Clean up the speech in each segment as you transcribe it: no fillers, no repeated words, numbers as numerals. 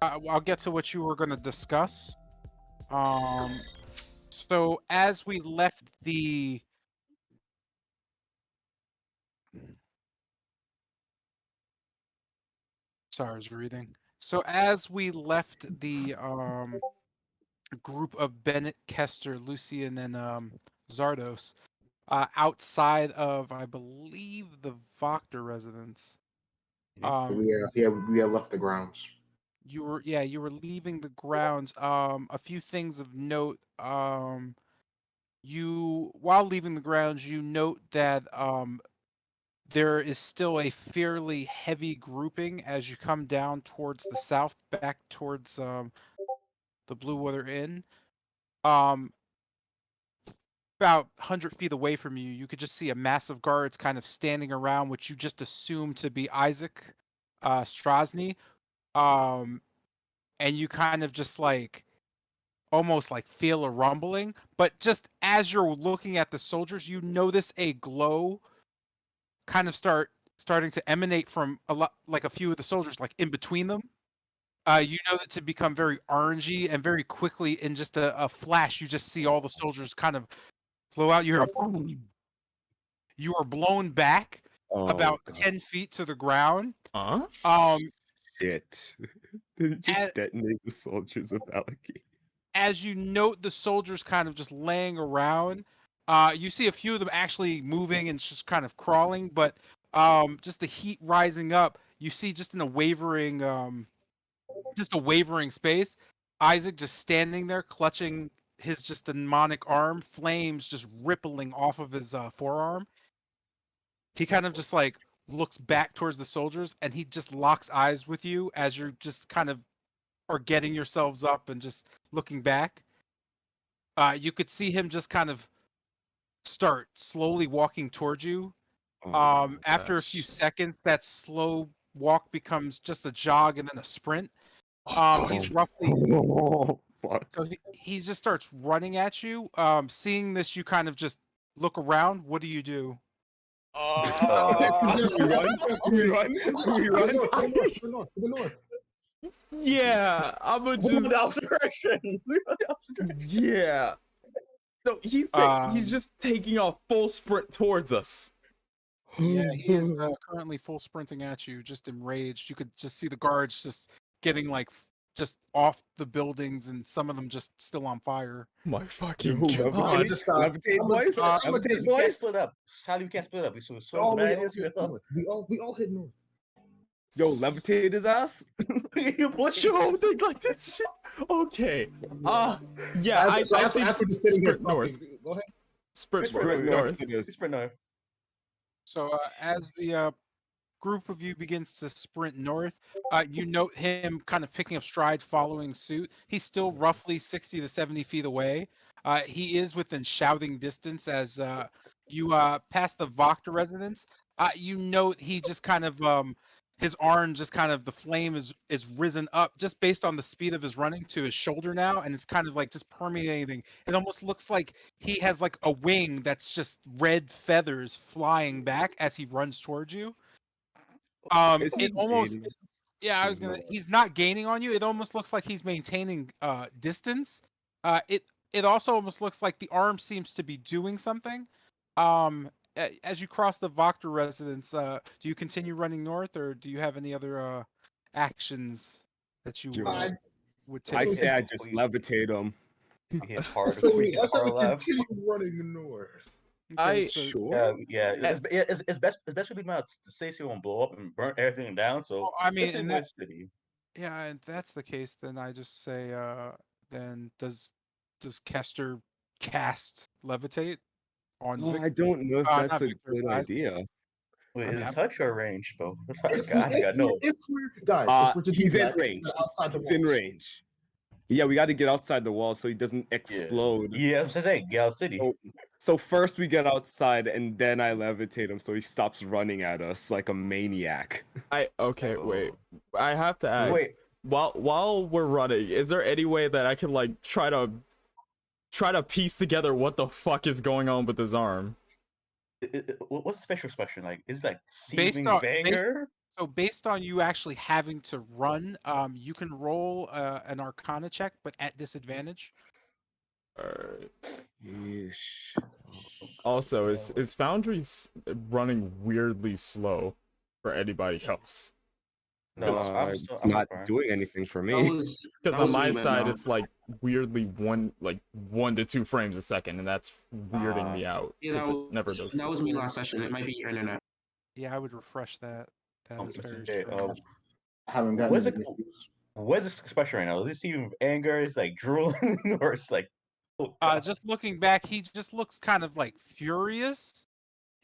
I'll get to what you were going to discuss. So as we left the sorry, I was reading. So as we left the group of Bennett, Kester, Lucian, and Zardos, outside of, I believe, the Voctor residence. We have left the grounds. You were leaving the grounds. A few things of note. You while leaving the grounds, you note that there is still a fairly heavy grouping as you come down towards the south, back towards the Blue Water Inn. About 100 feet away from you, you could just see a mass of guards kind of standing around, which you just assume to be Isaac Strasny. And you kind of just like almost like feel a rumbling. But just as you're looking at the soldiers, you notice a glow kind of starting to emanate from a few of the soldiers, like in between them. You know that to become very orangey, and very quickly, in just a flash, you just see all the soldiers kind of blow out. You are blown back about 10 feet to the ground. Huh? Shit. Did it just detonate the soldiers of Valaki? As you note the soldiers kind of just laying around, you see a few of them actually moving and just kind of crawling, but just the heat rising up, you see just in a wavering space, Isaac just standing there clutching his just demonic arm, flames just rippling off of his forearm. He kind of just like looks back towards the soldiers, and he just locks eyes with you as you're just kind of are getting yourselves up and just looking back. You could see him just kind of start slowly walking towards you. After a few seconds, that slow walk becomes just a jog and then a sprint. He's roughly so he just starts running at you. Seeing this, you kind of just look around. What do you do? We run. Yeah, I'm gonna just. Yeah. So he's just taking a full sprint towards us. Yeah, he is currently full sprinting at you, just enraged. You could just see the guards just getting like just off the buildings, and some of them just still on fire. My fucking God. Levitate, boys. Levitate, boys. Split up. Sally, we can't split up. So We all hit north. Yo, levitate his ass. You push Yo, they like this shit. Okay. Yeah, I think sprint north. Go ahead. Sprint north. Sprint north. So as the group of you begins to sprint north, you note him kind of picking up stride, following suit. He's still roughly 60 to 70 feet away. He is within shouting distance as you pass the Voctor residence. You note he just kind of his arm just kind of the flame is risen up just based on the speed of his running to his shoulder now, and it's kind of like just permeating. It almost looks like he has like a wing that's just red feathers flying back as he runs towards you. It almost he's not gaining on you. It almost looks like he's maintaining distance. It also almost looks like the arm seems to be doing something. As you cross the Voctor residence, do you continue running north, or do you have any other actions that you would take? I say I just levitate him. So we continue running north. It's best for them to say so won't blow up and burn everything down. So well, I mean, in that city. Yeah, and if that's the case, then I just say, then does Kester cast levitate on? I don't know if that's a good idea. Wait, is touch or range, bro? God, no. He's in range. He's in range. Yeah, we got to get outside the wall so he doesn't explode. Yeah, I was saying, get out city. So first we get outside, and then I levitate him so he stops running at us like a maniac. Okay, wait. I have to ask. Wait. While we're running, is there any way that I can like try to piece together what the fuck is going on with his arm? What's the special expression like? Is it like seething banger? So based on you actually having to run, you can roll an Arcana check, but at disadvantage. Alright. Yeesh. Also, is Foundry's running weirdly slow for anybody else? No, It's not doing anything for me. Because on my side, it's like weirdly one to 2 frames a second, and that's weirding me out. Yeah, It never does. that was me last session. It might be your internet. Yeah, I would refresh that. That is very okay, strange. I haven't gotten what's any it? issues. What's this expression right now? Is this even anger? It's like drooling, or it's like, Just looking back, he just looks kind of like furious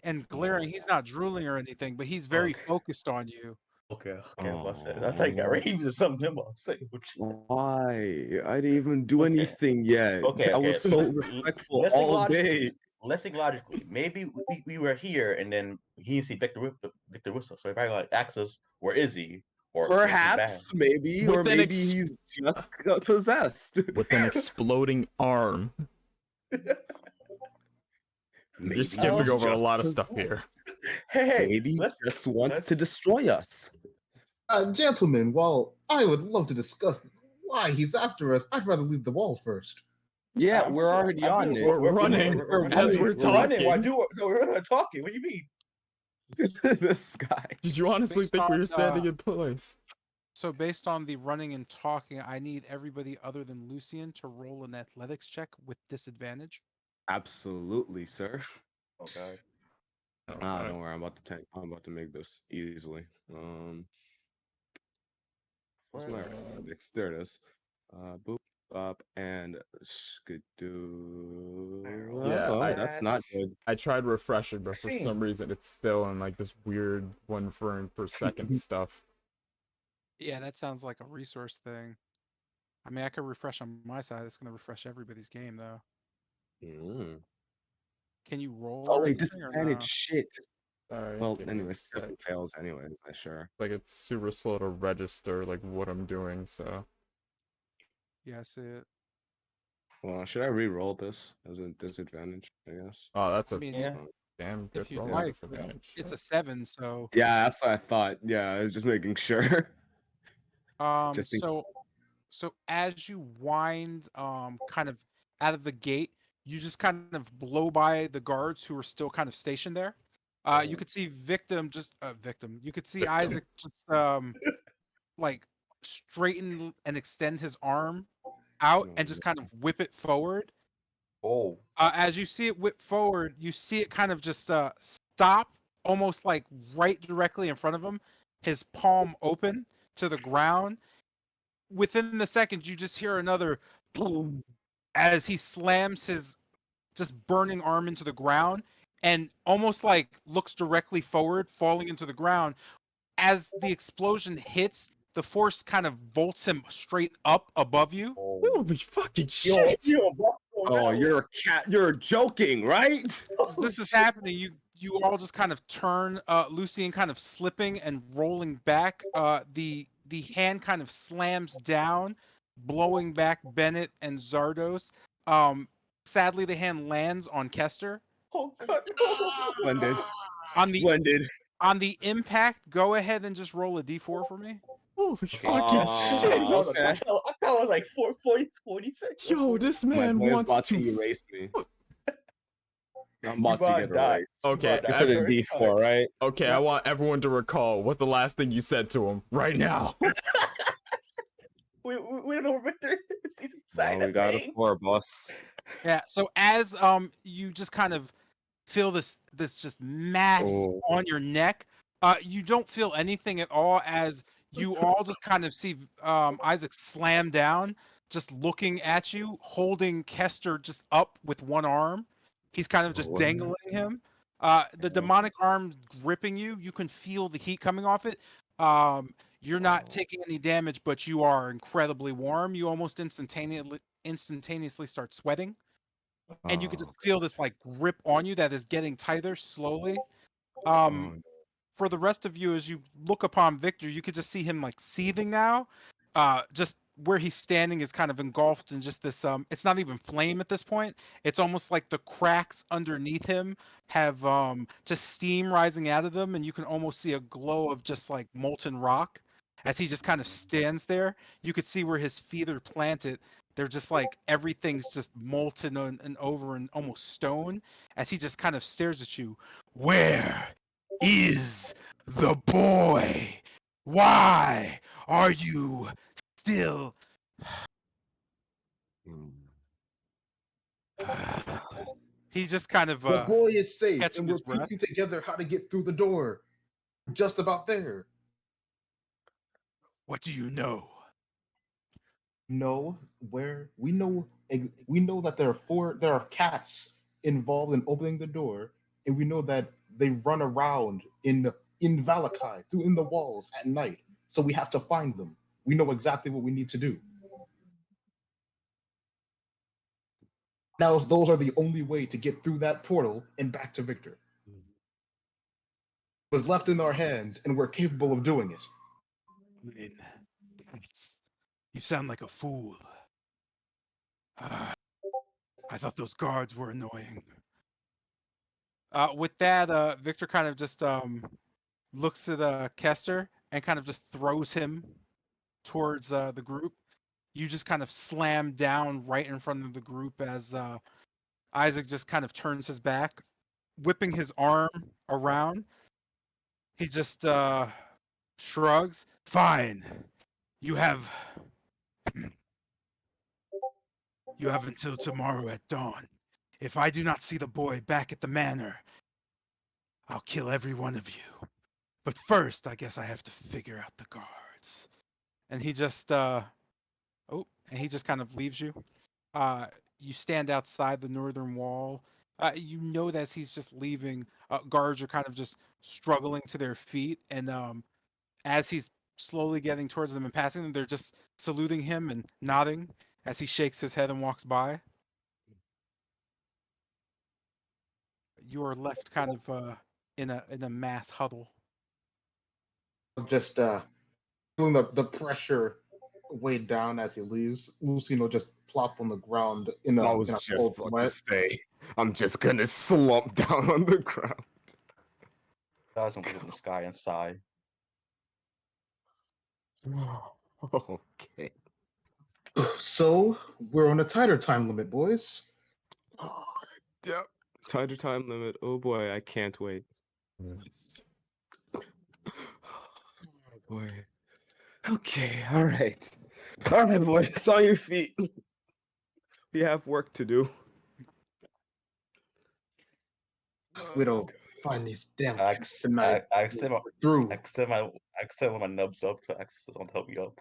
and glaring. He's not drooling or anything, but he's very focused on you. okay, I thought you got raves or something. I'm saying, Why? I didn't even do anything yet. Okay, I was so respectful all day. Let's think logically. Maybe we were here, and then he didn't see Victor Whistle. So he probably like asked us, "Where is he?" Or perhaps, maybe, or maybe he's just possessed with an exploding arm. You're skipping over a lot of stuff here. Hey, maybe he just wants to destroy us. Gentlemen, while I would love to discuss why he's after us, I'd rather leave the wall first. Yeah, we're already on it. We're running as we're talking. We're not talking. What do you mean? This guy. Did you honestly think we were standing in place? So based on the running and talking, I need everybody other than Lucian to roll an athletics check with disadvantage. Absolutely, sir. Okay. Don't worry. I'm about to make this easily. What's my next? There it is. Boop up and skidoo. Yeah, that's not good. I tried refreshing, but for some reason it's still in like this weird 1 frame per second stuff. Yeah, that sounds like a resource thing. I mean, I could refresh on my side. It's going to refresh everybody's game, though. Can you roll? Oh wait, disadvantage shit. Sorry, well, anyway, 7 fails anyways. I sure. Like it's super slow to register like what I'm doing. So. Yeah, I see it. Well, should I re-roll this as a disadvantage? I guess. Oh, that's damn good if you'd roll. like, it's a 7, so. Yeah, that's what I thought. Yeah, I was just making sure. So as you wind kind of out of the gate, you just kind of blow by the guards who are still kind of stationed there. You could see You could see Isaac just like straighten and extend his arm out and just kind of whip it forward. Oh. As you see it whip forward, you see it kind of just stop almost like right directly in front of him, his palm open to the ground. Within the second, you just hear another boom as he slams his just burning arm into the ground and almost like looks directly forward, falling into the ground. As the explosion hits, the force kind of volts him straight up above you. Holy fucking shit! Oh, you're a cat. You're joking, right? As this is happening, you all just kind of turn. Lucian kind of slipping and rolling back. The hand kind of slams down, blowing back Bennett and Zardos. Sadly, the hand lands on Kester. Oh God! Splendid. Splendid. On the impact, go ahead and just roll a d4 for me. Holy fucking shit! I thought it was like 46. Yo, this man wants to erase me. I'm about to get erased. Okay, I said a D4, right? Okay, I want everyone to recall what's the last thing you said to him right now. we don't know Victor. We got a 4, boss. Yeah. So as you just kind of feel this just mass on your neck, you don't feel anything at all as you all just kind of see Isaac slam down, just looking at you, holding Kester just up with one arm. He's kind of just dangling him. The demonic arm gripping you. You can feel the heat coming off it. You're not taking any damage, but you are incredibly warm. You almost instantaneously start sweating. And you can just feel this like grip on you that is getting tighter slowly. For the rest of you, as you look upon Victor, you could just see him like seething now, just where he's standing is kind of engulfed in just this it's not even flame at this point. It's almost like the cracks underneath him have just steam rising out of them, and you can almost see a glow of just like molten rock as he just kind of stands there. You could see where his feet are planted. They're just like everything's just molten and over and almost stone as he just kind of stares at you. Where is the boy? Why are you still? He just kind of The boy is safe, catching and we're his breath. piecing together how to get through the door. Just about there. What do you know? Know where we know that there are cats involved in opening the door, and we know that they run around in Valakai through in the walls at night. So we have to find them. We know exactly what we need to do. Now those are the only way to get through that portal and back to Victor. It was left in our hands, and we're capable of doing it. I mean, you sound like a fool. I thought those guards were annoying. With that, Victor kind of just looks at Kester and kind of just throws him towards the group. You just kind of slam down right in front of the group as Isaac just kind of turns his back, whipping his arm around. He just shrugs. Fine. You have until tomorrow at dawn. If I do not see the boy back at the manor, I'll kill every one of you. But first, I guess I have to figure out the guards. And he just he just kind of leaves you. You stand outside the northern wall. You know that as he's just leaving, guards are kind of just struggling to their feet, and as he's slowly getting towards them and passing them, they're just saluting him and nodding as he shakes his head and walks by. You are left kind of in a mass huddle. Just feeling the pressure weighed down as he leaves. Lucino just plopped on the ground in a I was in a just cold about sweat. to say, I'm just gonna slump down on the ground. Thousand look in the sky and sigh. Okay. So we're on a tighter time limit, boys. Yep. Tighter time limit. Oh boy, I can't wait. Oh boy. Okay, alright. Alright, boys, on your feet. We have work to do. We don't find these damn I cats ex- tonight. I extend my Through. I extend one of my nubs up to Axis to help me up.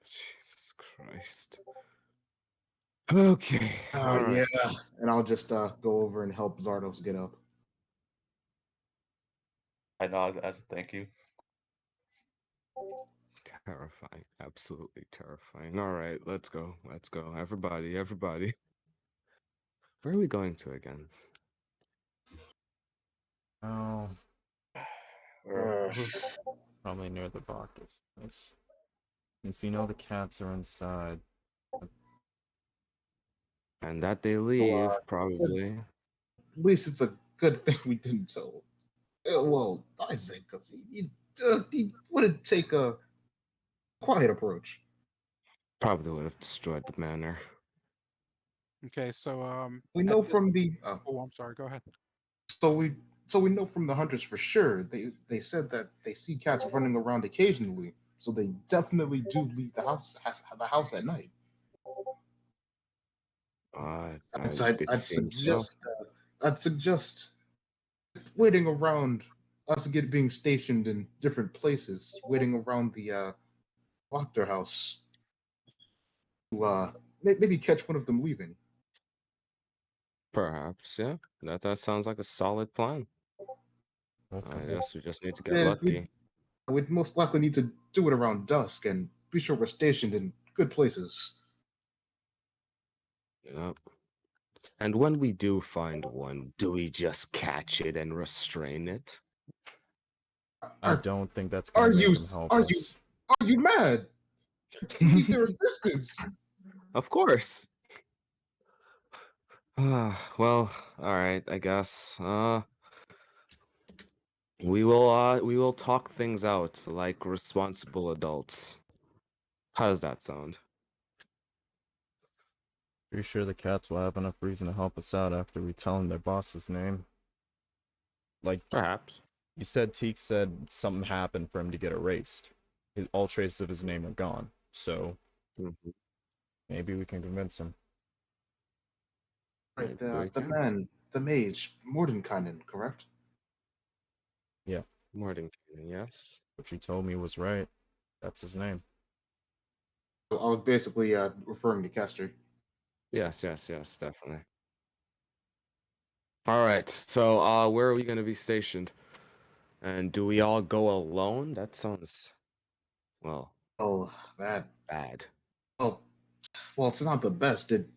Jesus Christ. Okay. Yeah, and I'll just go over and help Zardos get up. I know. I thank you. Terrifying. Absolutely terrifying. Alright, let's go. Let's go. Everybody. Where are we going to again? Oh, Uh, probably near the Bacchus. If you know the cats are inside. And that they leave, Well, probably. at least it's a good thing we didn't tell. Well, Isaac, because he wouldn't take a quiet approach. Probably would have destroyed the manor. Okay, so We know at this- from the oh, I'm sorry. Go ahead. so we know from the hunters for sure. They said that they see cats running around occasionally, so they definitely do leave the house at night. I'd suggest waiting around us being stationed in different places, waiting around the Proctor house to maybe catch one of them leaving. Perhaps, yeah. That sounds like a solid plan. I guess we just need to get Yeah, lucky. We'd most likely need to do it around dusk and be sure we're stationed in good places. Yep. And when we do find one, do we just catch it and restrain it? I don't think that's gonna make them help us. Are you mad? We need their assistance. Of course. Well, all right, I guess. We will talk things out like responsible adults. How does that sound? Pretty sure the cats will have enough reason to help us out after we tell them their boss's name. Like, Perhaps. you said Teak said something happened for him to get erased. All traces of his name are gone. So Mhm. maybe we can convince him. Right, Maybe we the can. man, the mage, Mordenkainen, correct? Yeah, Mordenkainen, yes. what you told me was right. That's his name. I was basically referring to Kester. Yes, definitely. All right. So, where are we gonna be stationed? And do we all go alone? That sounds, well, Oh, that. bad. Oh, well, it's not the best. It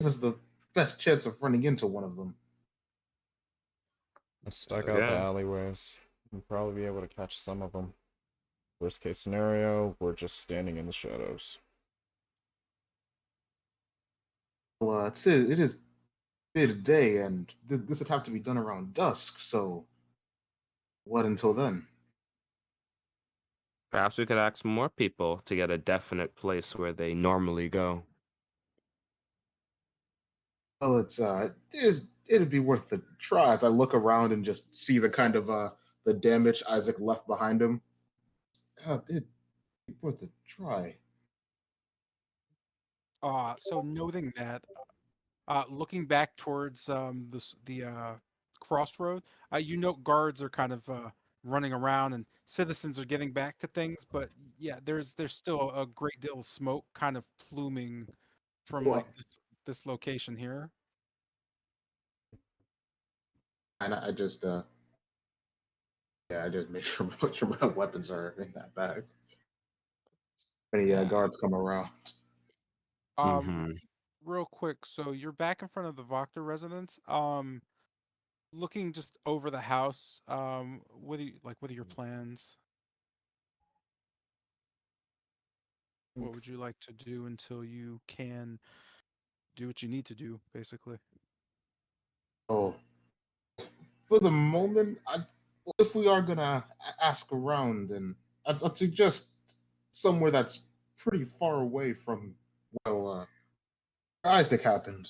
was the best chance of running into one of them. Let's stack out the Okay. alleyways. We'll probably be able to catch some of them. Worst case scenario, we're just standing in the shadows. Well, it is midday, and this would have to be done around dusk. So, what until then? Perhaps we could ask more people to get a definite place where they normally go. Well, it'd be worth the try. As I look around and just see the kind of the damage Isaac left behind him. It'd be worth a try. So noting that, looking back towards the crossroad, you note guards are kind of running around and citizens are getting back to things, but yeah, there's still a great deal of smoke kind of pluming from Boy. like this location here. And I just yeah, I just make sure make sure my weapons are in that bag. Any Yeah. guards come around. Um, Mm-hmm. real quick, so you're back in front of the Voctor residence. Looking just over the house, what are your plans? What would you like to do until you can do what you need to do, basically? Oh, for the moment, if we are gonna ask around, and I'd suggest somewhere that's pretty far away from well, Isaac happened.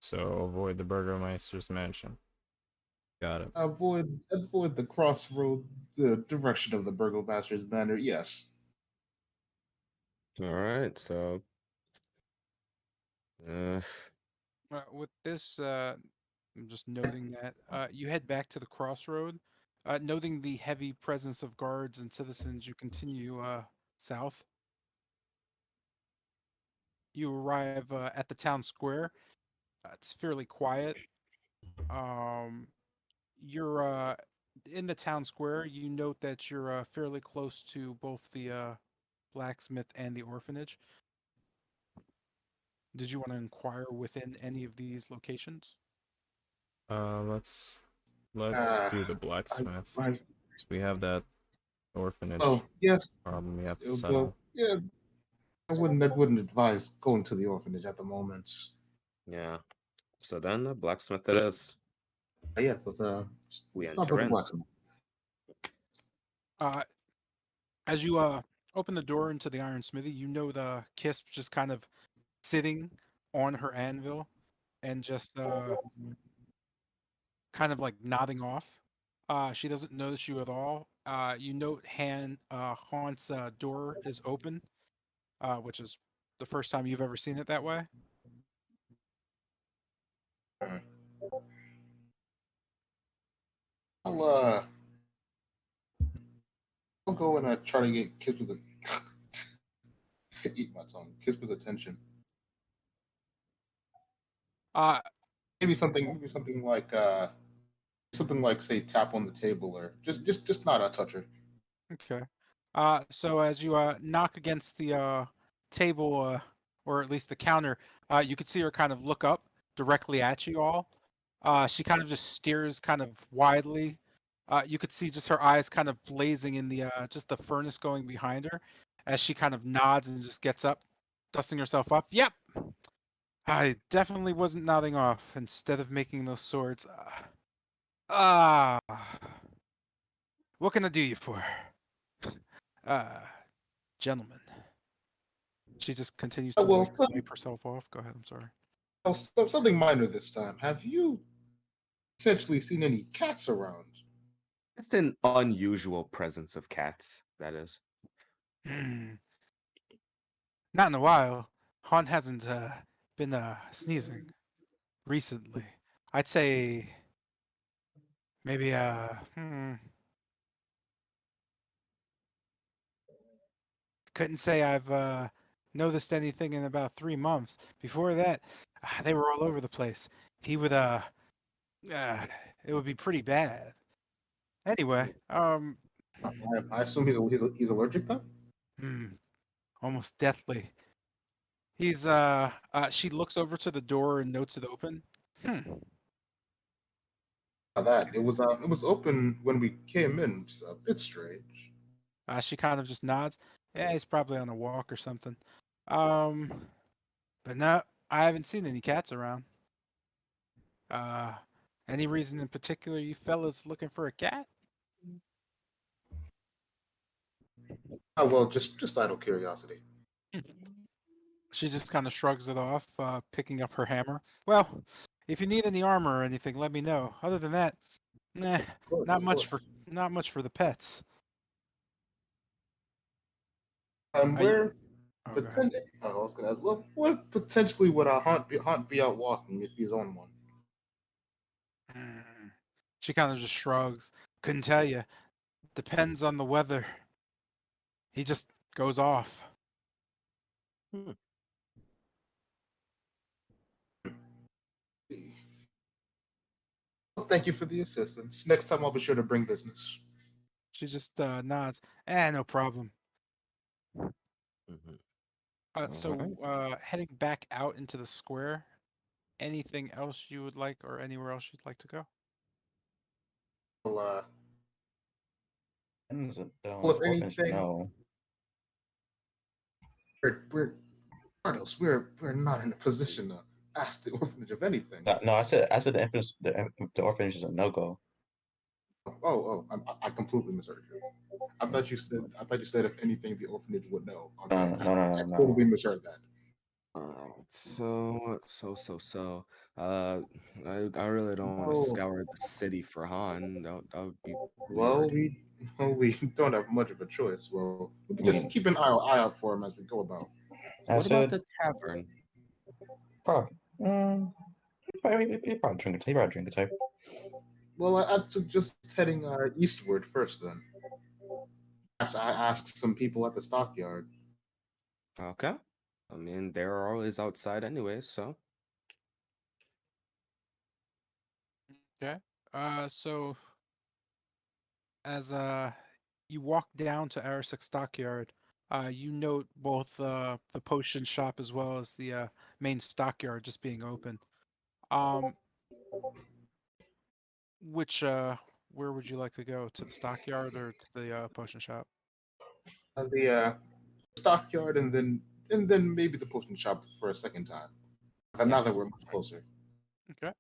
So avoid the Burgermeister's mansion. Got it. Avoid the crossroad, the direction of the Burgomaster's banner. Yes. All right. So, uh, With this, I'm just noting that you head back to the crossroad. Noting the heavy presence of guards and citizens, you continue south. You arrive at the town square. It's fairly quiet. Um, you're in the town square. You note that you're fairly close to both the blacksmith and the orphanage. Did you want to inquire within any of these locations? Let's Uh, do the I, blacksmith. I, So we have that orphanage oh yes. problem we have to Well, settle. yeah. I wouldn't advise going to the orphanage at the moment. yeah. So then the blacksmith it is. Yes, We let's stop at enter the in. blacksmith. Uh, as you open the door into the iron smithy, you know the Kisp just kind of sitting on her anvil and just kind of like nodding off. She doesn't notice you at all. You note Haunt's door is open, which is the first time you've ever seen it that way. I'll uh, I'll go and try to get Kisper's eat my tongue. Kisper's attention. Uh, Something like say tap on the table or just not a toucher. okay. So as you knock against the table, or at least the counter, you could see her kind of look up directly at you all. She kind of just stares kind of widely. You could see just her eyes kind of blazing in the just the furnace going behind her, as she kind of nods and just gets up, dusting herself off. Yep, I definitely wasn't nodding off instead of making those swords. Ah, what can I do you for? Uh, gentlemen. She just continues to Well, wipe herself off. Go ahead, I'm sorry. something minor this time. Have you essentially seen any cats around? Just an unusual presence of cats, that is. Hmm, not in a while. Han hasn't been sneezing recently. I'd say maybe couldn't say I've noticed anything in about 3 months. Before that, they were all over the place. He would uh it would be pretty bad. Anyway, I assume he's allergic then. hmm, almost deathly. He's she looks over to the door and notes it open. Hmm. That it was open when we came in. It's a bit strange. She kind of just nods. Yeah, he's probably on a walk or something. Um, but no, I haven't seen any cats around. Uh, any reason in particular you fellas looking for a cat? Oh well, just out of curiosity. She just kind of shrugs it off, picking up her hammer. Well, if you need any armor or anything, let me know. Other than that, nah, not Of much course. for not much for the pets. And Are you, where oh, go ahead. potentially, I was gonna ask, well, what potentially would a hunt be out walking if he's on one? Hmm. She kind of just shrugs. Couldn't tell you. Depends on the weather. He just goes off. Hmm. Well, thank you for the assistance. Next time I'll be sure to bring business. She just nods. No problem. Mhm. So Alright. heading back out into the square. Anything else you would like, or anywhere else you'd like to go? Well, And the well, if orphanage, anything, no. we're Carlos, we're not in a position to ask the orphanage of anything. No, I said the orphanage is a no go. I completely misheard you. I thought you said if anything the orphanage would know. Okay, I No. totally misheard that. Alright, so. Uh, I really don't want to Oh, scour the city for Han. That would be well, weird. we don't have much of a choice. Well, we can I just mean, keep an eye out for him as we go about. I What about said the tavern? probably. He probably drink a type. Well, I'd suggest heading eastward first. Then perhaps I ask some people at the stockyard. Okay. I mean, they're always outside anyway, so. Okay. So as you walk down to Arasek Stockyard, you note both the potion shop as well as the main stockyard just being open. Um, which where would you like to go? To the stockyard or to the potion shop? The stockyard, and then maybe the potion shop for a second time. Yeah. Now that we're much closer. Okay.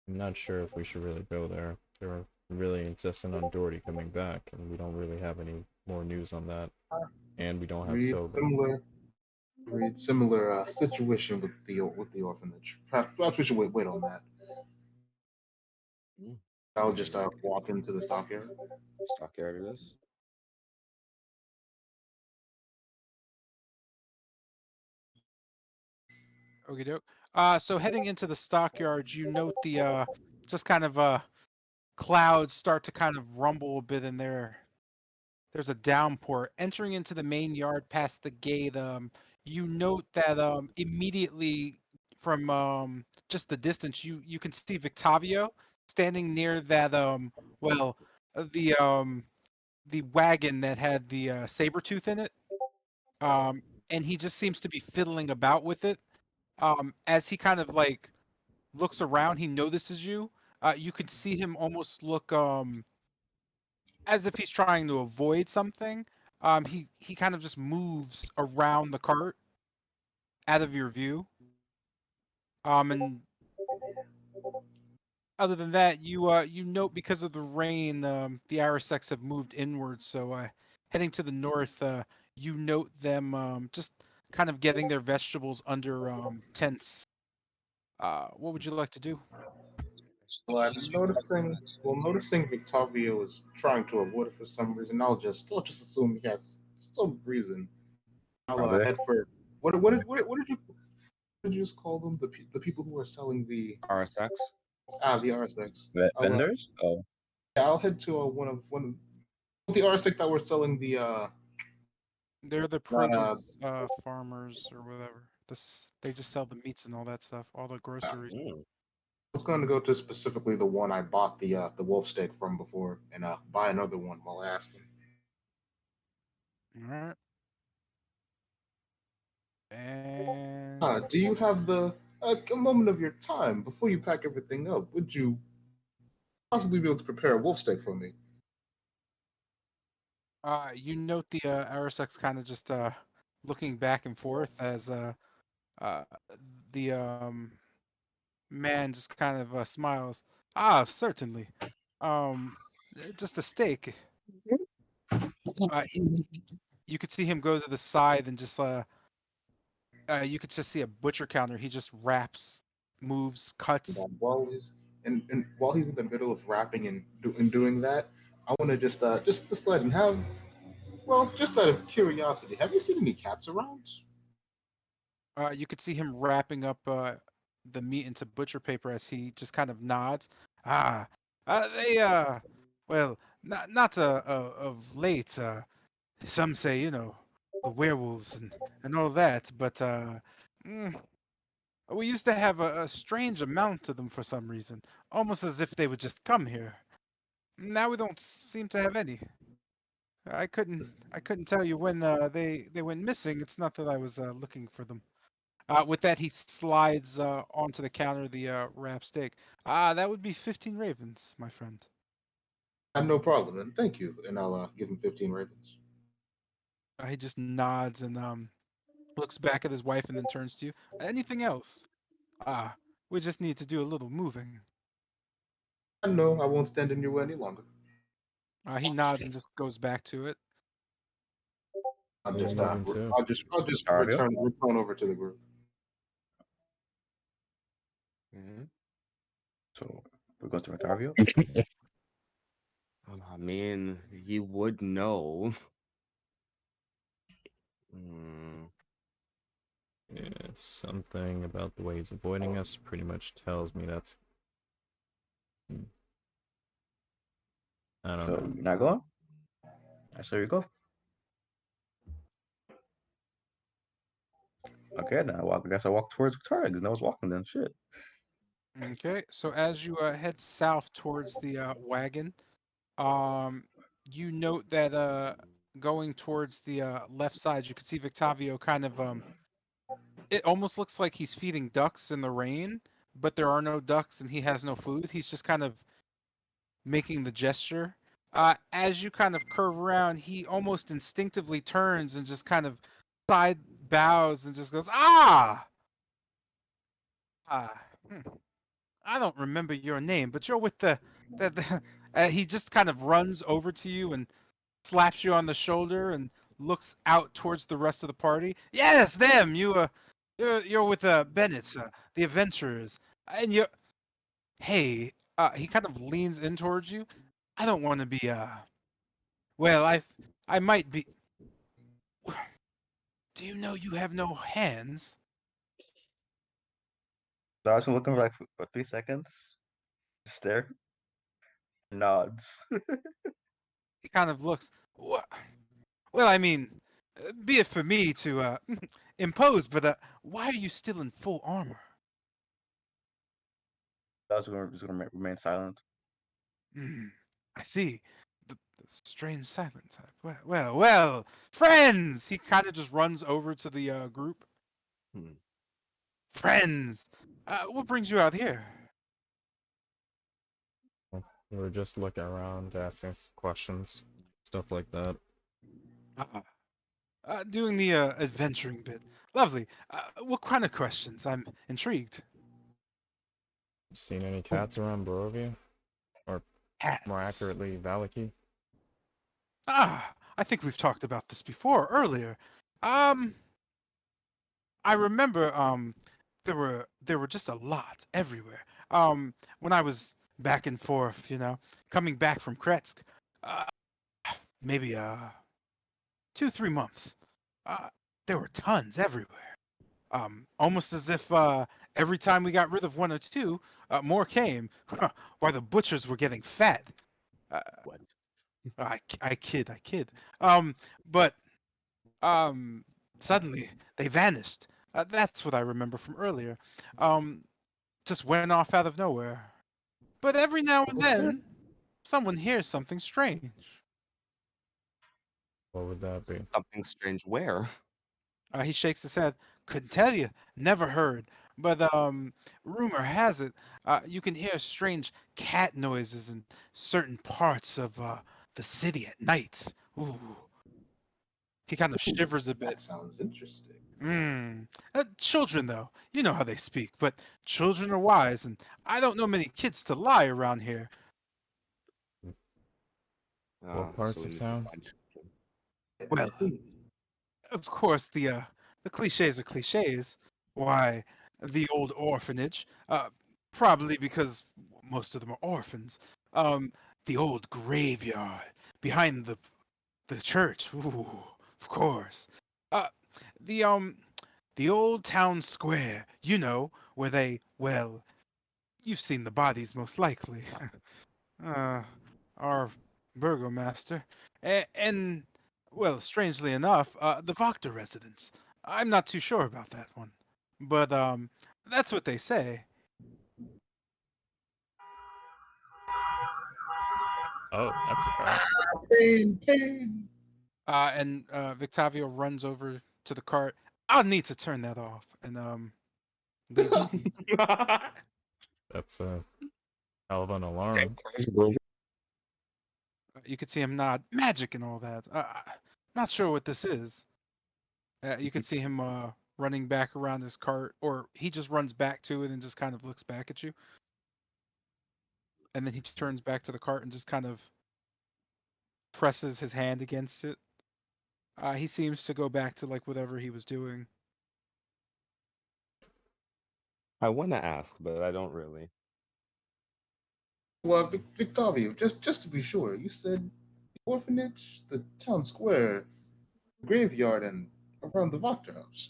I'm not sure if we should really go there. They were really insistent on Doherty coming back, and we don't really have any more news on that. And we don't have Read Tobin. similar situation with the orphanage. Perhaps we should wait on that. Mm. I'll just walk into the stockyard. Stockyard it is. Okie doke. So heading into the stockyard, you note the just kind of clouds start to kind of rumble a bit in there. There's a downpour. Entering into the main yard past the gate, you note that immediately from just the distance, you can see Victavio standing near that well the wagon that had the saber tooth in it. And he just seems to be fiddling about with it. As he kind of like looks around, he notices you. You could see him almost look as if he's trying to avoid something. he kind of just moves around the cart out of your view. And other than that, you note because of the rain, the Arisecs have moved inward. So heading to the north, you note them just kind of getting their vegetables under tents. What would you like to do? Well, noticing Victavio is trying to avoid it for some reason, I'll just assume he has some reason. I'll Are they? head for what did you just call them? The people who are selling RSX. the RSX. Vendors? Oh, Yeah, I'll head to one of the RSX that were selling the They're the that produce farmers or whatever. They just sell the meats and all that stuff, all the groceries. I was going to go to specifically the one I bought the wolf steak from before and buy another one while I asked them. All right. And Do you have a moment of your time before you pack everything up? Would you possibly be able to prepare a wolf steak for me? you note the Arisecs kind of just looking back and forth as uh, the man just kind of smiles. Ah, certainly. Um, just a steak. Uh, he, you could see him go to the side and just you could just see a butcher counter. He just wraps, moves, cuts. While he's in the middle of rapping and doing that, I want to just let him have. Well, just out of curiosity, have you seen any cats around? You could see him wrapping up the meat into butcher paper as he just kind of nods. Ah, they well, not of late. Some say, the werewolves and all that, but mm, we used to have a strange amount of them for some reason, almost as if they would just come here. Now we don't seem to have any. I couldn't tell you when they went missing. It's not that I was looking for them. With that, he slides onto the counter the wrap steak. That would be 15 ravens, my friend. I have no problem, and thank you. And I'll give him 15 ravens. He just nods and looks back at his wife and then turns to you. Anything else? We just need to do a little moving. I know I won't stand in your way any longer. He nods and just goes back to it. I'll We're just moving too. I'll just Dario? return over to the group. so we're going to Ontario? I mean, you would know. Hmm. Yeah, something about the way he's avoiding us pretty much tells me that's. I don't So know. you're not going? I say you go. Okay, then I guess I walk towards Victoria because no one's walking then. Shit. Okay, so as you head south towards the wagon, um, you note that going towards the left side, you can see Victavio kind of it almost looks like he's feeding ducks in the rain, but there are no ducks and he has no food. He's just kind of making the gesture. As you kind of curve around, he almost instinctively turns and just kind of side bows and just goes, "Ah, ah." I don't remember your name, but you're with the he just kind of runs over to you and slaps you on the shoulder and looks out towards the rest of the party. Yes, them. You're with Bennett, the adventurers, and you're. Hey, he kind of leans in towards you. I don't want to be well, I might be. Do you know you have no hands? So I was looking for like for 3 seconds. Just there. Nods. He kind of looks. What? Well, I mean, be it for me to impose, but why are you still in full armor? I was gonna remain silent. Hmm, I see. The strange silence. Well, friends! He kind of just runs over to the group. Hmm. Friends! What brings you out here? We were just looking around, asking questions, stuff like that. Ah, doing the adventuring bit. Lovely. What kind of questions? I'm intrigued. Seen any cats around Barovia? Or more Cats. accurately, Valaki? I think we've talked about this before, earlier. Um, I remember there were just a lot everywhere. When I was back and forth, coming back from Kretsk, uh, maybe 2-3 months. Uh, there were tons everywhere. Almost as if every time we got rid of one or two, more came. While the butchers were getting fat. Uh, What? I kid. But um, suddenly they vanished. That's what I remember from earlier. Um, just went off out of nowhere. But every now and then, someone hears something strange. What would that be? Something strange. Where? He shakes his head. Couldn't tell you. Never heard. But rumor has it, you can hear strange cat noises in certain parts of the city at night. Ooh. He kind of shivers a bit. That sounds interesting. Children, though, you know how they speak. But children are wise, and I don't know many kids to lie around here. What So parts we of need to town? find children. Well, I think of course, the cliches are cliches. Why, the old orphanage, probably because most of them are orphans. Um, the old graveyard behind the church. Ooh, of course. Uh, the the old town square. Where well, you've seen the bodies most likely. uh, our burgomaster, and well, strangely enough, the Wachter residence. I'm not too sure about that one, but that's what they say. Oh, that's a cart. pain. And Victavio runs over to the cart. I'll need to turn that off and leaves. That's a hell of an alarm. You could see him nod, magic and all that. Not sure what this is. You could see him running back around his cart, or he just runs back to it and just kind of looks back at you. And then he turns back to the cart and just kind of presses his hand against it. He seems to go back to like whatever he was doing. I want to ask, but I don't really. Well, Victorio, just to be sure, you said the orphanage, the town square, the graveyard, and around the Wachter house.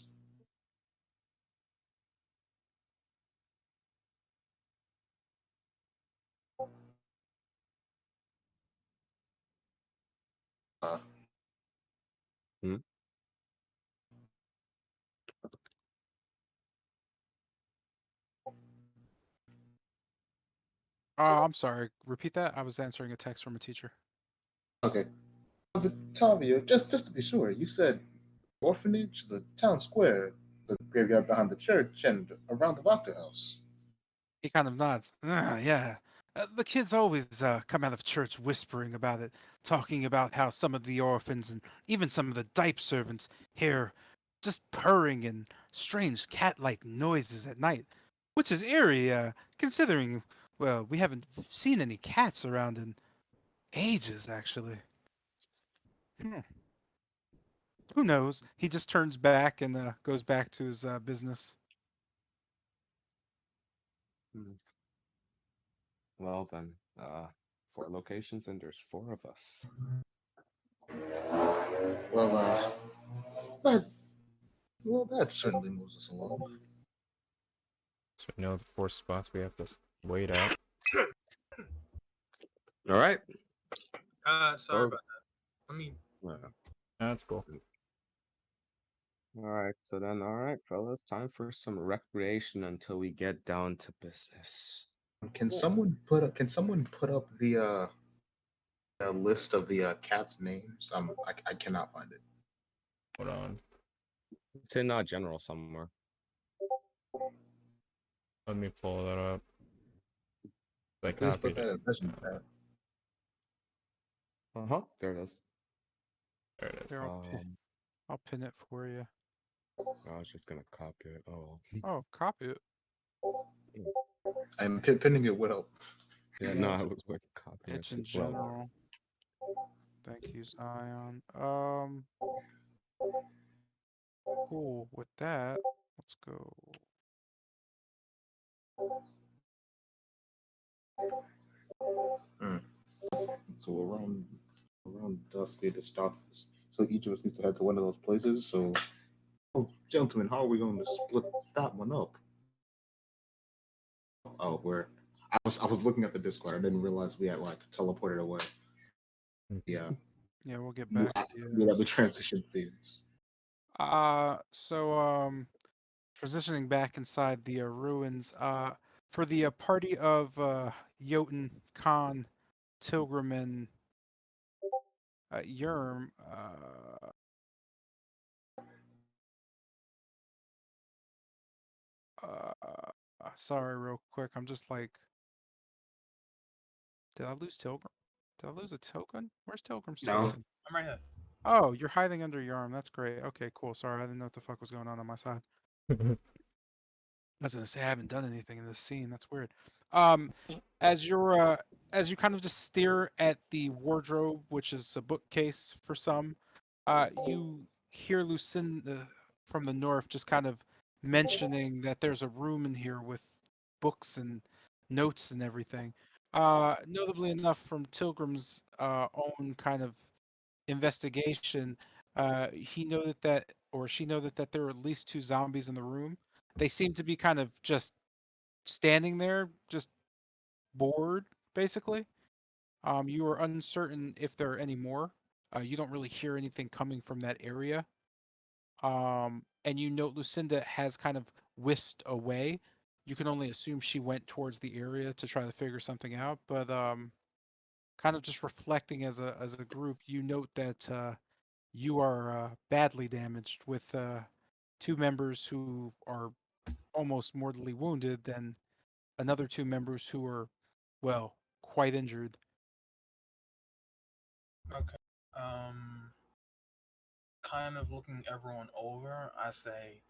Uh, Hmm? I'm sorry. Repeat that. I was answering a text from a teacher. okay. Victorio, just to be sure, you said the orphanage, the town square, the graveyard behind the church, and around the Wachter house. He kind of nods. Yeah. The kids always come out of church whispering about it, talking about how some of the orphans and even some of the dipe servants hear just purring and strange cat-like noises at night, which is eerie, considering, well, we haven't seen any cats around in ages, actually. Hmm. Who knows? He just turns back and goes back to his business. Hmm. Well then, 4 locations and there's 4 of us. Well, that that certainly moves us along. So we know the 4 spots we have to wait at. All right. Sorry Oh. about that. I mean, That's cool. All right. So then, all right, fellas, time for some recreation until we get down to business. Can someone put up the a list of the cats' names? I cannot find it. Hold on. It's in general somewhere. Let me pull that up. I Please put copied that it. in session chat. There it is. There it is. Here, I'll pin it for you. I was just gonna copy it. Oh. Oh, copy it. I'm pinning it with help. Yeah, Yeah, no, I it's- was like copying It's it. in general. Thank you, Zion. Cool. With that, let's go. So around dusk, they just stop. So each of us needs to head to one of those places. So, oh, gentlemen, how are we going to split that one up? Oh, where I was looking at the Discord. I didn't realize we had like teleported away. Yeah. Yeah, we'll get back to you. We have the transition phase. Transitioning back inside the ruins, for the party of Jotun, Khan, Tilgrim, and Yerm, sorry, real quick, I'm just like, did I lose Tilgrim? Did I lose a token? Where's Tilgrim's No. token? I'm right here. Oh, you're hiding under your arm. That's great. Okay, cool. Sorry, I didn't know what the fuck was going on my side. I was gonna say I haven't done anything in this scene. That's weird. As you kind of just stare at the wardrobe, which is a bookcase for some, you hear Lucinda from the north just kind of mentioning that there's a room in here with books and notes and everything. Notably enough, from Tilgrim's own kind of investigation, he noted that, or she noted that there were at least two zombies in the room. They seem to be kind of just standing there, just bored, basically. You are uncertain if there are any more. You don't really hear anything coming from that area. And you note Lucinda has kind of whisked away. You can only assume she went towards the area to try to figure something out. But kind of just reflecting as a group, you note that you are badly damaged with two members who are almost mortally wounded, and another two members who are, well, quite injured. Okay. Kind of looking everyone over, I say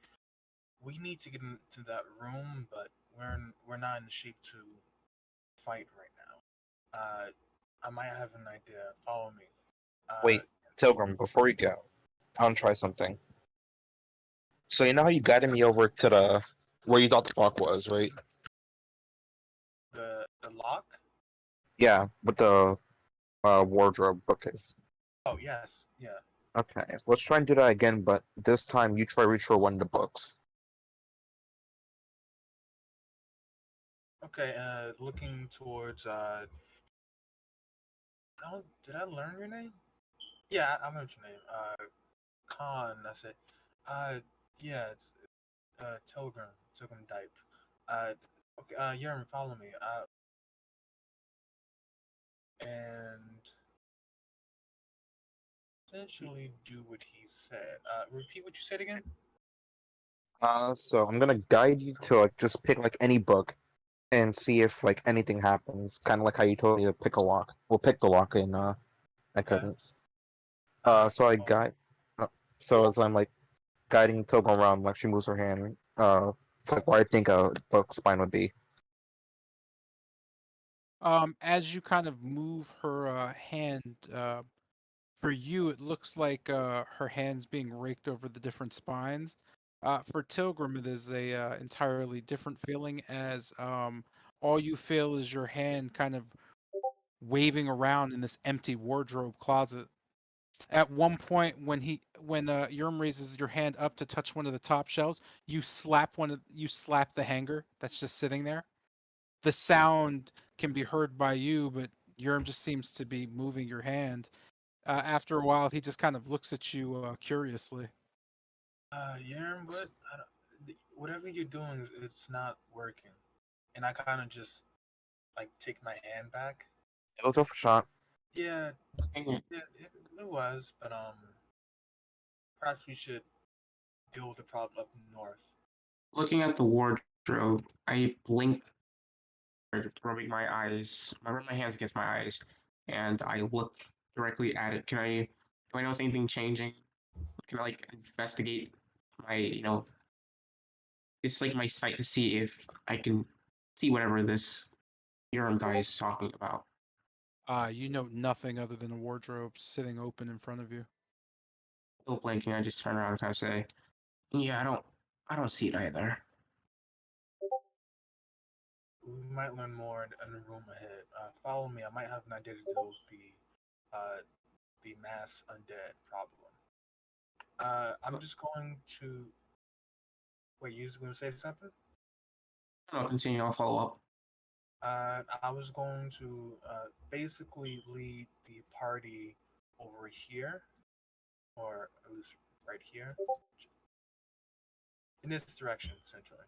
we need to get into that room, but we're not in shape to fight right now. I might have an idea. Follow me. Wait, Tilgrim, before you go, I want to try something. So you know how you guided me over to the where you thought the lock was, right? The lock? Yeah, with the wardrobe bookcase. Oh yes, yeah. Okay, let's try and do that again, but this time you try reach for one of the books. Okay. Looking towards. Did I learn your name? Yeah, I learned your name. Khan. I said. Uh, yeah, it's Tilgrim Dipe. Okay. Yerm, follow me. And essentially do what he said. Repeat what you said again. So I'm gonna guide you to like just pick like any book and see if like anything happens. Kind of like how you told me to pick a lock. We'll pick the lock and I Okay. couldn't. So I guide. So as I'm like guiding Togo around, like she moves her hand. It's like where I think a book spine would be. As you kind of move her hand, for you, it looks like her hand's being raked over the different spines. For Tilgrim, it is a entirely different feeling, as all you feel is your hand kind of waving around in this empty wardrobe closet. At one point, when Yerm raises your hand up to touch one of the top shelves, you slap the hanger that's just sitting there. The sound can be heard by you, but Yerm just seems to be moving your hand. After a while, he just kind of looks at you curiously. Yerm, whatever you're doing, it's not working. And I kind of just like take my hand back. It was for shot. Yeah, Looking at, it was, but perhaps we should deal with the problem up north. looking at the wardrobe, I blink, rubbing my eyes. I rub my hands against my eyes, and I look directly at it. Can I Do I notice anything changing? Can I like investigate my, it's like my sight to see if I can see whatever this Urim guy is talking about. You know nothing other than a wardrobe sitting open in front of you. Still blinking, I just turn around and kind of say, "Yeah, I don't see it either." We might learn more in the room ahead. Follow me. I might have an idea to deal with the mass undead problem. I'm just going to wait. You was going to say something? I'll continue. I'll follow up. I was going to basically lead the party over here, or at least right here, in this direction, essentially.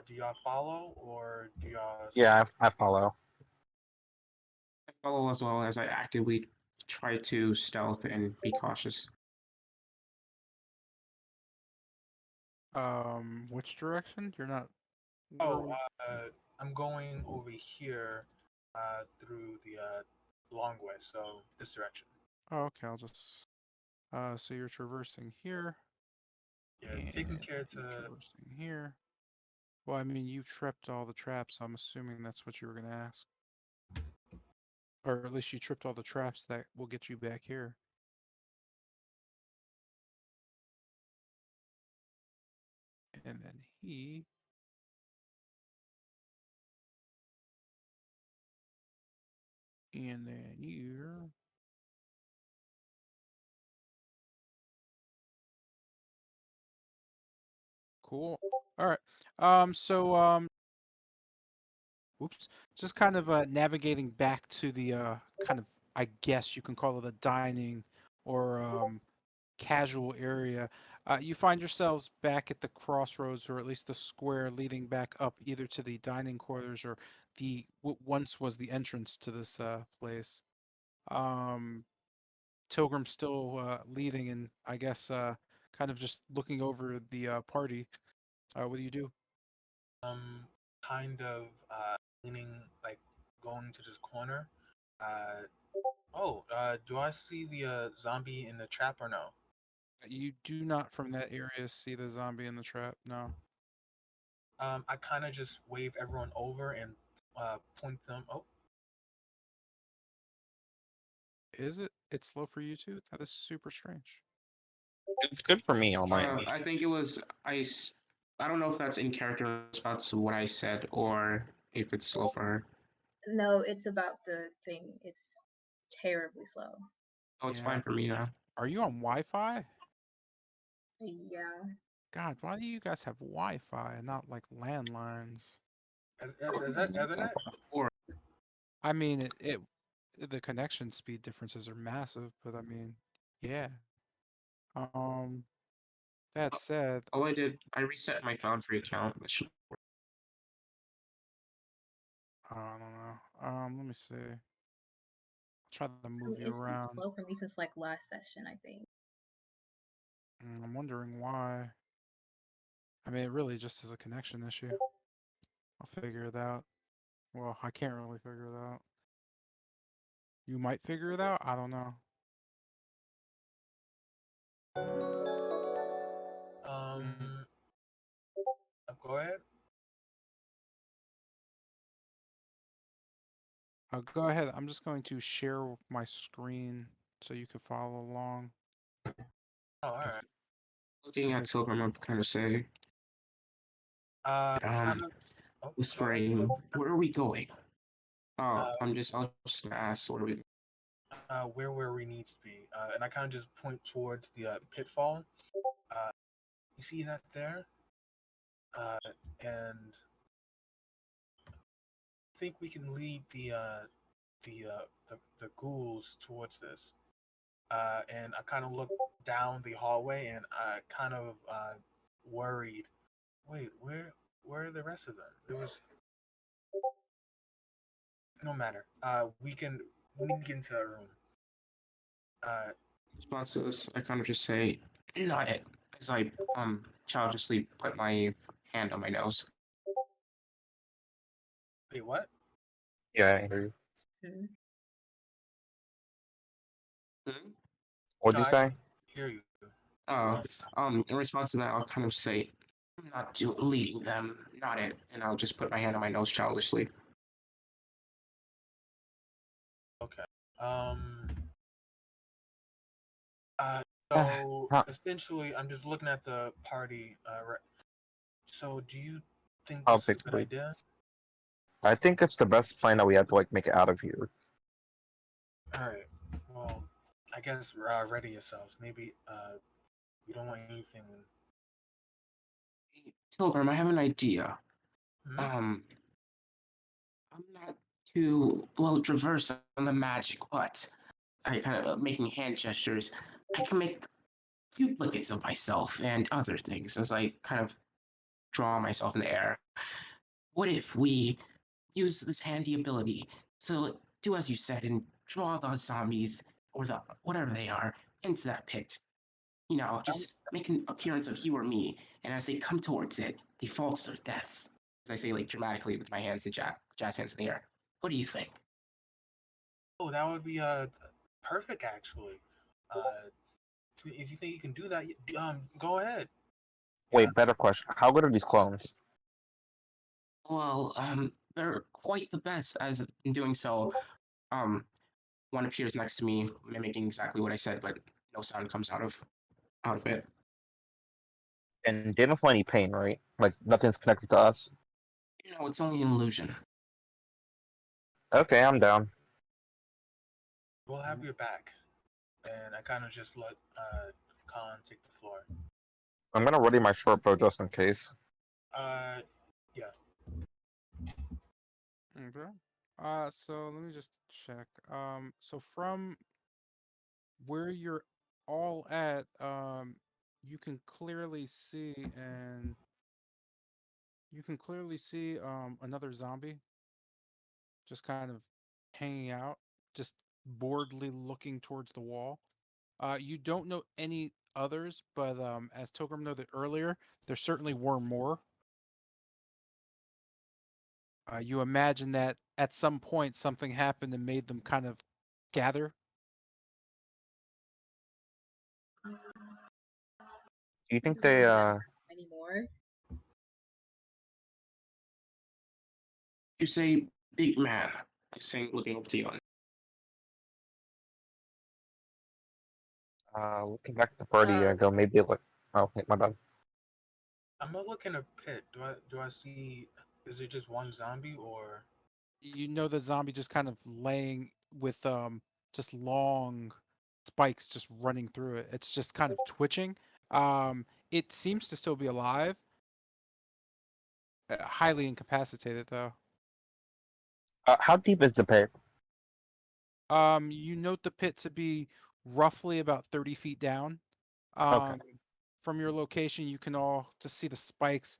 Do y'all follow, or do y'all? Yeah, I follow. I follow as well as I actively try to stealth and be cautious. Which direction? You're not. Oh, where- I'm going over here through the long way, so this direction. Oh, okay. I'll just. So you're traversing here. Yeah, And taking care you're to. traversing here. Well, I mean, you've tripped all the traps. So I'm assuming that's what you were gonna ask, or at least you tripped all the traps that will get you back here. And then he. And then you. Cool. All right. Oops. Just kind of navigating back to the kind of, I guess you can call it a dining or casual area. You find yourselves back at the crossroads, or at least the square leading back up either to the dining quarters or the what once was the entrance to this place. Um, Tilgrim's still leading, and I guess kind of just looking over the party. What do you do? Kind of leaning, like going to this corner. Uh, do I see the zombie in the trap or no? You do not from that area see the zombie in the trap. No. I kind of just wave everyone over and point them. Oh, Is it? It's slow for you too? That is super strange. It's good for me all night. I think it was I don't know if that's in character response to what I said or if it's slow for her. No, it's about the thing. It's terribly slow. Oh, it's Yeah. fine for me now. Are you on Wi-Fi? Yeah. God, why do you guys have Wi-Fi and not like landlines? is that Ethernet? Or I mean, the connection speed differences are massive, but I mean, yeah. Um, that said, all I did, I reset my Foundry account. That should work. I don't know. Let me see. I'll try to I move mean, you it's been around. slow for me since like last session, I think. I'm wondering why. I mean, it really just is a connection issue. I'll figure it out. Well, I can't really figure it out. You might figure it out. I don't know. Go ahead. Go ahead. I'm just going to share my screen so you can follow along. Oh, all right. Looking at Silver, I'm kind of say, whispering, "Where are we going?" Oh, I'll just ask, "Where are we?" Where we need to be, and I kind of just point towards the pitfall. You see that there? And I think we can lead the ghouls towards this. And I kind of look down the hallway, and I kind of worried. Wait, where are the rest of them? There was no matter. We need to get into that room. Response to this, I kind of just say, "Not it," as I childishly put my hand on my nose. Wait, what? Yeah, I hear you. Hmm. Hmm? What'd you I say? can hear you. In response to that, I'll kind of say, I'm not leading them, not it, and I'll just put my hand on my nose childishly. Okay. So Huh. essentially, I'm just looking at the party. So do you think How this is big a good we? idea? I think it's the best plan that we have to like make it out of here. All right. Well, I guess ready yourselves. Maybe we don't want anything. Tilgrim, I have an idea. Hmm? I'm not too well traversed on the magic, but I kind of making hand gestures. I can make duplicates of myself and other things as I kind of draw myself in the air. What if we use this handy ability to do as you said and draw those zombies or the whatever they are into that pit? You know, just make an appearance of you or me, and as they come towards it, they fall to their deaths. As I say, like dramatically with my hands and jazz hands in the air. What do you think? Oh, that would be perfect actually. Uh, if you think you can do that, go ahead. Yeah. Wait, better question. How good are these clones? Well, they're quite the best. As in doing so, um, one appears next to me, mimicking exactly what I said, but no sound comes out of it. And they don't feel any pain, right? Like nothing's connected to us. You know, it's only an illusion. Okay, I'm down. We'll have your back. And I kind of just let Colin take the floor. I'm gonna ready my short bow just in case. Yeah. Okay. So let me just check. So from where you're all at, you can clearly see and you can clearly see another zombie just kind of hanging out, just boredly looking towards the wall. You don't know any others, but as Togrim noted earlier, there certainly were more. You imagine that at some point something happened and made them kind of gather. Do you think Do we they have any more? You say, big man. I say, looking over to you. looking back at the party, I go maybe like oh wait, my bad. I'm gonna look in a pit. Do I see? Is it just one zombie or? You know the zombie just kind of laying with just long spikes just running through it. It's just kind of twitching. It seems to still be alive. Highly incapacitated though. How deep is the pit? You note the pit to be roughly about 30 feet down. Okay. From your location, you can all just see the spikes.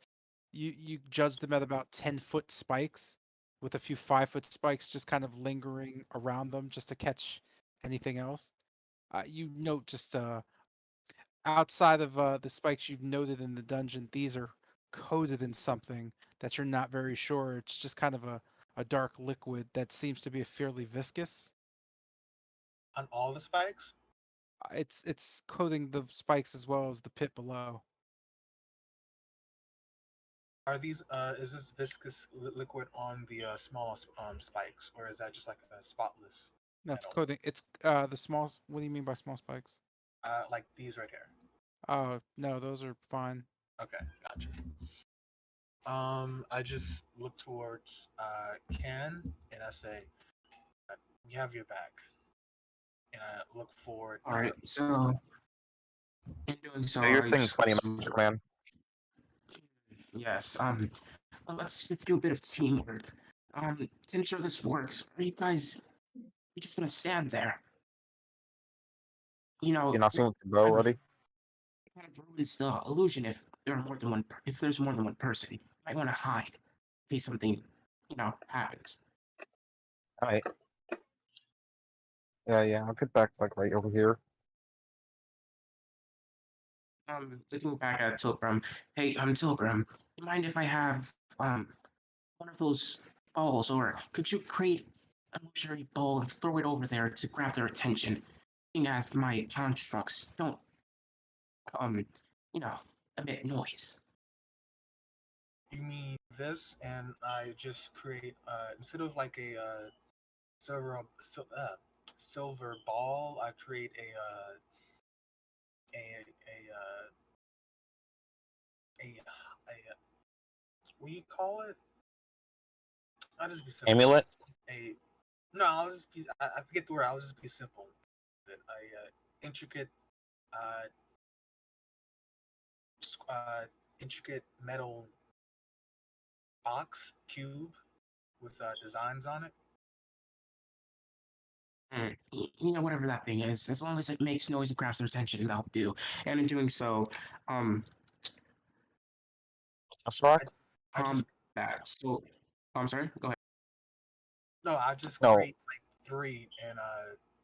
You judge them at about 10-foot spikes, with a few 5-foot spikes just kind of lingering around them, just to catch anything else. You note just outside of the spikes you've noted in the dungeon, these are coated in something that you're not very sure. It's just kind of a dark liquid that seems to be fairly viscous. On all the spikes? It's coating the spikes as well as the pit below. Are these is this viscous liquid on the small spikes, or is that just like a spotless That's metal? coating. It's the small. What do you mean by small spikes? Like these right here. Oh no, those are fine. Okay, gotcha. I just look towards Ken and I say, "We have your back," and I look forward. All right, so in doing so, Do your I thing, just funny magic man. yes. Well, let's just do a bit of teamwork. To ensure this works, are you guys you just gonna stand there? You You're know, not seeing the bow kind of already? kind of ruins the illusion if there are more than one. If there's more than one person, you might want to hide in case something, happens. Alright. Yeah, I'll get back like right over here. Looking back at Tilgrim, hey, Tilgrim, you mind if I have one of those balls, or could you create an illusionary ball and throw it over there to grab their attention? looking at my constructs don't you know, emit noise. You mean this, and I just create instead of like a silver silver ball, I create a what do you call it? I'll just be simple. Amulet? A no, I'll just be. I forget the word. I'll just be simple. Then intricate, uh, intricate metal box cube with designs on it. You know, whatever that thing is, as long as it makes noise and grabs their attention, that'll do. And in doing so, That's right. I just that. So, I'm sorry. Go ahead. no, I just No. create like three, and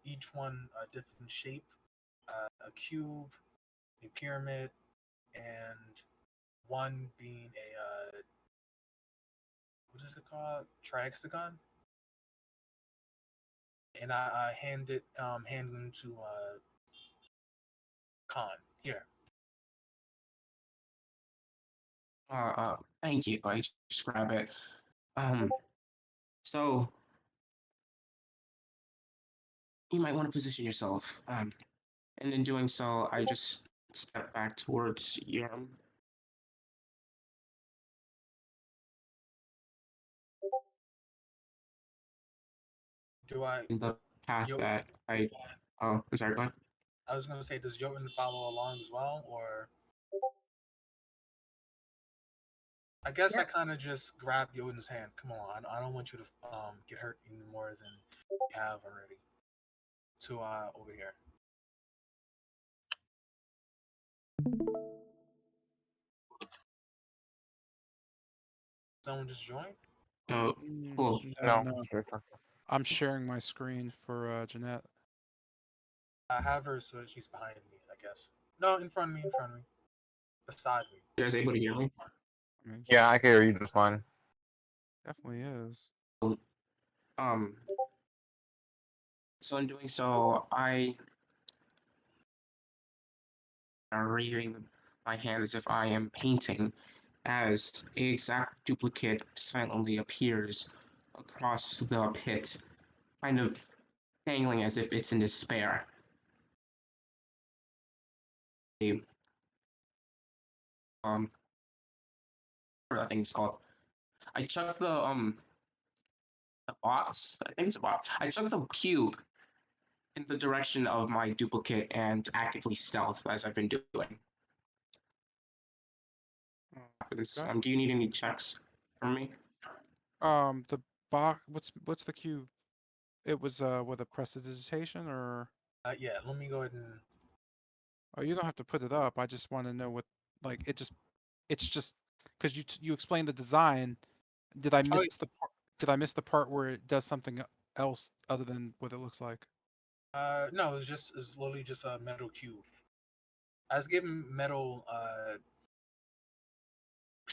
each one a different shape, a cube, a pyramid, and one being a what is it called? Trihexagon. And I hand them to Khan. Here. Thank you. I just grab it. So you might want to position yourself. And in doing so, I just step back towards Yerm. Do I The path Yo that I. Oh, I'm sorry. Go ahead. I was gonna say, does Jotun follow along as well, or I guess I kind of just grab Jotun's hand. Come on, I don't want you to get hurt any more than you have already. To over here. Someone just joined. Oh, cool. No, No. no. I'm sharing my screen for Jeanette. I have her, so she's behind me. I guess. No, in front of me. In front of me. Beside me. You guys able to hear me? I mean, Yeah, I can hear you just fine. definitely is. Um. So in doing so, I am raising my hand as if I am painting, as an exact duplicate silently appears across the pit, kind of dangling as if it's in despair. What that thing's called. I chuck the box. I think it's a box. I chuck the cube in the direction of my duplicate and actively stealth as I've been doing. Okay. Do you need any checks from me? The box. What's the cube? It was with a prestidigitation or. Yeah. Let me go ahead and. Oh, you don't have to put it up. I just want to know what, like, it's just because you explained the design. Did I miss Did I miss the part where it does something else other than what it looks like? No, it's literally just a metal cube. I was given metal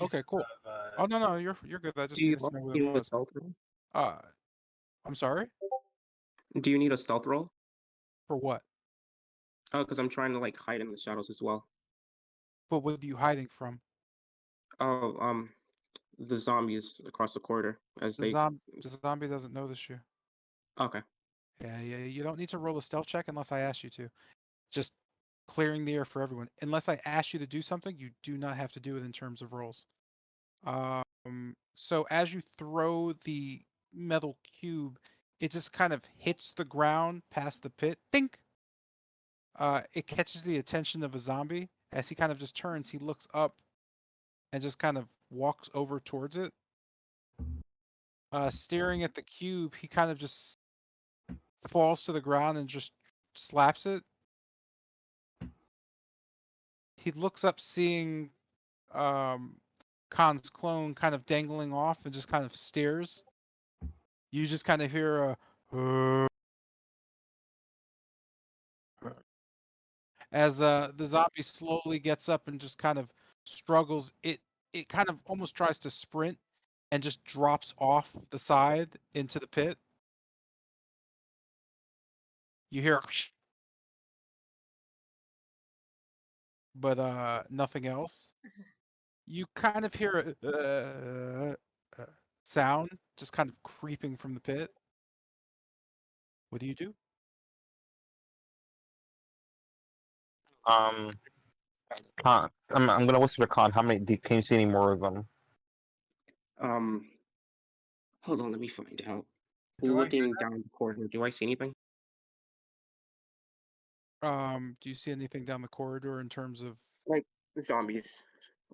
Okay, pieces cool. of Oh no, you're good. I just Do you needed to know what it need a was. stealth roll? Uh, I'm sorry. Do you need a stealth roll? For what? Oh, because I'm trying to like hide in the shadows as well. But what are you hiding from? Oh, the zombies across the corridor as they. The zombie doesn't notice you. Okay. Yeah, you don't need to roll a stealth check unless I ask you to. Just clearing the air for everyone. Unless I ask you to do something, you do not have to do it in terms of rolls. So as you throw the metal cube, it just kind of hits the ground past the pit. Think. It catches the attention of a zombie. As he kind of just turns, he looks up and just kind of walks over towards it. Staring at the cube, he kind of just falls to the ground and just slaps it. He looks up, seeing Khan's clone kind of dangling off, and just kind of stares. You just kind of hear a as the zombie slowly gets up and just kind of struggles. It kind of almost tries to sprint and just drops off the side into the pit. You hear but nothing else. You kind of hear a sound just kind of creeping from the pit. What do you do? Um, I'm gonna whisper to Khan. How many? Can you see any more of them? Um, hold on, let me find out. Do I hear Looking down the corridor, do I see anything? Do you see anything down the corridor in terms of Like zombies?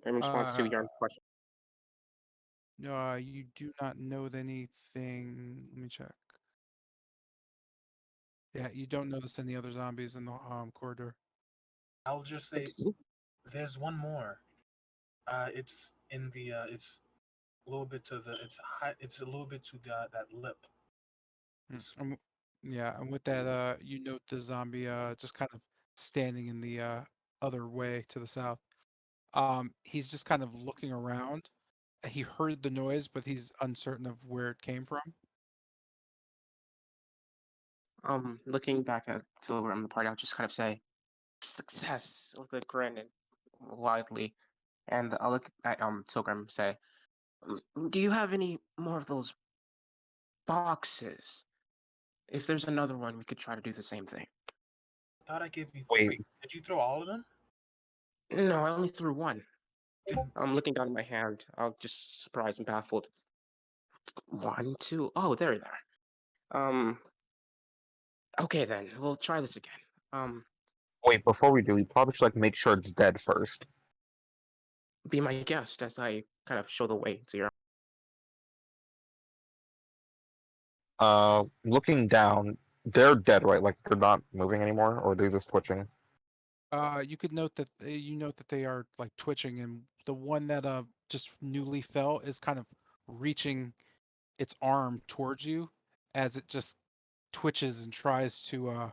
In response to uh your question. you do not note anything. Let me check. Yeah, you don't notice any other zombies in the corridor. I'll just say there's one more. It's in the it's a little bit to the it's high it's a little bit to that lip. This Yeah, and with that, you note the zombie just kind of standing in the other way to the south. He's just kind of looking around. He heard the noise, but he's uncertain of where it came from. Looking back at Silver and the party, I'll just kind of say success with a grin and widely, and I'll look at Silgram and say, Do you have any more of those boxes? If there's another one, we could try to do the same thing. I thought I gave you Wait. 3. Did you throw all of them? No, I only threw one. Then I'm looking down at my hand. I'll just surprised and baffled. 1, 2. Oh, there. Okay then. We'll try this again. Wait, before we do, we probably should like make sure it's dead first. Be my guest as I kind of show the way to your. Looking down, they're dead, right? Like they're not moving anymore, or they're just twitching. You could note that you note that they are like twitching, and the one that just newly fell is kind of reaching its arm towards you as it just twitches and tries to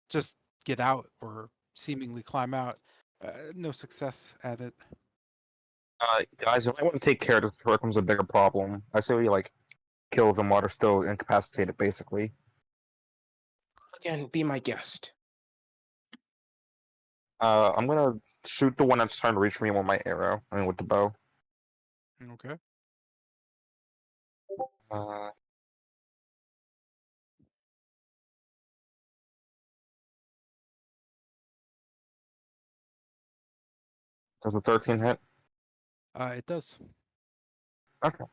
just get out or seemingly climb out. No success at it. Guys, if I want to take care of this before it becomes a bigger problem, I say we like kill them while they're still incapacitated, basically. Again, be my guest. I'm gonna shoot the one that's trying to reach me with my arrow. I mean, with the bow. Okay. Uh, does a 13 hit? It does. Okay.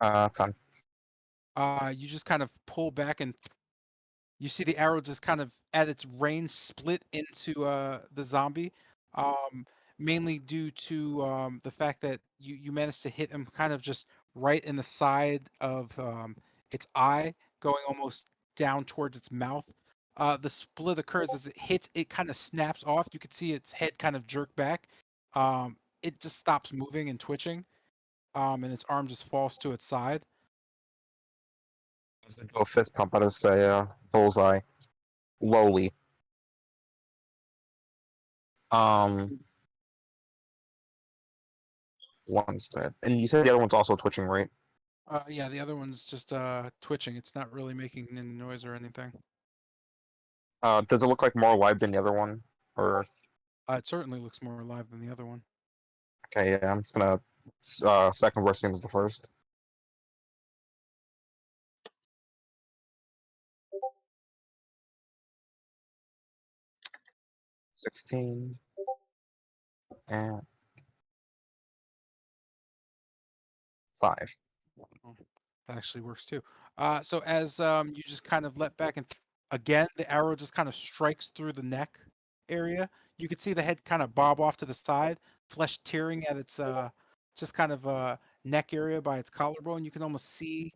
10. You just kind of pull back and you see the arrow just kind of at its range split into the zombie, um, mainly due to the fact that you managed to hit him kind of just right in the side of its eye, going almost down towards its mouth. The split occurs as it hits, it kind of snaps off. You could see its head kind of jerk back. It just stops moving and twitching, and its arm just falls to its side. As I do a fist pump, I just say, bullseye. Lowly. Um, one's dead. And you said the other one's also twitching, right? Yeah, the other one's just twitching. It's not really making any noise or anything. Does it look like more alive than the other one? Or It certainly looks more alive than the other one. okay, yeah, I'm just gonna second worst same as the first. $16 and 5. Oh, that actually works too. So as you just kind of let back and again, the arrow just kind of strikes through the neck area. You can see the head kind of bob off to the side, flesh tearing at its just kind of neck area by its collarbone. You can almost see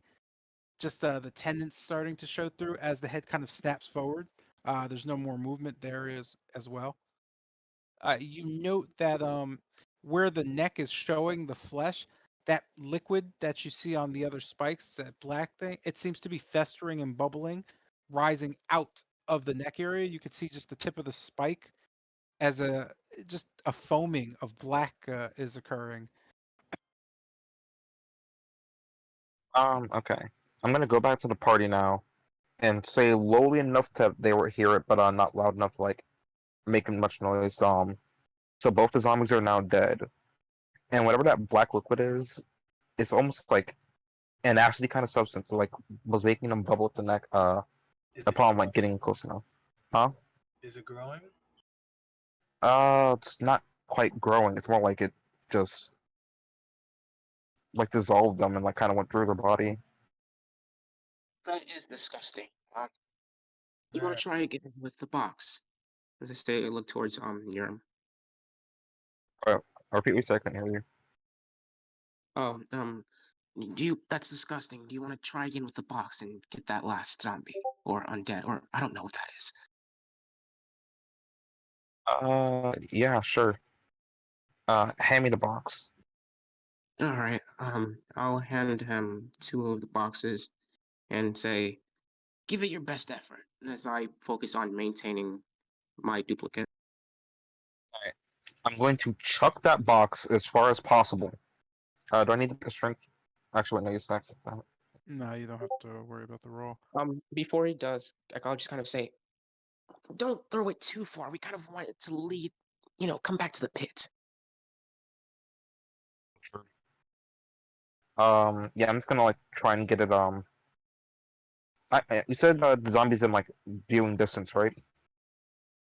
just the tendons starting to show through as the head kind of snaps forward. There's no more movement there as well. You note that where the neck is showing the flesh, that liquid that you see on the other spikes, that black thing, it seems to be festering and bubbling, rising out of the neck area. You can see just the tip of the spike as a just a foaming of black is occurring. Okay. I'm gonna go back to the party now and say lowly enough that they will hear it, but not loud enough to like make much noise. So both the zombies are now dead, and whatever that black liquid is, it's almost like an acidy kind of substance. So, like was making them bubble at the neck. Is it Upon growing? like getting close enough. Huh? Is it growing? It's not quite growing. It's more like it just like dissolved them and like kind of went through their body. That is disgusting. You want Alright. to try again with the box? As I stay, I look towards Urim. Repeat what you said, I couldn't hear you. Oh, do you? That's disgusting. Do you want to try again with the box and get that last zombie or undead or I don't know what that is. Yeah, sure. Hand me the box. All right. I'll hand him 2 of the boxes and say, "Give it your best effort." As I focus on maintaining my duplicate. Alright. I'm going to chuck that box as far as possible. Do I need to pick a strength? Actually, wait, no, use next. No, you don't have to worry about the roll. Before he does, like I'll just kind of say, "Don't throw it too far. We kind of want it to lead, come back to the pit." Sure. Yeah, I'm just gonna like try and get it. You said the zombies in like viewing distance, right?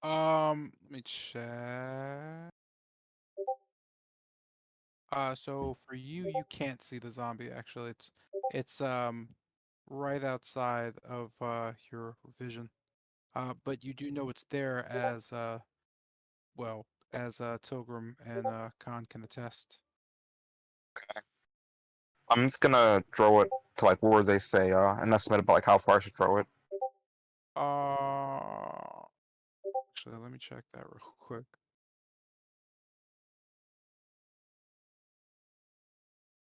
Let me check. So for you, you can't see the zombie. Actually, it's right outside of your vision. But you do know it's there as well as Tilgrim and Khan can attest. I'm just gonna throw it to like where they say an estimate about like how far I should throw it. Actually, let me check that real quick.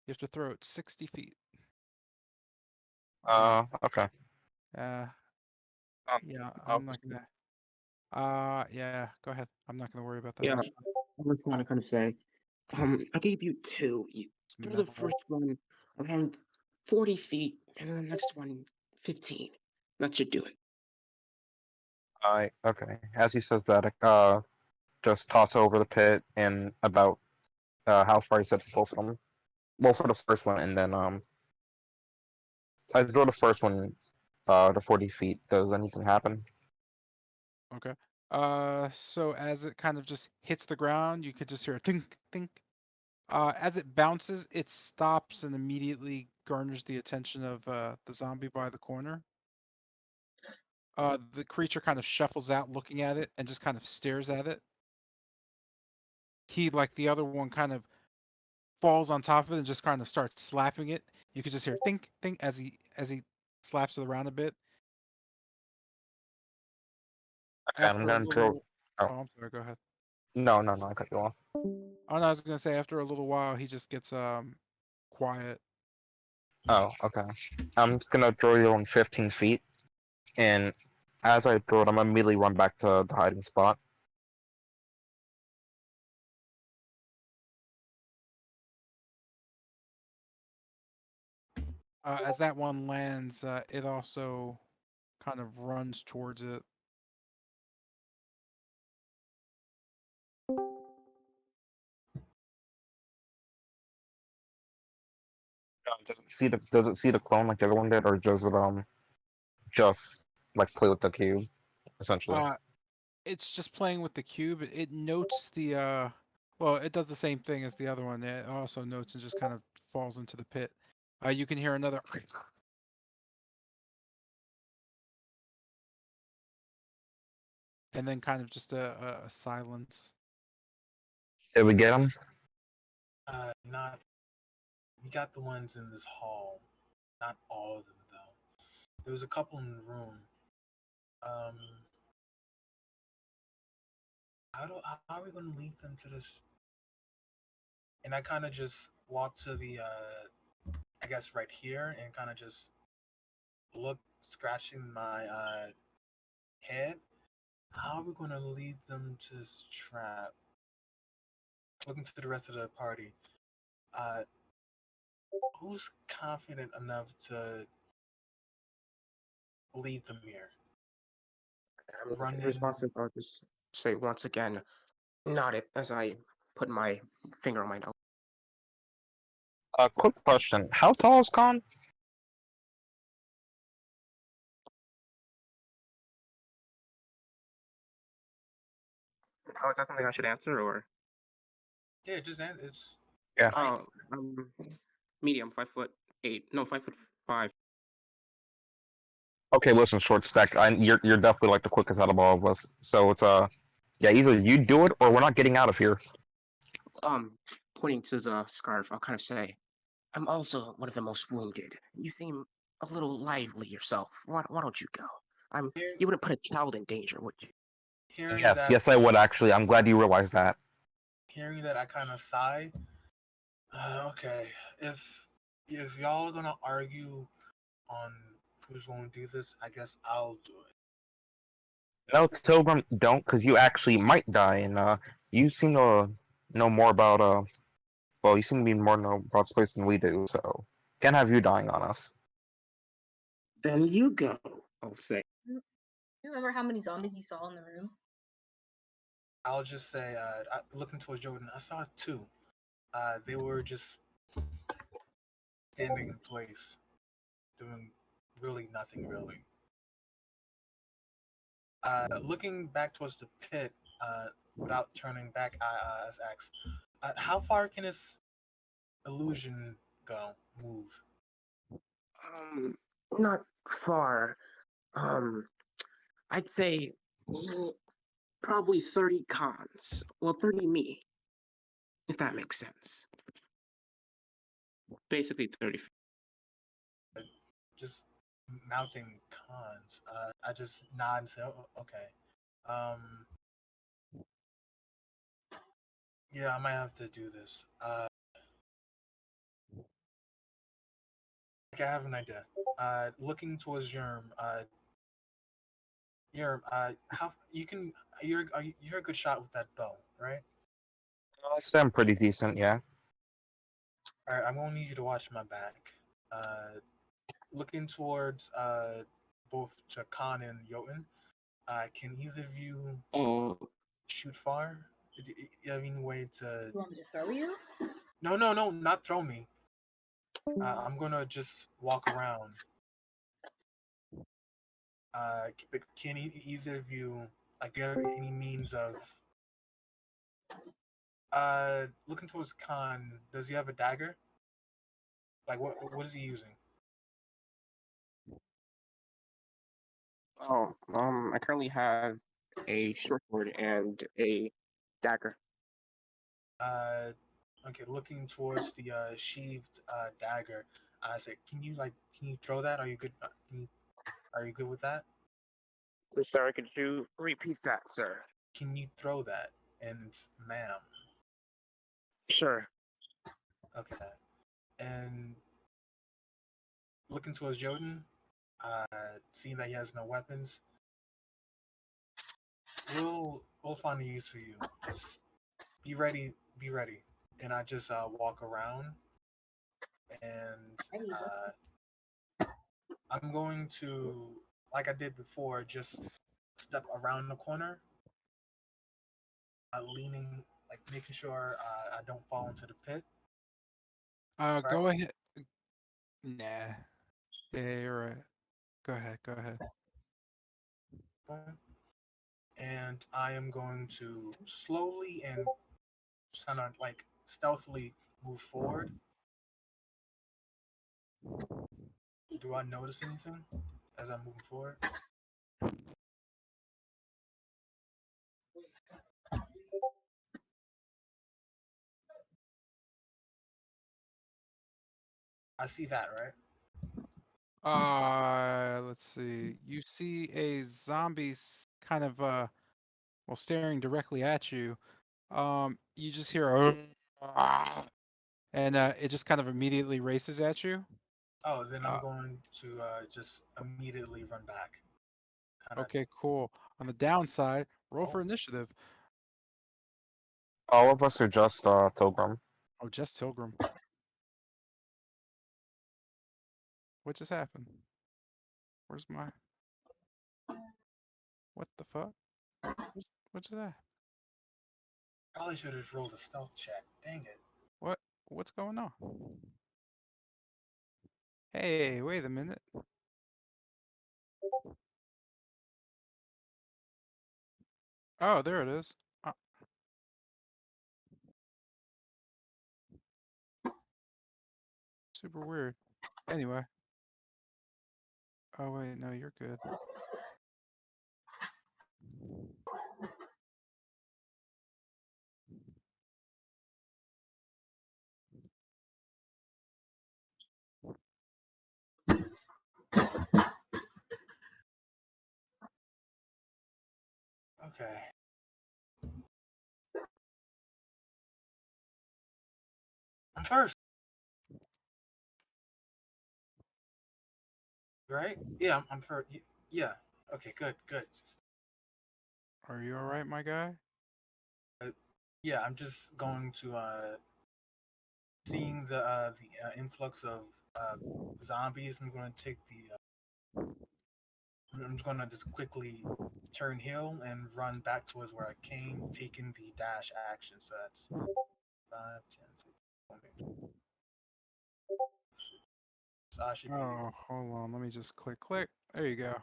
You have to throw it 60 feet. Okay. Uh, Um, yeah, I'll I'm not gonna. Yeah, go ahead. I'm not gonna worry about that Yeah, actually. I was going to kind of say, I gave you 2. You It's throw the metal. first one around 40 feet, and then the next one 15. That should do it. Okay. As he says that, just toss over the pit and about how far he said for both of them. Well, for the first one, and then I throw the first one to 40 feet. Does anything happen? Okay. So as it kind of just hits the ground, you could just hear a tink, tink. As it bounces, it stops and immediately garners the attention of the zombie by the corner. The creature kind of shuffles out, looking at it, and just kind of stares at it. He, like the other one, kind of falls on top of it and just kind of starts slapping it. You could just hear think, think as he slaps it around a bit. Okay, I'm After a gonna throw. little, Oh, oh, I'm sorry. Go ahead. no, no, no, I cut you off. Oh no, I was gonna say after a little while, he just gets quiet. Oh, okay. I'm just gonna throw you on 15 feet, and as I throw it, I'm gonna immediately run back to the hiding spot. As that one lands, it also kind of runs towards it. Does it see the clone like the other one did, or does it just like play with the cube, essentially? Uh, it's just playing with the cube. It notes the well, it does the same thing as the other one. It also notes and just kind of falls into the pit. You can hear another and then kind of just a silence. Did we get him? Not. We got the ones in this hall. Not all of them though. There was a couple in the room. Um, how are we going to lead them to this? And I kind of just walk to the, I guess right here, and kind of just look, scratching my head. How are we going to lead them to this trap? Looking to the rest of the party. Uh, who's confident enough to lead them here. In response, I'll just say once again, nod it as I put my finger on my nose. Quick question. How tall is Khan? Oh, is that something I should answer, or? Yeah, it's. Yeah. Oh, medium, 5'8". No, 5'5". Okay, listen, short stack. You're definitely like the quickest out of all of us. So it's yeah, either you do it or we're not getting out of here. Pointing to the scarf, I'll kind of say, I'm also one of the most wounded. You seem a little lively yourself. Why don't you go? You wouldn't put a child in danger, would you? Yes, I would actually. I'm glad you realized that. Hearing that, I kind of sigh. Okay, if y'all are gonna argue on who's going to do this, I guess I'll do it. No, Tilgrim, don't, because you actually might die, and you seem to know more about well, you seem to be more know about space than we do, so can't have you dying on us. Then you go, I'll say. You remember how many zombies you saw in the room? I'll just say, looking towards Jordan, I saw two. They were just standing in place, doing really nothing really. Looking back towards the pit, without turning back, I ask, how far can this illusion move? Not far. I'd say probably 30 cons. Well, 30 me, if that makes sense. Basically 30. Just mouthing cons. I just nod and say, oh, okay. Yeah, I might have to do this. I have an idea. Looking towards Yerm. Yerm, how you can you're a good shot with that bow, right? I stand pretty decent, yeah. All right, I'm gonna need you to watch my back. Looking towards both to Khan and Jotun. Can either of you shoot far? You have any way to? You want me to throw you? No, not throw me. I'm gonna just walk around. But can either of you, like, do you have any means of? Looking towards Khan, does he have a dagger? Like, what is he using? Oh, I currently have a short sword and a dagger. Okay, looking towards the sheathed dagger. I said, can you throw that? Are you good? Are you good with that? Sorry, could you repeat that, sir? Can you throw that? And ma'am. Sure. Okay. And looking towards Jotun, seeing that he has no weapons, we'll find a use for you. Just be ready. Be ready. And I just walk around, and I'm going to, like I did before, just step around the corner, leaning, like making sure I don't fall into the pit. Go ahead. Nah. Yeah, you're right. Go ahead. Go ahead. And I am going to slowly and kind of like stealthily move forward. Do I notice anything as I'm moving forward? I see that, right? Let's see. You see a zombie kind of well staring directly at you. You just hear a and it just kind of immediately races at you. Oh, then I'm going to just immediately run back. Okay, cool. On the downside, roll for initiative. All of us are just Tilgrim. Oh, just Tilgrim. What just happened? Where's my What the fuck? What's that? Probably should have rolled a stealth check. Dang it. What's going on? Hey, wait a minute. Oh, there it is. Super weird. Anyway. Oh wait, no, you're good. Okay. I'm first. Right? Yeah, I'm first. Yeah. Okay, good, good. Are you alright, my guy? Yeah, I'm just going to seeing the influx of zombies. I'm going to take the. I'm just going to just quickly turn heel and run back towards where I came, taking the dash action. So that's 5, 10, 20. So I should be. Oh, hold on. Let me just click. There you go.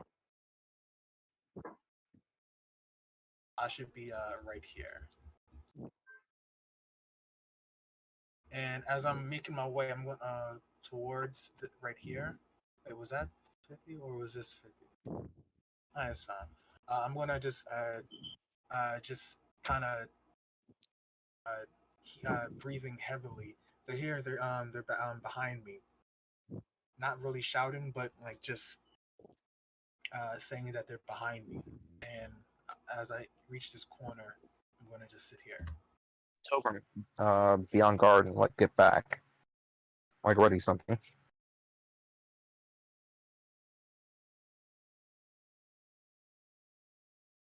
I should be right here. And as I'm making my way, I'm going towards right here. Wait, was that 50 or was this 50? That's fine. I'm gonna just kind of breathing heavily. They're here. They're behind me. Not really shouting, but like just saying that they're behind me. And as I reach this corner, I'm gonna just sit here. Pilgrim, be on guard and like get back. Like ready something.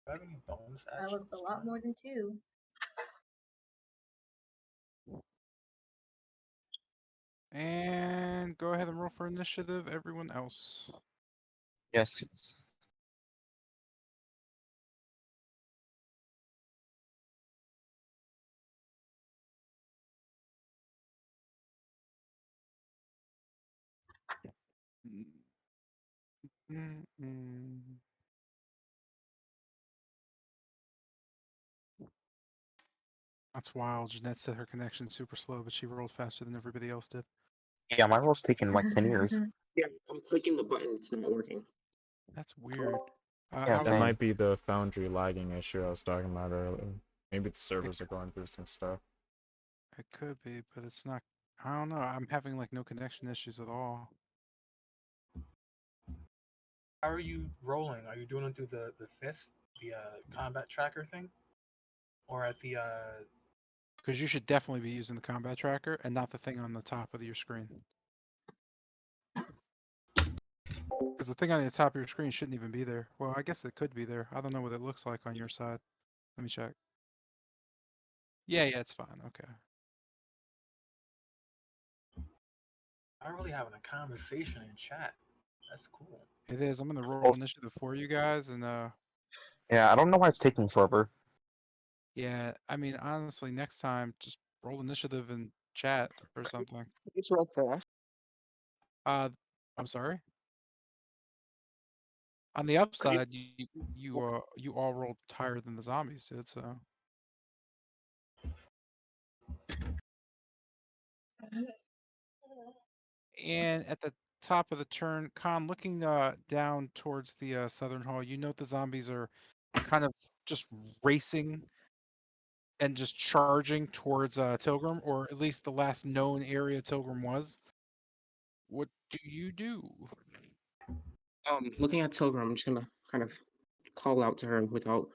Do I have any bonus That actions? looks a lot more than 2. And go ahead and roll for initiative, everyone else. Yes. Mm-mm. That's wild. Jeanette said her connection's super slow, but she rolled faster than everybody else did. Yeah, my roll's taken like 10 years. Yeah, I'm clicking the button. It's not working. That's weird. Yeah, How That same. might be the Foundry lagging issue I was talking about earlier. Maybe the servers are going through some stuff. It could be, but it's not. I don't know. I'm having like no connection issues at all. How are you rolling? Are you doing it through the fist, the combat tracker thing, or at the Because you should definitely be using the combat tracker and not the thing on the top of your screen. Because the thing on the top of your screen shouldn't even be there. Well, I guess it could be there. I don't know what it looks like on your side. Let me check. Yeah, it's fine. Okay. I'm really having a conversation in chat. That's cool. It is. I'm gonna roll initiative for you guys, and Yeah, I don't know why it's taking forever. yeah. I mean, honestly, next time just roll initiative in chat or something. It's real fast. Uh, I'm sorry. On the upside, you all rolled higher than the zombies did, so. And at the top of the turn, Khan, looking down towards the southern hall, you note the zombies are kind of just racing and just charging towards Tilgrim, or at least the last known area Tilgrim was. What do you do? Looking at Tilgrim, I'm just gonna kind of call out to her without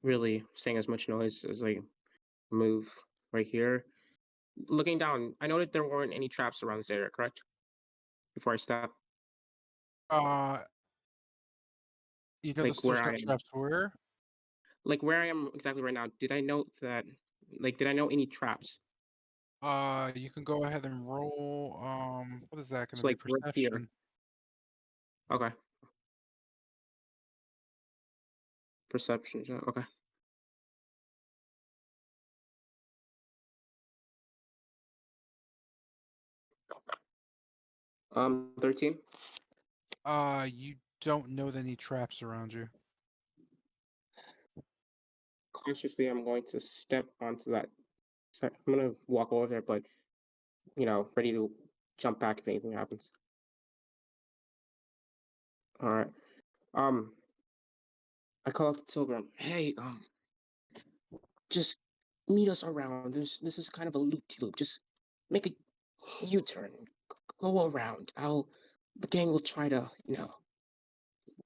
really saying as much noise as I move right here. Looking down, I noted there weren't any traps around this area, correct? Before I step, Uh, you know like there's where no I am, traps where? like where I am exactly right now. Did I note that? Like, did I note any traps? You can go ahead and roll. What is that going It's to be? like right here. Perception. Okay. Perception check. Okay. 13. You don't know that any traps around you. Consciously, I'm going to step onto that. So I'm gonna walk over there, but ready to jump back if anything happens. All right. I call out to Tilgrim. Hey, just meet us around. This is kind of a loop-de-loop. Just make a U-turn. Go around. The gang will try to,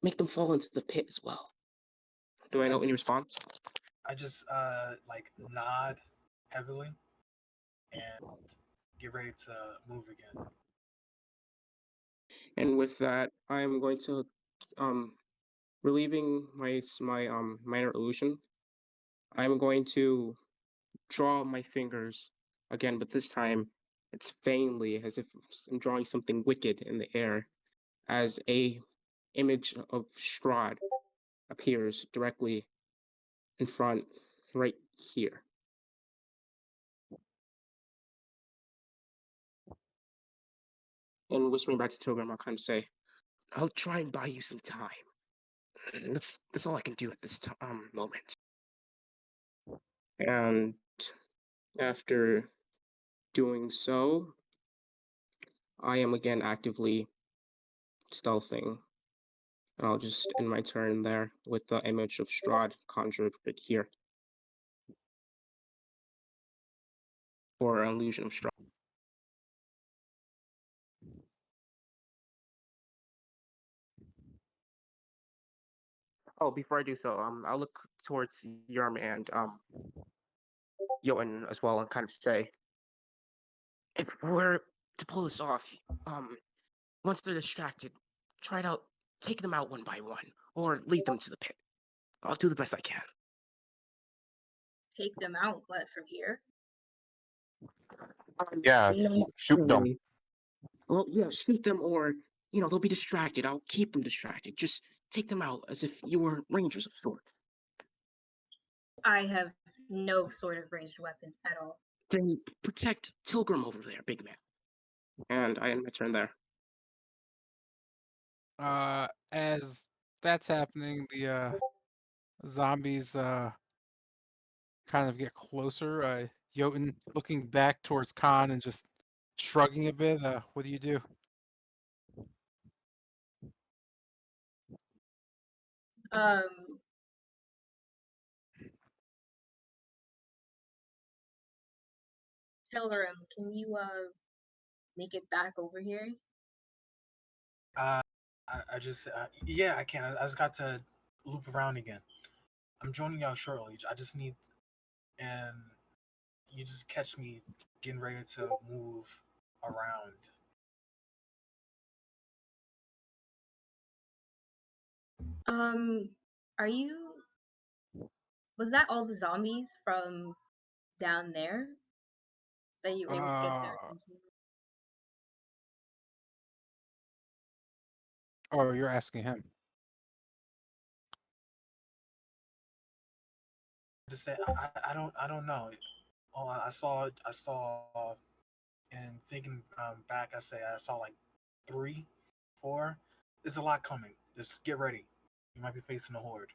make them fall into the pit as well. Do I know any response? I just like nod heavily and get ready to move again. And with that, I'm going to relieving my minor illusion. I'm going to draw my fingers again, but this time it's vainly, as if I'm drawing something wicked in the air, as a image of Strahd appears directly in front, right here. And whispering back to Tilgrim, I'll kind of say, "I'll try and buy you some time. That's all I can do at this moment." And after doing so, I am again actively stealthing. And I'll just end my turn there with the image of Strahd conjured right here. Or an illusion of Strahd. Oh, before I do so, I'll look towards Yerm and Jotun as well and kind of say, if we're to pull this off, once they're distracted, try to take them out one by one, or lead them to the pit. I'll do the best I can. Take them out, what, from here? Yeah, shoot them. Well, yeah, shoot them, or they'll be distracted. I'll keep them distracted. Just take them out as if you were rangers of sorts. I have no sort of ranged weapons at all. Then protect Tilgrim over there, big man. And I end my turn there. As that's happening, the zombies kind of get closer. Jotun looking back towards Khan and just shrugging a bit. What do you do? Telegram, can you make it back over here? I just yeah, I can. I just got to loop around again. I'm joining y'all shortly. I just need, and you just catch me getting ready to move around. Are you? Was that all the zombies from down there that you were able to get their attention? Oh, you're asking him. Just say I don't know. Oh, I saw, and thinking back, I saw like 3, 4. There's a lot coming. Just get ready. You might be facing a horde.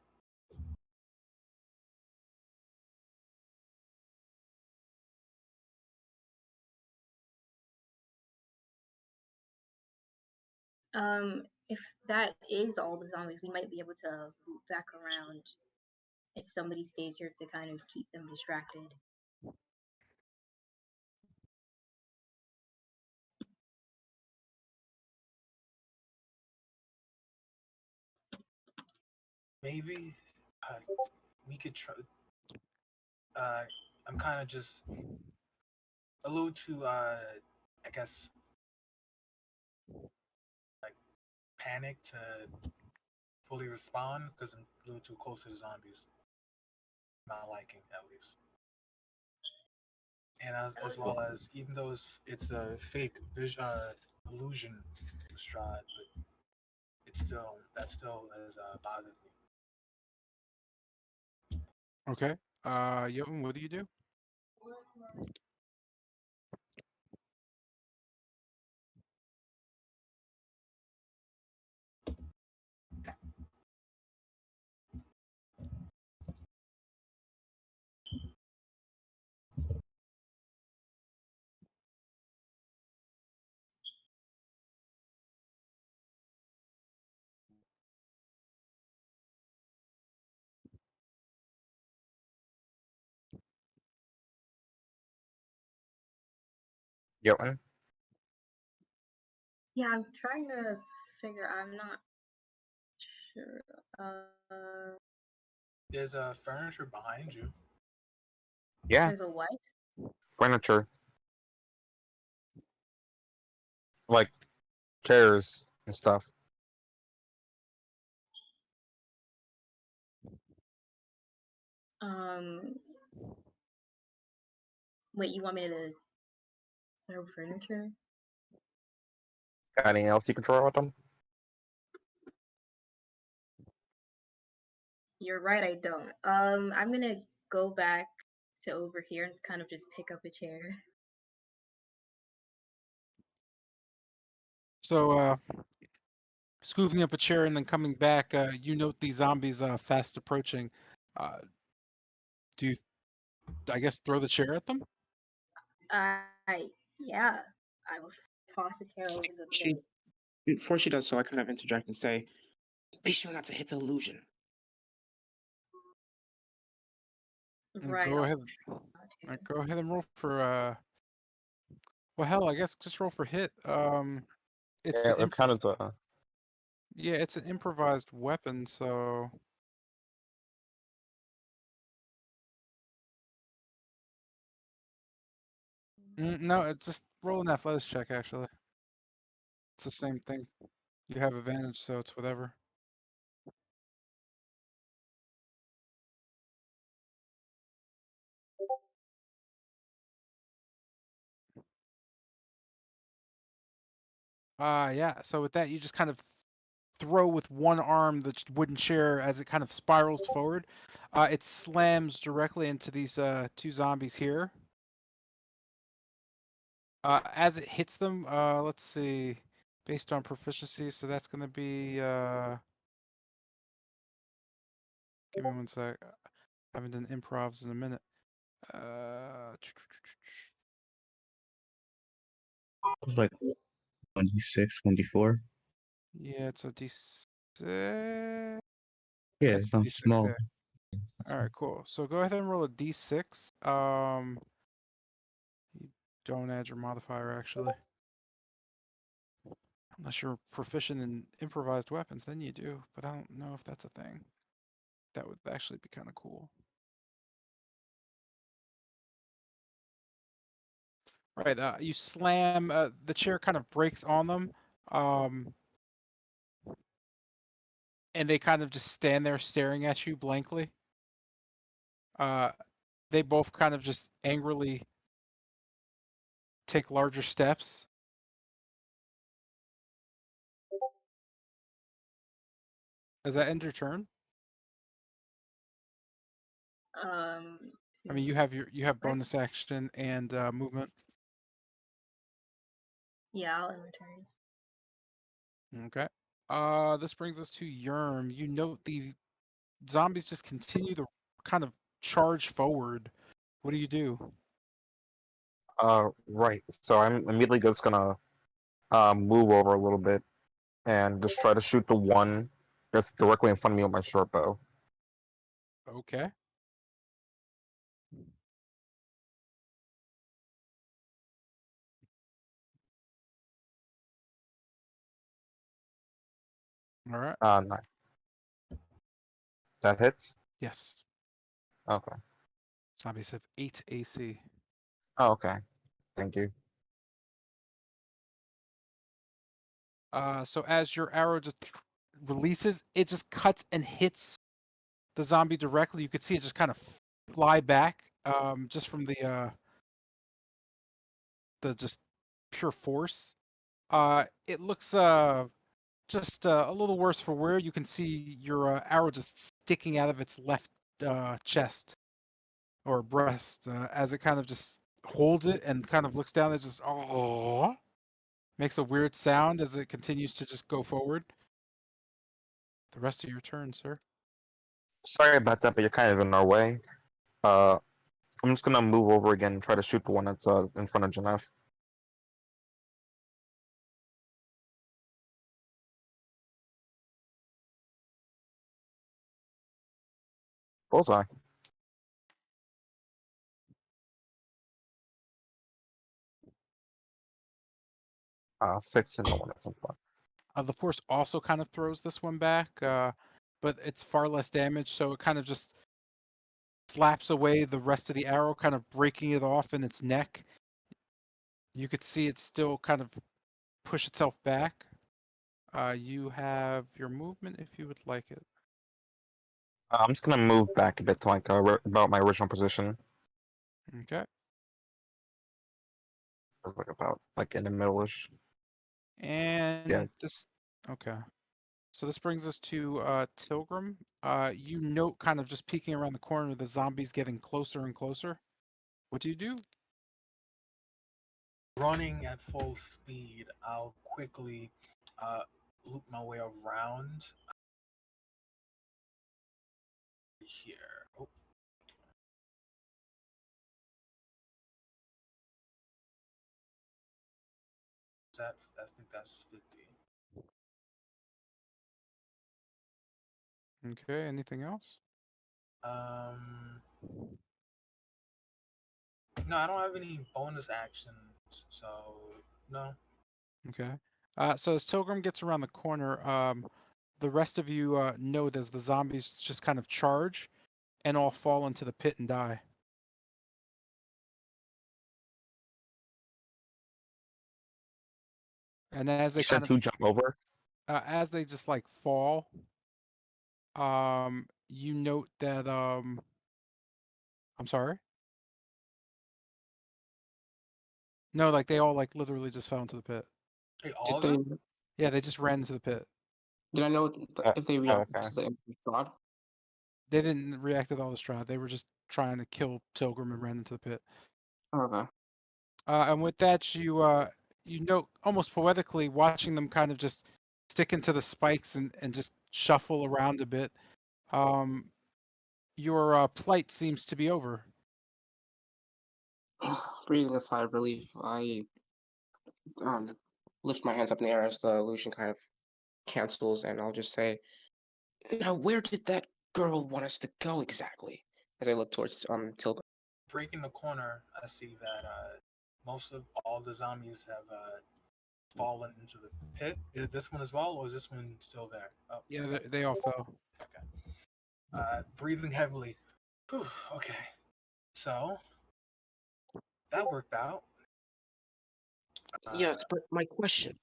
If that is all the zombies, we might be able to loop back around if somebody stays here to kind of keep them distracted. Maybe we could try. I'm kind of just a little too, I guess, like panic to fully respond because I'm a little too close to the zombies. Not liking, at least. And as well as, even though it's a fake illusion of Strahd, but that still has bothered me. Okay. Jotun, what do you do? Jotun? Yeah, I'm trying to figure. I'm not sure. Uh, There's a furniture behind you. Yeah, there's a what? furniture. Like chairs and stuff. Um, wait, you want me to throw furniture? Got anything else you can throw at them? You're right, I don't. I'm gonna go back to over here and kind of just pick up a chair. So, scooping up a chair and then coming back, you note these zombies fast approaching. Do you, I guess, throw the chair at them? Yeah, I will toss a chair over the She, plate. before she does so, I kind of interject and say, "Be sure not to hit the illusion." Right. Go ahead. Go ahead and roll for. Well, hell, I guess just roll for hit. It's Yeah, the it kind of yeah, it's an improvised weapon, so. No, it's just roll an athletics check. Actually, it's the same thing. You have advantage, so it's whatever. Yeah. So with that, you just kind of throw with one arm the wooden chair as it kind of spirals forward. It slams directly into these two zombies here. As it hits them, let's see, based on proficiency, so that's going to be. Give me one sec. I haven't done improvs in a minute. Like 26, 24. Yeah, it's a D6. Yeah, That's it's a not D6. small. Yeah. All right, cool. So go ahead and roll a D6. You don't add your modifier actually, unless you're proficient in improvised weapons. Then you do, but I don't know if that's a thing. That would actually be kind of cool. Right, you slam. The chair kind of breaks on them, and they kind of just stand there staring at you blankly. They both kind of just angrily take larger steps. Does that end your turn? I mean, you have bonus action and movement. Yeah, I'll end my turn. Okay. This brings us to Yerm. You note the zombies just continue to kind of charge forward. What do you do? right. So I'm immediately just gonna move over a little bit and just try to shoot the one that's directly in front of me with my short bow. Okay. All right. 9. That hits? Yes. Okay. Zombies have 8 AC. Oh, okay. Thank you. So as your arrow just releases, it just cuts and hits the zombie directly. You could see it just kind of fly back, just from the just pure force. It looks just a little worse for wear. You can see your arrow just sticking out of its left chest or breast as it kind of just holds it and kind of looks down. It's just makes a weird sound as it continues to just go forward. The rest of your turn, sir. Sorry about that, but you're kind of in our way. I'm just gonna move over again and try to shoot the one that's in front of Janef. Bullseye. 6 and the one that's in front. The force also kind of throws this one back, but it's far less damage, so it kind of just slaps away the rest of the arrow, kind of breaking it off in its neck. You could see it still kind of push itself back. You have your movement if you would like it. I'm just gonna move back a bit to like about my original position. Okay. Like about like in the middle-ish. And Yeah. this, okay. So this brings us to Tilgrim. You note kind of just peeking around the corner, the zombies getting closer and closer. What do you do? Running at full speed, I'll quickly loop my way around here. Oh. I think that's 50. Okay, anything else? No, I don't have any bonus actions, so no. Okay. So as Tilgrim gets around the corner, the rest of you note as the zombies just kind of charge and all fall into the pit and die. And as they You said kind to of jump over. as they just like fall, you note that I'm sorry. No, like they all like literally just fell into the pit. Hey, all of Did them? they? Yeah, they just ran into the pit. Did I know if they reacted okay. to the fraud? They didn't react at all to Strahd. They were just trying to kill Tilgrim and ran into the pit. Okay. And with that, you note almost poetically watching them kind of just stick into the spikes and just shuffle around a bit. Your plight seems to be over. Breathing a sigh of relief, I lift my hands up in the air as the illusion kind of cancels, and I'll just say, "Now, where did that girl want us to go exactly?" As I look towards Tilga. Breaking the corner, I see that most of all the zombies have fallen into the pit. Is this one as well, or is this one still there? Oh, Yeah, they all fell. okay. Breathing heavily. Whew, okay. So that worked out. Yes, but my question.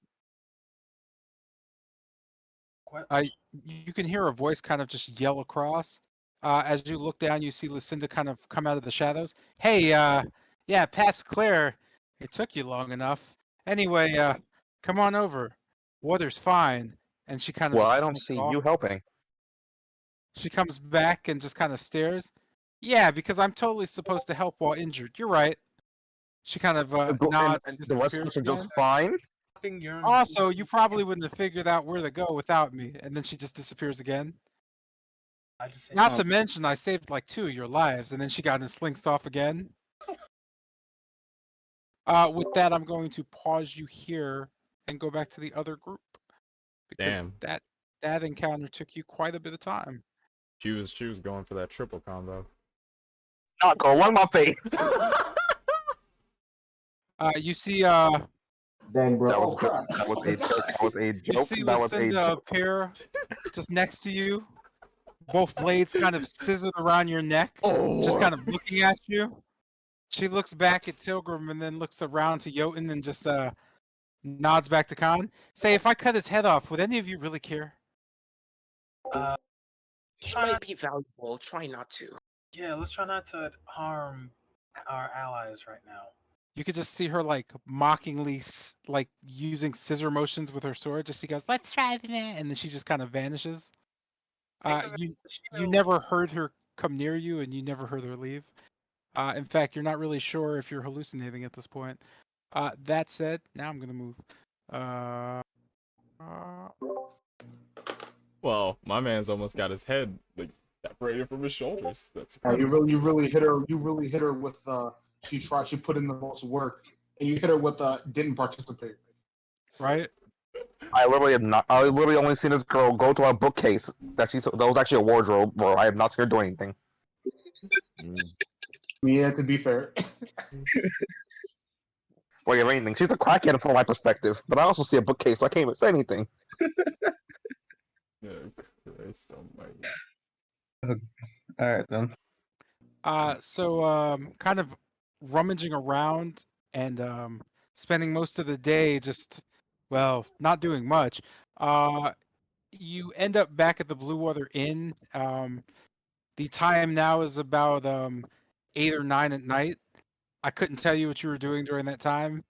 You can hear a voice kind of just yell across. As you look down, you see Lucinda kind of come out of the shadows. Hey, yeah, past Claire. It took you long enough. Anyway, come on over. Water's fine. And she kind of Well, just I don't slinks see off. you helping. She comes back and just kind of stares. Yeah, because I'm totally supposed to help while injured. You're right. She kind of nods and the rest of disappears us are again. just fine. Also, you probably wouldn't have figured out where to go without me. And then she just disappears again. Not to mention, I saved like 2 of your lives, and then she got and slinks off again. With that, I'm going to pause you here and go back to the other group because Damn. that encounter took you quite a bit of time. She was going for that triple combo. Not go one of my face. You see, Dang, bro. That Oh, was crap. that was a joke. That was a you joke. see That was a Lucinda joke. appear just next to you. Both blades kind of scissored around your neck, just kind of looking at you. She looks back at Tilgrim and then looks around to Jotun and just nods back to Khan. Say, if I cut his head off, would any of you really care? It might be valuable. Try not to. Yeah, let's try not to harm our allies right now. You could just see her like mockingly like using scissor motions with her sword. Just she goes, "Let's try that," and then she just kind of vanishes. You never heard her come near you, and you never heard her leave. In fact, you're not really sure if you're hallucinating at this point. That said, now I'm gonna move. Uh, Well, my man's almost got his head like separated from his shoulders. That's You incredible. really hit her. You really hit her with. She put in the most work, and you hit her with. Didn't participate. right? I literally have not. I literally only seen this girl go to a bookcase that was actually a wardrobe, bro. I have not seen her do anything. Yeah, to be fair. Or of anything. She's a crackhead from my perspective, but I also see a bookcase, so I can't even say anything. Yeah, Christ almighty. All right then. So kind of rummaging around and spending most of the day just, well, not doing much. You end up back at the Blue Water Inn. The time now is about 8 or 9 at night. I couldn't tell you what you were doing during that time.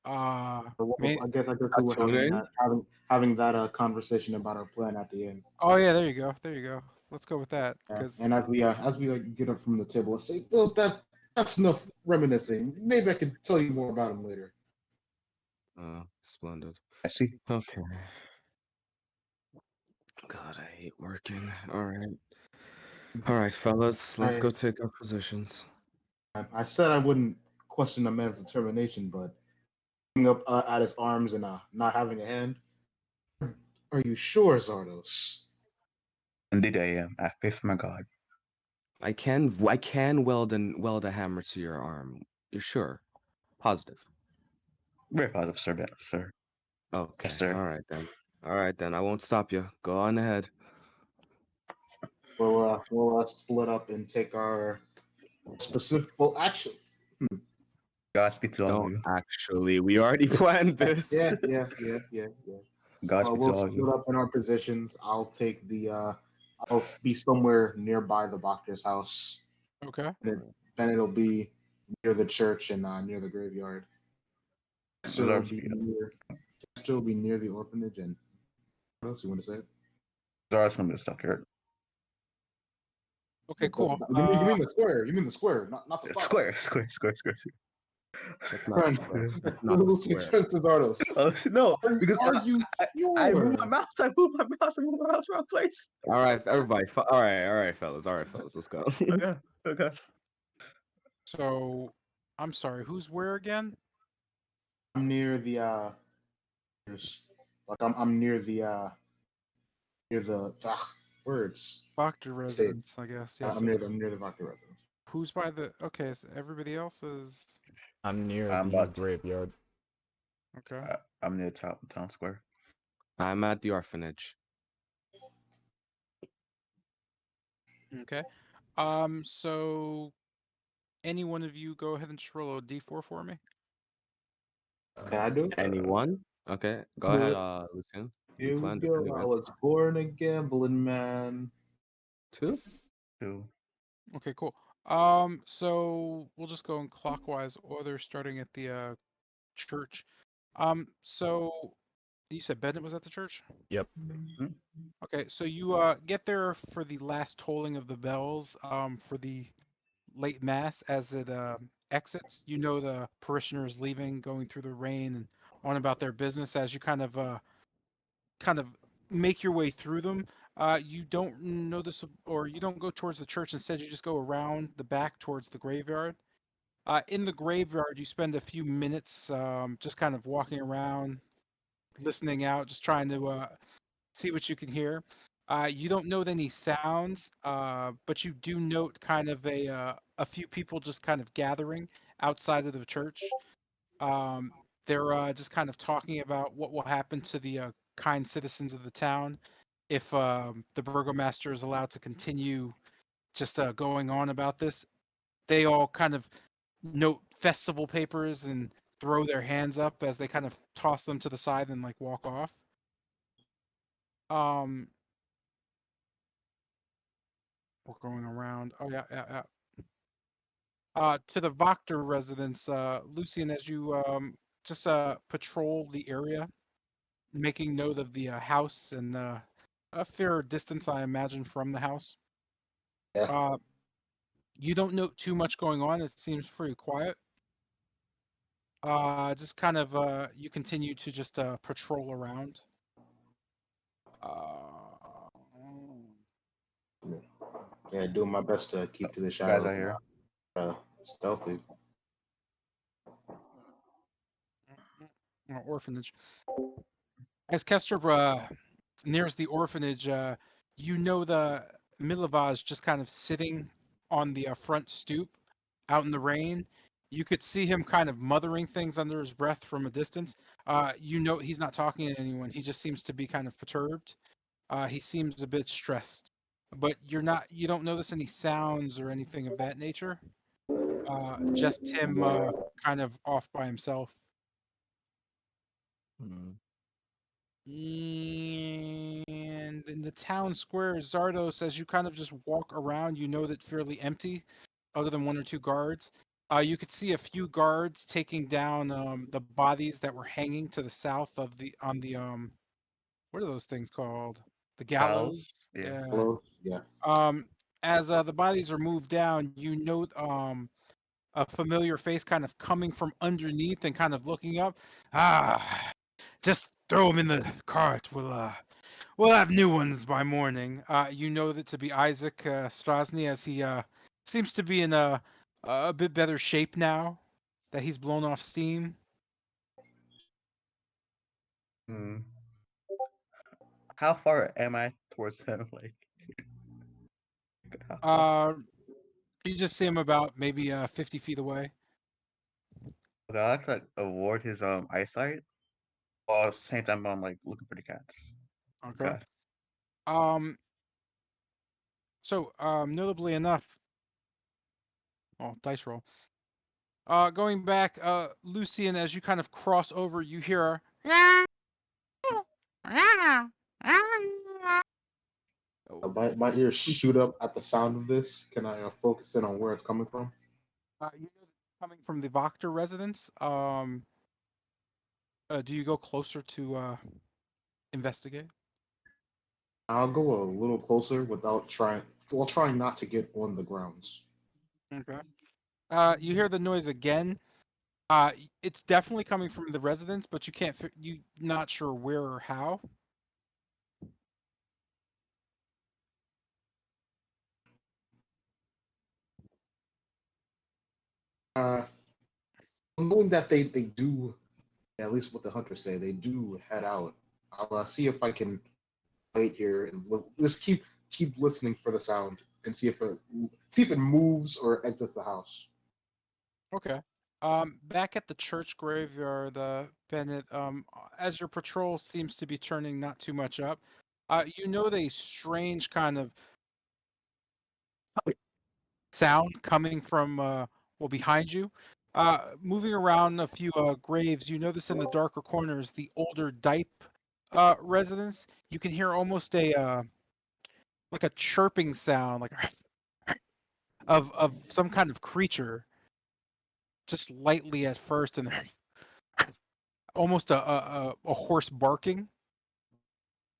I May- guess we were having Tuning? that conversation about our plan at the end. oh yeah, there you go. There you go. Let's go with that. Because And as we like, get up from the table, let's say, well, that's enough reminiscing. Maybe I can tell you more about him later. Splendid. I see. Okay. God, I hate working. All right, fellas, let's go take our positions. I said I wouldn't question a man's determination, but picking up at his arms and not having a hand. Are you sure, Zardos? Indeed, I am. I have faith in my God. I can weld a hammer to your arm. You're sure? Positive. Very positive, sir. Okay. Yes, sir. All right then. I won't stop you. Go on ahead. We'll split up and take our specific action. Godspeed to all of Don't you. actually. We already planned this. Yeah. Godspeed We'll to all of split you. up in our positions. I'll take I'll be somewhere nearby the doctor's house. okay. Then it'll be near the church and near the graveyard. Still Reserve be speed. near the orphanage. And what else you want to say? Zara's gonna be stuck here. Okay, cool. You mean the square? You mean the square, not the Square. That's not a square. That's not a square. To Zardos. Oh no, because Are you I moved sure? my mouse. I moved my mouse wrong place. All right, everybody. All right, fellas. Let's go. Okay. So, I'm sorry. Who's where again? I'm near the I'm near the words. Doctor residence, I guess. Yes. I'm near the doctor residence. Who's by the? Okay, so everybody else is. I'm near I'm the about- graveyard. Okay. I'm near town square. I'm at the orphanage. Okay. So, any one of you go ahead and just roll a d4 for me. Can I do it? Anyone? Okay, go do ahead, it. Lucian. Here we planned it go. pretty I well. was born a gambling man. 2. Two. Okay, cool. So we'll just go in clockwise order, starting at the church. So you said Bennett was at the church? Yep. Okay, so you get there for the last tolling of the bells for the late mass as it exits. You know the parishioners leaving, going through the rain and on about their business as you kind of make your way through them. You don't notice or you don't go towards the church. Instead, you just go around the back towards the graveyard. In the graveyard, you spend a few minutes just kind of walking around, listening out, just trying to see what you can hear. You don't note any sounds, but you do note kind of a few people just kind of gathering outside of the church. They're just kind of talking about what will happen to the kind citizens of the town if the burgomaster is allowed to continue just going on about this. They all kind of note festival papers and throw their hands up as they kind of toss them to the side and like walk off. Um, we're going around. Oh yeah. To the Voctor residence, Lucian, as you just patrol the area, making note of the house and a fair distance, I imagine, from the house. Yeah. You don't know too much going on. It seems pretty quiet. Just kind of you continue to just patrol around. Yeah, doing my best to keep to the Guys shadows are and here. stealthy. Orphanage. As Kester nears the orphanage, you know the Milavaz just kind of sitting on the front stoop out in the rain. You could see him kind of muttering things under his breath from a distance. You know he's not talking to anyone. He just seems to be kind of perturbed. He seems a bit stressed, but you don't notice any sounds or anything of that nature. Just him kind of off by himself. Hmm. And in the town square, Zardos, as you kind of just walk around, you know that fairly empty, other than one or two guards. You could see a few guards taking down the bodies that were hanging to the south of the on the what are those things called? The Pals. gallows. Yeah. Yeah. Hello? Yeah. As the bodies are moved down, you note a familiar face kind of coming from underneath and kind of looking up. Just throw them in the cart. We'll have new ones by morning. You know that to be Isaac Strasny, as he seems to be in a bit better shape now that he's blown off steam. Hmm. How far am I towards him? Like, how far? Uh, you just see him about maybe 50 feet away. Okay, I like to like, avoid his eyesight. While at the same time, I'm like looking for the cats. Okay. God. So notably enough, oh, dice roll. Going back, Lucian, as you kind of cross over, you hear My ears shoot up at the sound of this. Can I focus in on where it's coming from? you know it's coming from the Voctor residence. Do you go closer to investigate? I'll go a little closer without trying, while trying not to get on the grounds. Okay. You hear the noise again. It's definitely coming from the residence, but you can't. You not sure where or how. Uh, Knowing that they do, at least what the hunters say, they do head out. I'll see if I can wait here and just keep listening for the sound and see if it moves or exits the house. Okay. Back at the church graveyard, Bennett. As your patrol seems to be turning not too much up, you know a strange kind of sound coming from behind you. Moving around a few graves, you notice in the darker corners the older Dipe residence. You can hear almost a like a chirping sound, like of some kind of creature, just lightly at first, and then almost a horse barking.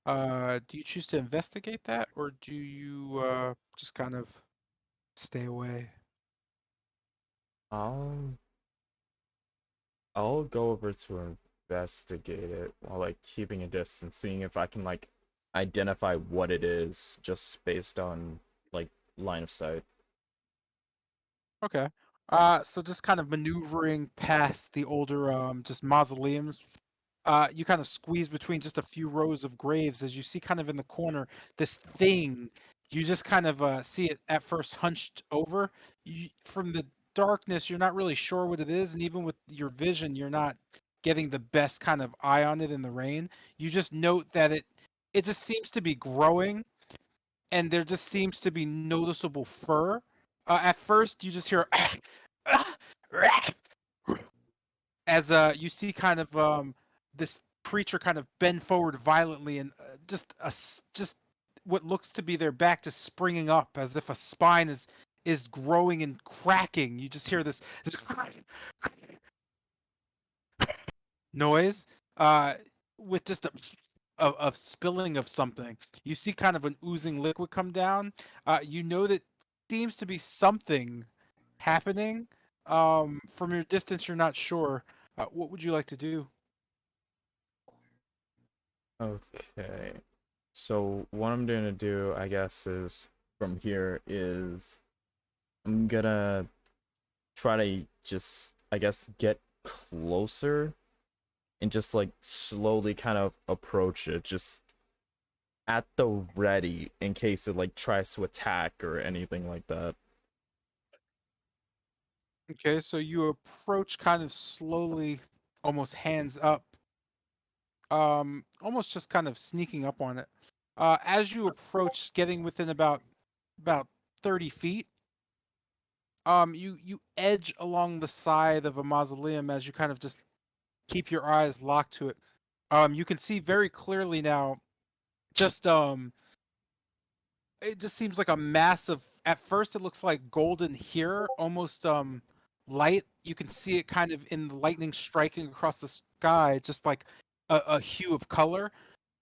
Do you choose to investigate that, or do you just kind of stay away? I'll I'll go over to investigate it while like keeping a distance, seeing if I can like identify what it is just based on like line of sight. Okay. So just kind of maneuvering past the older just mausoleums. You kind of squeeze between just a few rows of graves as you see kind of in the corner this thing. You just kind of see it at first hunched over. From the darkness, you're not really sure what it is, and even with your vision, you're not getting the best kind of eye on it in the rain. You just note that it just seems to be growing, and there just seems to be noticeable fur. At first, you just hear as you see kind of this creature kind of bend forward violently, and just what looks to be their back just springing up as if a spine is growing and cracking. You just hear this noise with just a spilling of something. You see kind of an oozing liquid come down. You know that seems to be something happening. From your distance, you're not sure. What would you like to do? Okay. So what I'm gonna do, I guess, is from here is I'm gonna try to just, I guess, get closer and just like slowly kind of approach it, just at the ready in case it like tries to attack or anything like that. Okay, so you approach kind of slowly, almost hands up, almost just kind of sneaking up on it. As you approach, getting within about 30 feet, you edge along the side of a mausoleum as you kind of just keep your eyes locked to it. You can see very clearly now, just it just seems like a massive. At first, it looks like golden here, almost light. You can see it kind of in the lightning striking across the sky, just like a hue of color.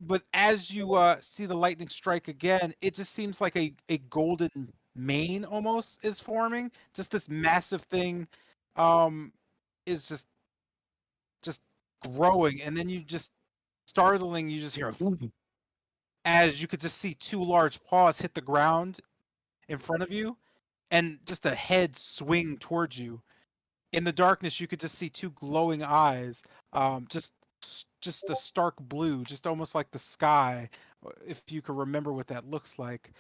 But as you see the lightning strike again, it just seems like a golden mane almost is forming. Just this massive thing is just growing, and then you just startling. You just hear as you could just see two large paws hit the ground in front of you, and just a head swing towards you. In the darkness, you could just see two glowing eyes, just a stark blue, just almost like the sky, if you could remember what that looks like,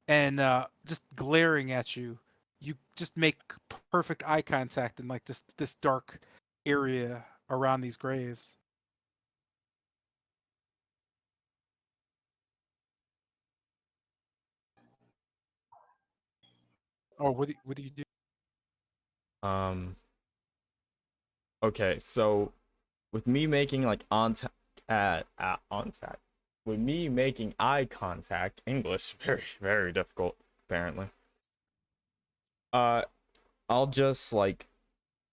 and just glaring at you. You just make perfect eye contact in like just this dark area around these graves. Oh, what do you do? Um okay, so with me making like contact, with me making eye contact, English, very difficult apparently. Uh I'll just like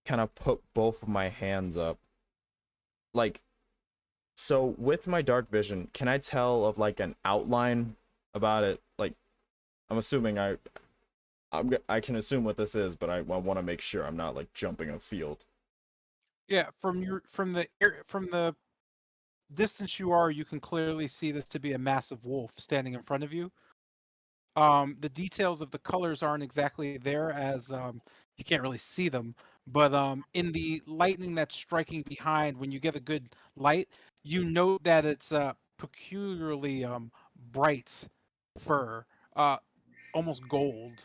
kind of put both of my hands up. Like, so with my dark vision, can I tell of like an outline about it? Like, I'm assuming I can assume what this is, but I want to make sure I'm not like jumping a field. Yeah, from the distance you are, you can clearly see this to be a massive wolf standing in front of you. The details of the colors aren't exactly there, as you can't really see them, but in the lightning that's striking behind, when you get a good light, you note that it's peculiarly bright fur, uh, almost gold,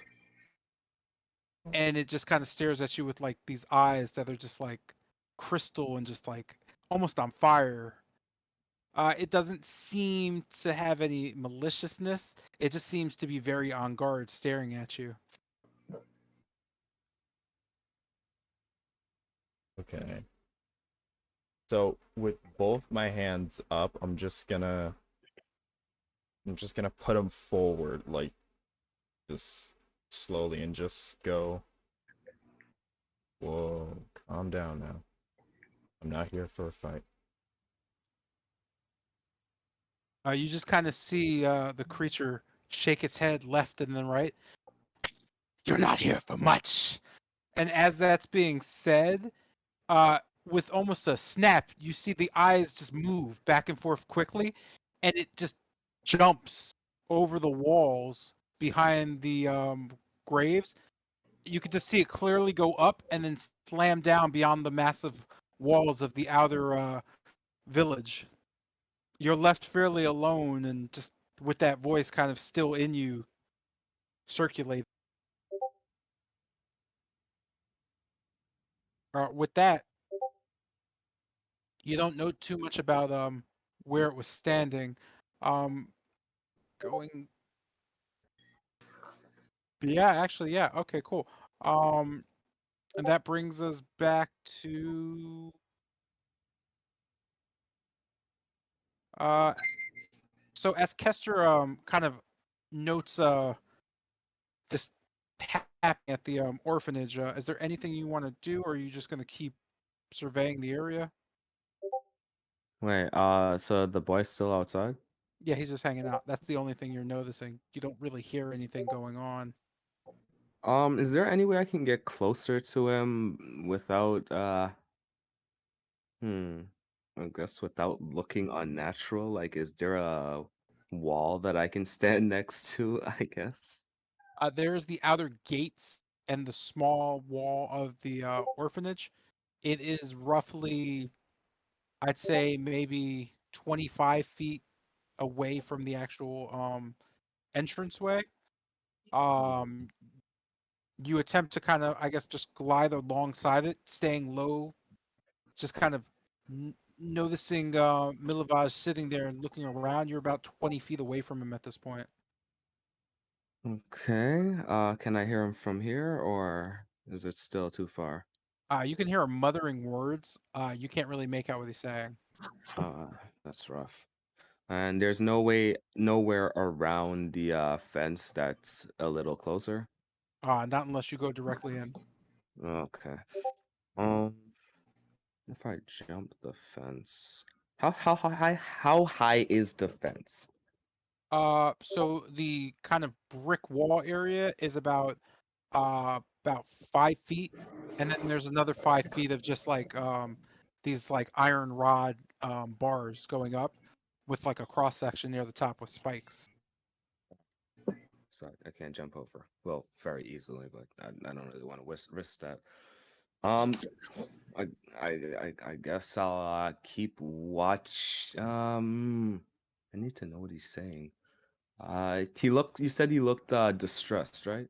and it just kind of stares at you with like these eyes that are just like crystal and just like almost on fire. It doesn't seem to have any maliciousness. It just seems to be very on guard, staring at you. Okay. So with both my hands up, I'm just gonna put them forward, like just slowly, and just go. Whoa, calm down now. I'm not here for a fight. You just kind of see the creature shake its head left and then right. You're not here for much. And as that's being said, with almost a snap, you see the eyes just move back and forth quickly, and it just jumps over the walls behind the graves. You could just see it clearly go up and then slam down beyond the massive walls of the outer village. You're left fairly alone and just with that voice kind of still in you circulate. With that, you don't know too much about where it was standing. Um, going, yeah, actually, yeah. Okay, cool. Um, and that brings us back to uh. So as Kester kind of notes this tapping at the orphanage, is there anything you want to do, or are you just going to keep surveying the area? Wait, so the boy's still outside? Yeah, he's just hanging out. That's the only thing you're noticing. You don't really hear anything going on. Is there any way I can get closer to him without hmm, I guess without looking unnatural? Like, is there a wall that I can stand next to, I guess? There's the outer gates and the small wall of the orphanage. It is roughly, I'd say, maybe 25 feet away from the actual entranceway. Um, you attempt to kind of, I guess, just glide alongside it, staying low, just kind of noticing Milivaj sitting there and looking around. You're about 20 feet away from him at this point. Okay. Can I hear him from here, or is it still too far? You can hear him muttering words. You can't really make out what he's saying. Uh, that's rough. And there's no way, nowhere around the fence that's a little closer. Not unless you go directly in. Okay. Um, if I jump the fence, how high is the fence? So the kind of brick wall area is about 5 feet, and then there's another 5 feet of just like these like iron rod bars going up with like a cross section near the top with spikes. So I can't jump over. Well, very easily, but I don't really want to risk that. Um, I I guess I'll keep watch. I need to know what he's saying. He looked. You said he looked distressed, right?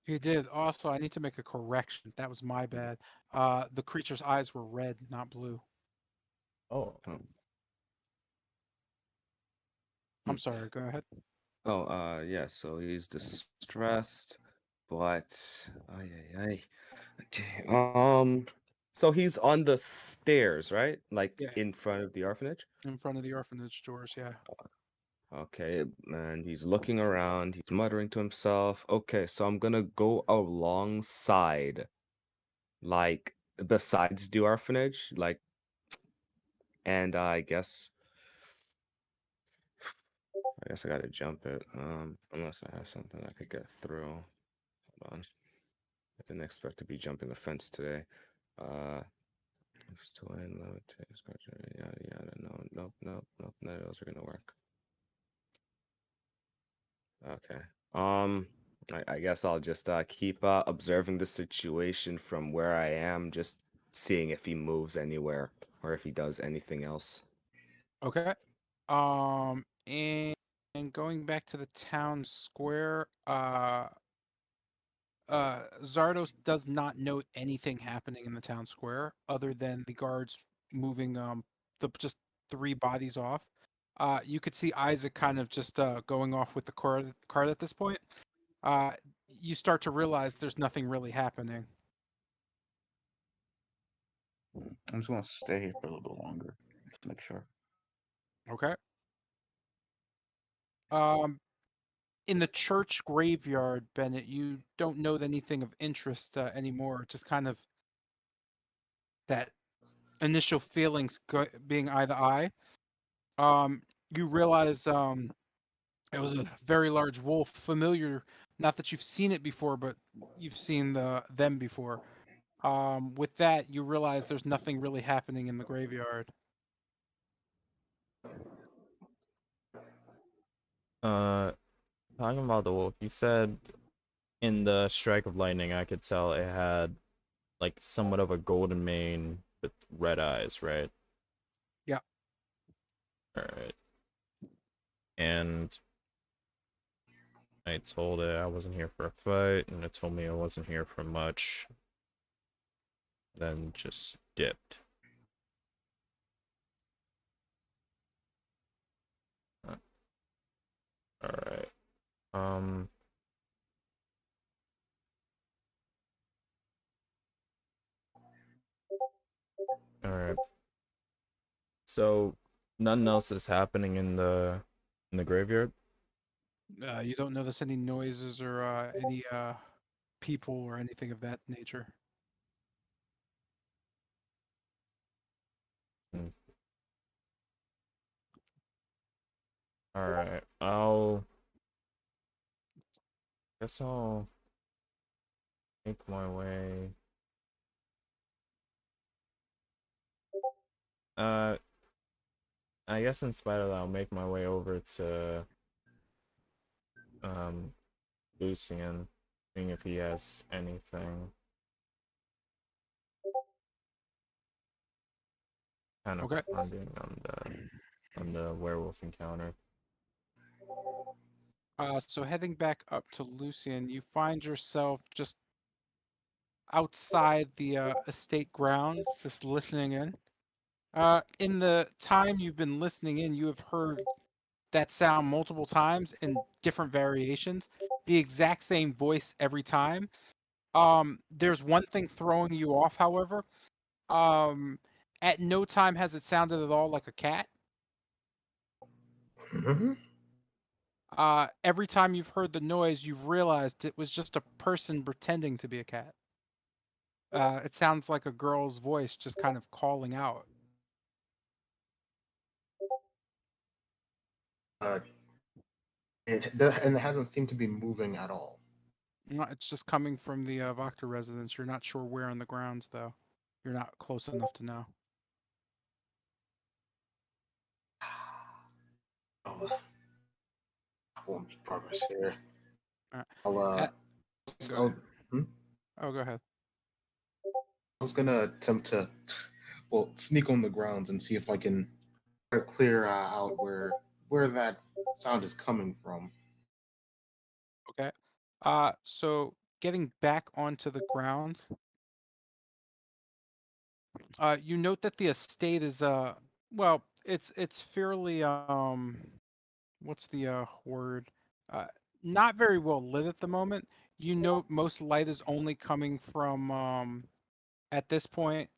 He did. Also, I need to make a correction. That was my bad. The creature's eyes were red, not blue. Oh. Oh. I'm sorry. Go ahead. Oh, yeah. So he's distressed, but ay ay ay. Okay. So he's on the stairs, right? Like Yeah, in front of the orphanage. in front of the orphanage doors. Yeah. Okay, and he's looking around, he's muttering to himself. Okay, so I'm gonna go alongside, like, besides the orphanage, like, and I guess I gotta jump it. Unless I have something I could get through. Hold on. I didn't expect to be jumping a fence today. Uh, it's to end, levitate, yada yada. No, nope, nope, nope. None of those are gonna work. Okay. I guess I'll just keep observing the situation from where I am, just seeing if he moves anywhere or if he does anything else. Okay. And going back to the town square, Zardos does not note anything happening in the town square other than the guards moving the just three bodies off. You could see Isaac kind of just going off with the cart at this point. Uh, you start to realize there's nothing really happening. I'm just gonna stay here for a little bit longer, just to make sure. Okay. Um, in the church graveyard, Bennett, you don't note anything of interest anymore. Just kind of that initial feelings being eye to eye. You realize it was a very large wolf, familiar. Not that you've seen it before, but you've seen them before. With that, you realize there's nothing really happening in the graveyard. Uh, Talking about the wolf, you said in the strike of lightning, I could tell it had like somewhat of a golden mane with red eyes, right? Yeah. All right. And I told it I wasn't here for a fight, and it told me I wasn't here for much. Then just dipped. All right. Um. All right. So nothing else is happening in the graveyard. You don't notice any noises or any people or anything of that nature. Hmm. All right. I'll Guess I'll make my way. I guess in spite of that, I'll make my way over to Lucian, seeing if he has anything kind of Okay. responding on the werewolf encounter. So heading back up to Lucian, you find yourself just outside the estate grounds, just listening in. In the time you've been listening in, you have heard that sound multiple times in different variations, the exact same voice every time. There's one thing throwing you off, however. At no time has it sounded at all like a cat. Mm-hmm. Every time you've heard the noise, you've realized it was just a person pretending to be a cat. It sounds like a girl's voice just kind of calling out. Uh, and it hasn't seemed to be moving at all. It's just coming from the Vector residence. You're not sure where on the grounds, though. You're not close enough to know. Oh, I won't progress here. All right. I'll Go I'll, ahead. hmm? Oh, go ahead. I was gonna attempt to, well, sneak on the grounds and see if I can clear out where that sound is coming from. Okay. So getting back onto the ground, you note that the estate is well, it's fairly what's the word? Uh, not very well lit at the moment. You note most light is only coming from at this point.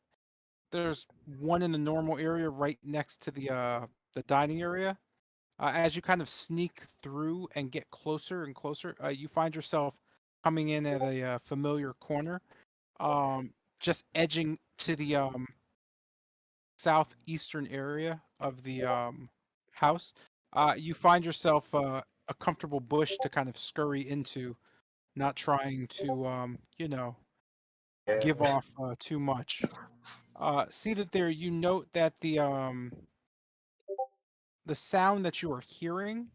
There's one in the normal area right next to the dining area. As you kind of sneak through and get closer and closer, you find yourself coming in at a familiar corner, just edging to the southeastern area of the house. You find yourself a comfortable bush to kind of scurry into, not trying to, give off too much. Seated there, you note that the sound that you are hearing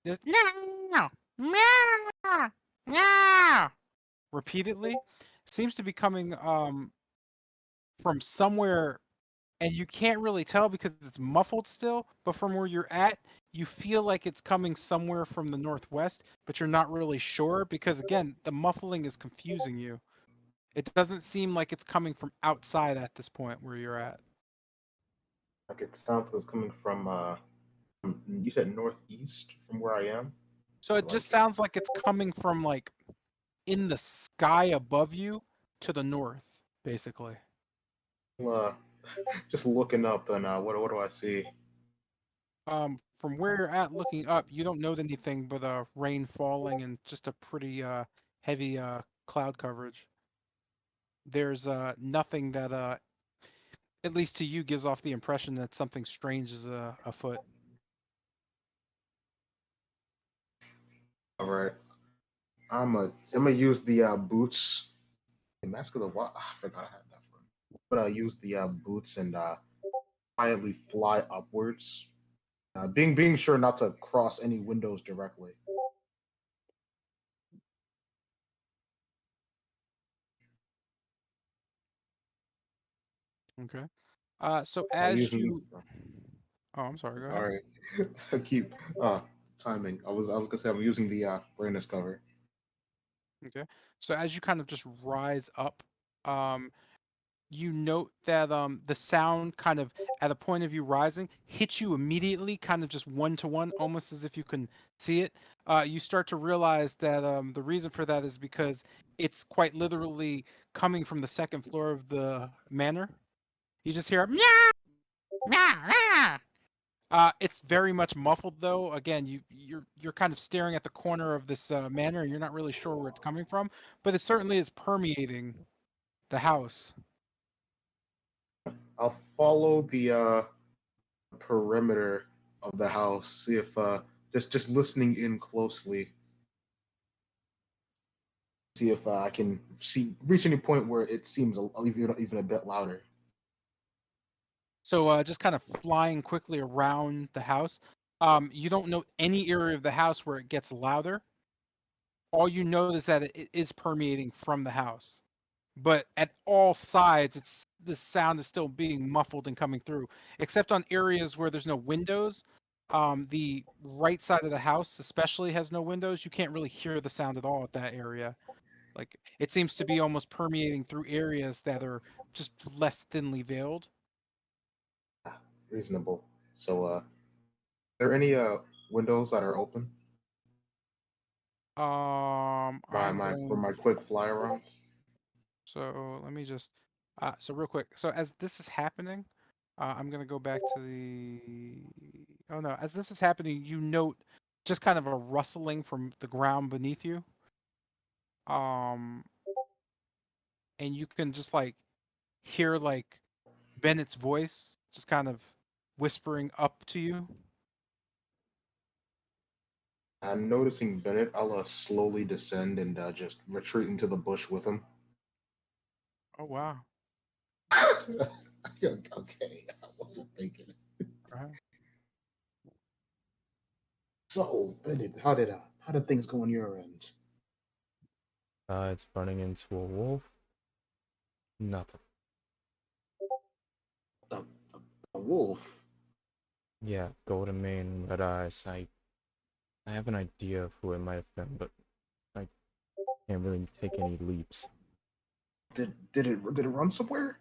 is meow, meow, meow, repeatedly seems to be coming from somewhere, and you can't really tell because it's muffled still, but from where you're at, you feel like it's coming somewhere from the northwest, but you're not really sure because again, the muffling is confusing you. It doesn't seem like it's coming from outside at this point where you're at. Like it sounds like it's coming from you said northeast from where I am. So it Like just sounds like it's coming from like in the sky above you to the north, basically. uh, just looking up and what do I see? From where you're at looking up, you don't note anything but rain falling and just a pretty heavy cloud coverage. There's nothing that at least to you gives off the impression that something strange is afoot. All right, I'm gonna use the boots. The Mask of the Wild. I forgot I had that one. But I use the boots and quietly fly upwards, being sure not to cross any windows directly. Okay. So I'm as using. you, oh, I'm sorry. Go ahead. Sorry, I keep timing. I was gonna say I'm using the brightness cover. Okay. So as you kind of just rise up, um, you note that the sound kind of at a point of you rising hits you immediately, kind of just one to one, almost as if you can see it. You start to realize that the reason for that is because it's quite literally coming from the second floor of the manor. You just hear meow, meow, meow. It's very much muffled though. Again, you're kind of staring at the corner of this manor, and you're not really sure where it's coming from, but it certainly is permeating the house. I'll follow the perimeter of the house. See if just listening in closely. see if I can reach any point where it seems even a bit louder. So just kind of flying quickly around the house. You don't know any area of the house where it gets louder. All you know is that it is permeating from the house. But at all sides, the sound is still being muffled and coming through, except on areas where there's no windows. The right side of the house, especially, has no windows. You can't really hear the sound at all at that area. Like it seems to be almost permeating through areas that are just less thinly veiled. Reasonable. So, are there any windows that are open? I'm For going. my quick fly around. So let me just. So real quick. So as this is happening, I'm gonna go back to the. Oh no! As this is happening, you note just kind of a rustling from the ground beneath you. Um, and you can just like hear like Bennett's voice just kind of whispering up to you. I'm noticing Bennett. I'll slowly descend and just retreat into the bush with him. Oh wow! Okay, I wasn't thinking. Uh-huh. So, Bennett, how did things go on your end? It's running into a wolf. Nothing. A, a, a wolf. Yeah, golden mane, red eyes. I have an idea of who it might have been, but I can't really take any leaps. Did it run somewhere?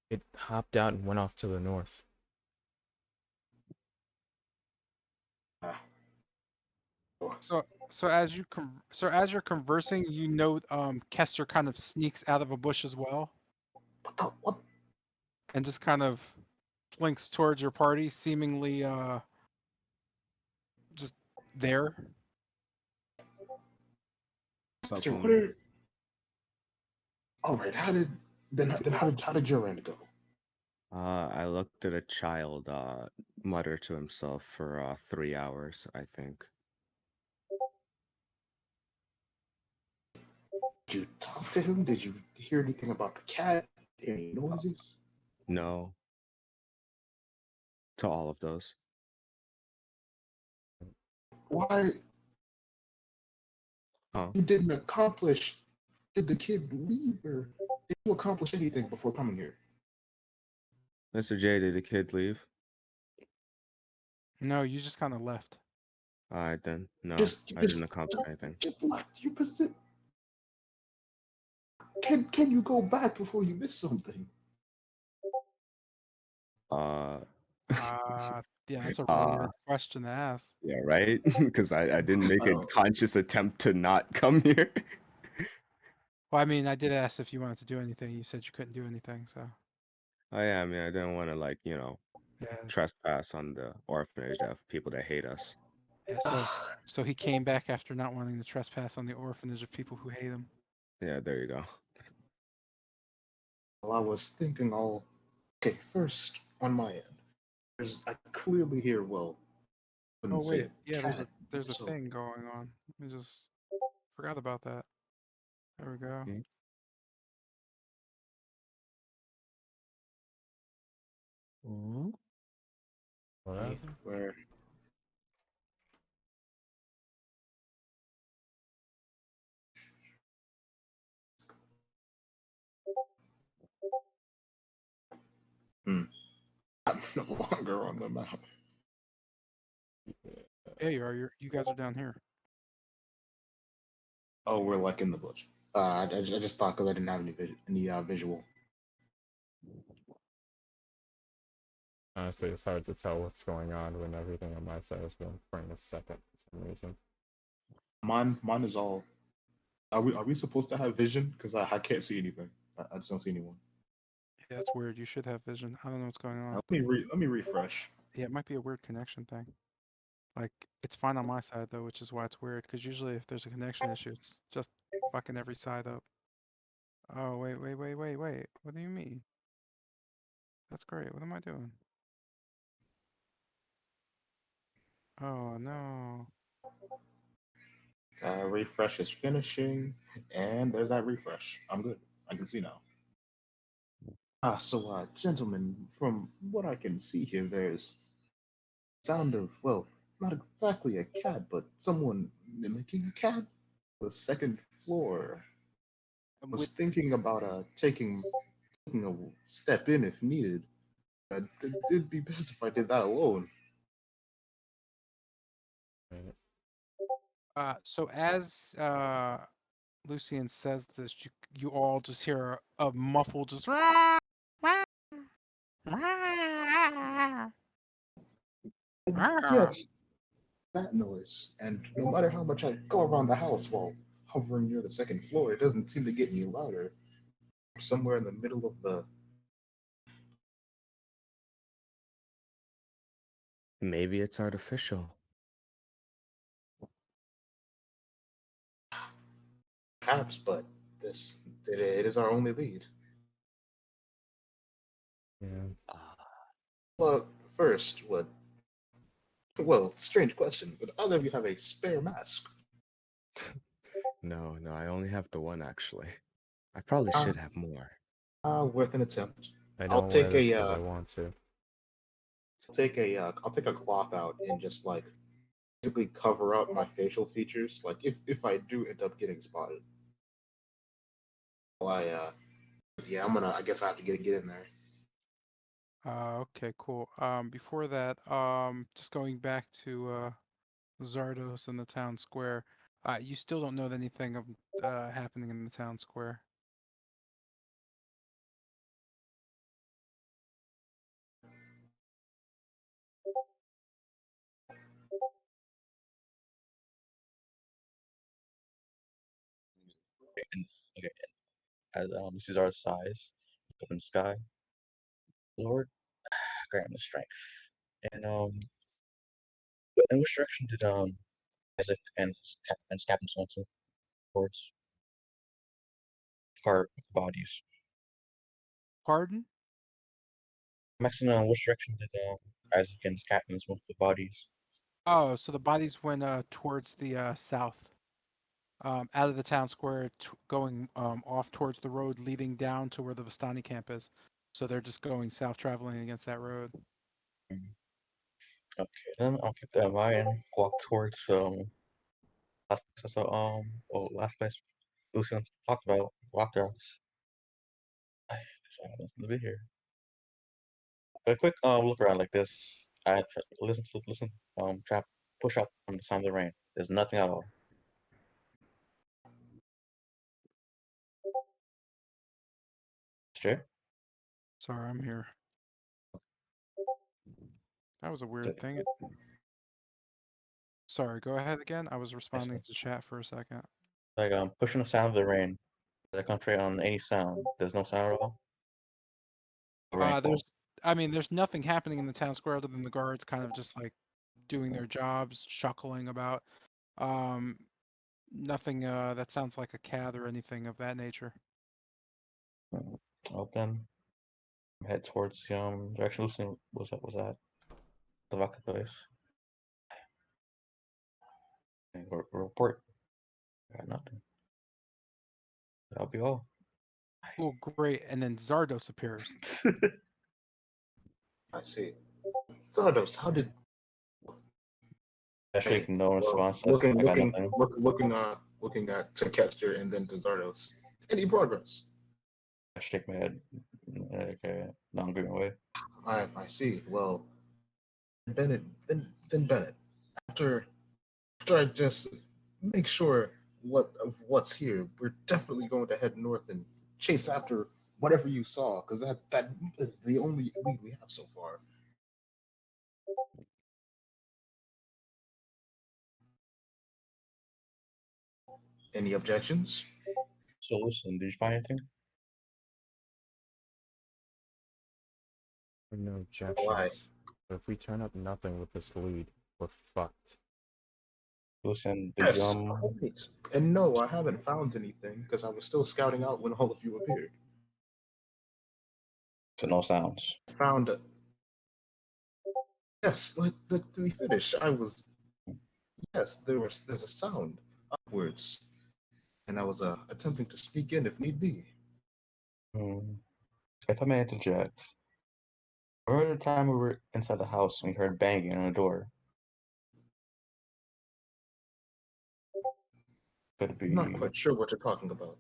It hopped out and went off to the north. Ah, So as you're conversing, you note Kester kind of sneaks out of a bush as well what? and just kind of slinks towards your party, seemingly just there. Mister, what are? All right. How did your end go? I looked at a child mutter to himself for 3 hours, I think. Did you talk to him? Did you hear anything about the cat? Any noises? No to all of those. Why Huh? you didn't accomplish? Did the kid leave, or did you accomplish anything before coming here? Mr. J, did the kid leave? No, you just kind of left. Alright then. No, Just, I just, didn't accomplish anything. just left. You persist. Can you go back before you miss something? Uh, Yeah, that's a really uh, weird question to ask. yeah, right? Because I didn't make I a don't. conscious attempt to not come here. Well, I mean, I did ask if you wanted to do anything. You said you couldn't do anything, so Oh yeah, I mean, I didn't want to like, yeah, trespass on the orphanage of people that hate us. yeah. So he came back after not wanting to trespass on the orphanage of people who hate him. Yeah, there you go. Well, I was thinking all. Okay, first on my end, I clearly hear. Well, I Oh wouldn't say wait, a yeah. cat. There's a So thing going on. Let me just forgot about that. There we go. Mm. What wait, happened? where? Hmm. I'm no longer on the map. Yeah, you are. You guys are down here. Oh, we're like in the bush. I just thought because I didn't have any visual. Honestly, it's hard to tell what's going on when everything on my side has been praying a second for some reason. Mine is all. Are we supposed to have vision? Because I can't see anything. I just don't see anyone. Yeah, that's weird. You should have vision. I don't know what's going on. Let me refresh. Yeah, it might be a weird connection thing. Like, it's fine on my side though, which is why it's weird. Because usually, if there's a connection issue, it's just fucking every side up. Oh wait. What do you mean? That's great. What am I doing? Oh no. Refresh is finishing, and there's that refresh. I'm good. I can see now. Gentlemen, from what I can see here, there's sound of, well, not exactly a cat, but someone mimicking a cat. The second floor. And Was with thinking about taking a step in if needed. It'd be best if I did that alone. so as Lucian says this, you all just hear a muffled just "Rah, rah, rah, rah." Yes, that noise. And no matter how much I go around the house while hovering near the second floor, it doesn't seem to get any louder. Somewhere in the middle of the Maybe it's artificial. perhaps, but it is our only lead. Yeah. But first, what? Well, strange question. Would either of you have a spare mask? No, I only have the one actually. I probably Uh, should have more. Worth an attempt. I I'll don't wear take this a because I want to. I'll take a cloth out and just like basically cover up my facial features. Like if I do end up getting spotted, well, yeah, I guess I have to get in there. Okay, cool. Before that, just going back to Zardos in the town square. You still don't know anything of happening in the town square. And, okay, as this is our size, look up in the sky. Lord, grant him strength. And in which direction did Isaac and Captain went to? Towards car with the bodies. Pardon? I'm asking which direction did Isaac and his captains move the bodies? Oh, so the bodies went towards the south, out of the town square, going off towards the road leading down to where the Vistani camp is. So they're just going south, traveling against that road. Mhm. Okay, then I'll keep that in mind and walk towards last place I saw, last place Lucian talked about, Walk House. I guess I have nothing to be here. A quick look around like this. Listen, trap, push out from the sound of the rain. There's nothing at all. Sure. Sorry, I'm here. That was a weird Okay. thing. Sorry, go ahead again. I was responding to chat for a second. Like pushing the sound of the rain. Does that concentrate on any sound? There's no sound at all. The rainfall. There's nothing happening in the town square other than the guards kind of just like doing their jobs, chuckling about. Um, Nothing that sounds like a cat or anything of that nature. Well then, head towards the direction Lucian was at the vodka place. And report. Got nothing. That'll be all. Oh, great! And then Zardos appears. I see. Zardos, how did? Actually, Hey, no well, response. I got nothing. looking at to Kester and then to Zardos. Any progress? I shake my head. Okay, non-green away. I see. Well, Bennett, then Bennett. After after I just make sure what's here, we're definitely going to head north and chase after whatever you saw, because that is the only lead we have so far. Any objections? So listen, did you find anything? No Why? objections. But if we turn up nothing with this lead, we're fucked. Listen, did you Yes, right. And no, I haven't found anything because I was still scouting out when all of you appeared. so no sounds? I found yes. Let me finish. Yes, there's a sound. upwards, and I was attempting to sneak in if need be. If I may interject, remember the time we were inside the house and we heard banging on the door? Could I'm not be quite sure what you're talking about.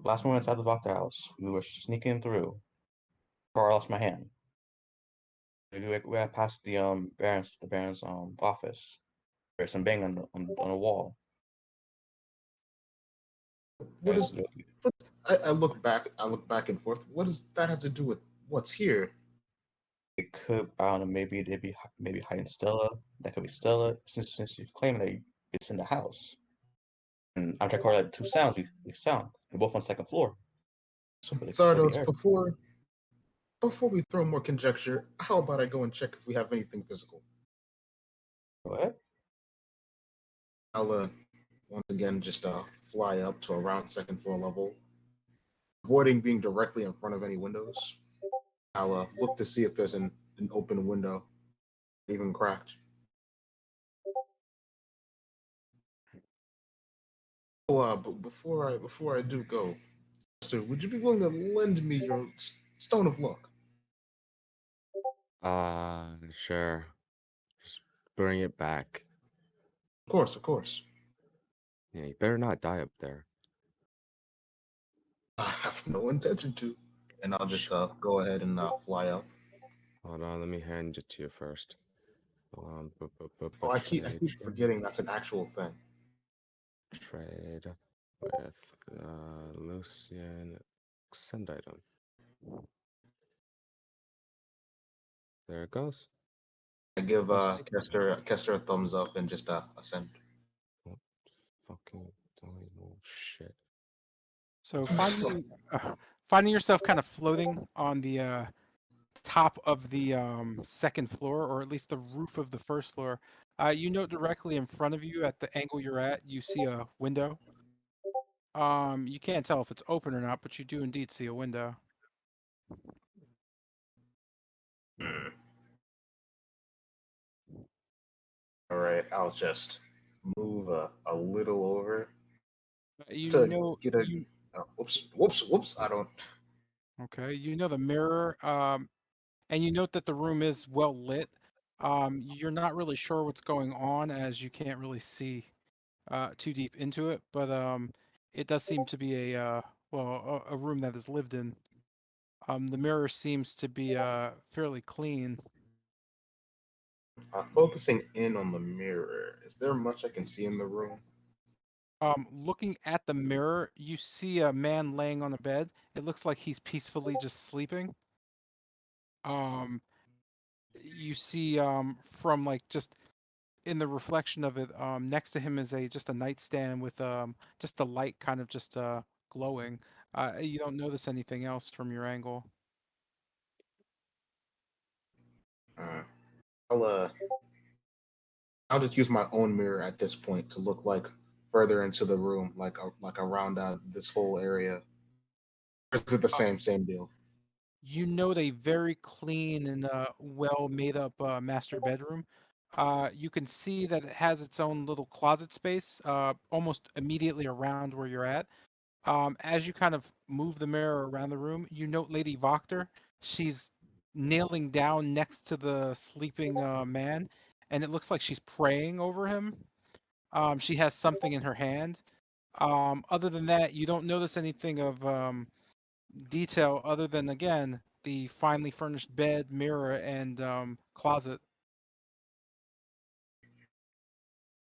last one inside the Vodka house. We were sneaking through. Or I lost my hand. We had passed the Baron's office. There's some bang on the wall. What Guys, is? What, I look back. I look back and forth. What does that have to do with what's here? it could, I don't know, maybe they'd be maybe hiding Stella. That could be Stella, since you claim that it's in the house. And I'm trying to correlate two sounds we sound. They're both on the second floor. So but it could be Zardos, her. before we throw more conjecture, how about I go and check if we have anything physical? Go ahead. I'll once again just fly up to around second floor level, avoiding being directly in front of any windows. I'll look to see if there's an open window, even cracked. Oh, but before I do go, sir, would you be willing to lend me your stone of luck? Sure. Just bring it back. Of course, of course. Yeah, you better not die up there. I have no intention to, and I'll just Sh- go ahead and fly up. Hold on, let me hand it to you first. Hold on. Oh, I Trade, keep forgetting that's an actual thing. trade with Lucian. Send item. There it goes. I give Go sneak. Kester a thumbs up and just ascend. Oh, fucking shit. So finding yourself kind of floating on the top of the second floor, or at least the roof of the first floor, you note directly in front of you at the angle you're at, you see a window. You can't tell if it's open or not, but you do indeed see a window. Hmm. All right, I'll just move a little over You to know get a. you Oh, whoops! I don't. Okay, you know the mirror, and you note that the room is well lit. You're not really sure what's going on as you can't really see too deep into it, but it does seem to be a room that is lived in. The mirror seems to be fairly clean. Focusing in on the mirror. Is there much I can see in the room? Looking at the mirror, you see a man laying on a bed. It looks like he's peacefully just sleeping. Um, you see from like just in the reflection of it, next to him is a just a nightstand with just a light kind of just glowing. You don't notice anything else from your angle. Uh, I'll I'll just use my own mirror at this point to look like further into the room, like around this whole area. Or is it the same deal? You note a very clean and well made up master bedroom. You can see that it has its own little closet space almost immediately around where you're at. As you kind of move the mirror around the room, you note Lady Voctor. She's kneeling down next to the sleeping man, and it looks like she's praying over him. She has something in her hand. Other than that, you don't notice anything of detail other than, again, the finely furnished bed, mirror, and closet.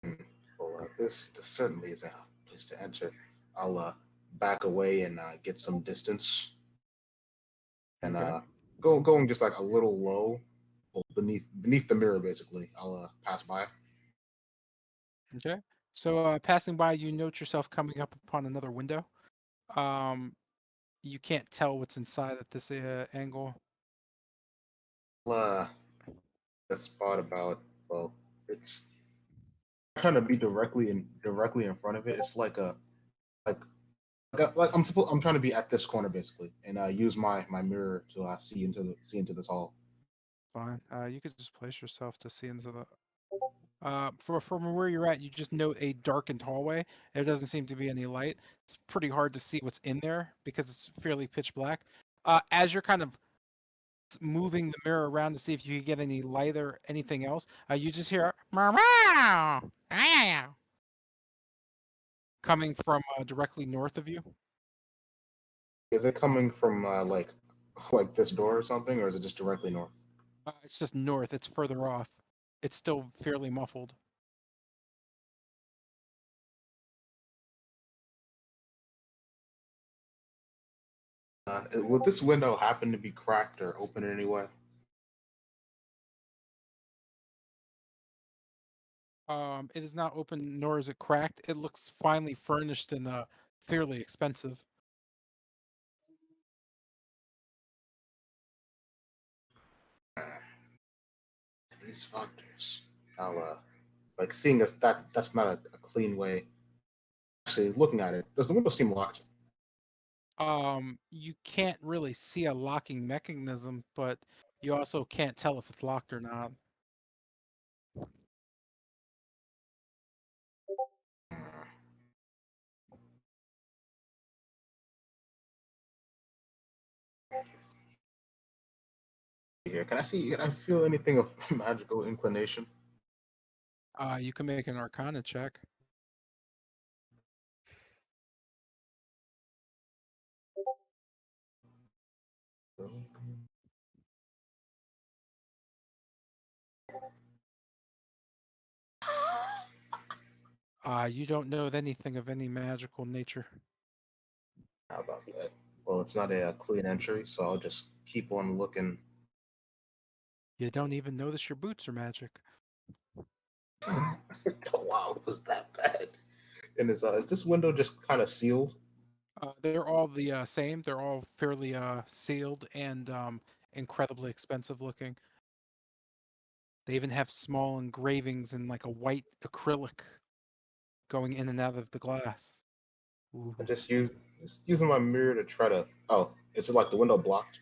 Hmm. Well, this certainly is a place to enter. I'll back away and get some distance, and Okay. going just like a little low, well, beneath the mirror, basically. I'll pass by. Okay. So passing by, you note yourself coming up upon another window. Um, you can't tell what's inside at this angle. I'll, a spot about, well, it's trying to be directly in front of it. It's like I'm trying to be at this corner basically, and use my mirror to see into this hall. Fine. You could just place yourself to see into the. From where you're at, you just note a darkened hallway. There doesn't seem to be any light. It's pretty hard to see what's in there because it's fairly pitch black. As you're kind of moving the mirror around to see if you can get any light or anything else, you just hear "Meow, meow, meow," coming from directly north of you. Is it coming from like this door or something, or is it just directly north? It's just north. It's further off. It's still fairly muffled. Would this window happen to be cracked or open in any way? It is not open, nor is it cracked. It looks finely furnished and fairly expensive. These fuckers. I'll like seeing if that's not a clean way. Actually, looking at it, does the window seem locked? You can't really see a locking mechanism, but you also can't tell if it's locked or not. Here, can I see? Can I feel anything of magical inclination? You can make an Arcana check. You don't know anything of any magical nature. How about that? Well, it's not a clean entry, so I'll just keep on looking. You don't even notice your boots are magic. Wow, it was that bad? And is this window just kind of sealed? They're all the same. They're all fairly sealed and incredibly expensive looking. They even have small engravings in like a white acrylic going in and out of the glass. Ooh. I just using my mirror to try to. Oh, is it like the window blocked?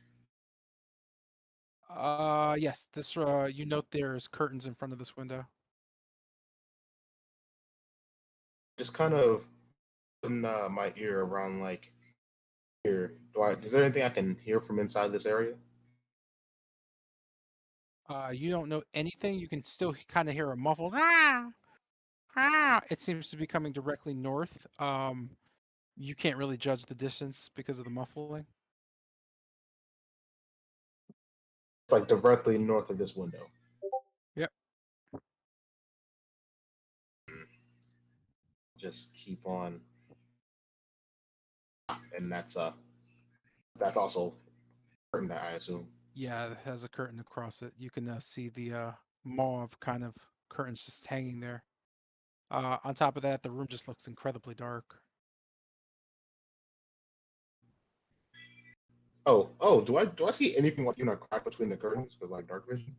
Yes. This you note there's curtains in front of this window. Just kind of putting my ear around like here. Is there anything I can hear from inside this area? You don't know anything. You can still kind of hear a muffled ah, ah. It seems to be coming directly north. You can't really judge the distance because of the muffling. It's like directly north of this window. Yep. Just keep on, and that's also curtain, I assume. Yeah, it has a curtain across it. You can see the mauve kind of curtains just hanging there. On top of that, the room just looks incredibly dark. Oh, do I see anything like crack between the curtains with like dark vision?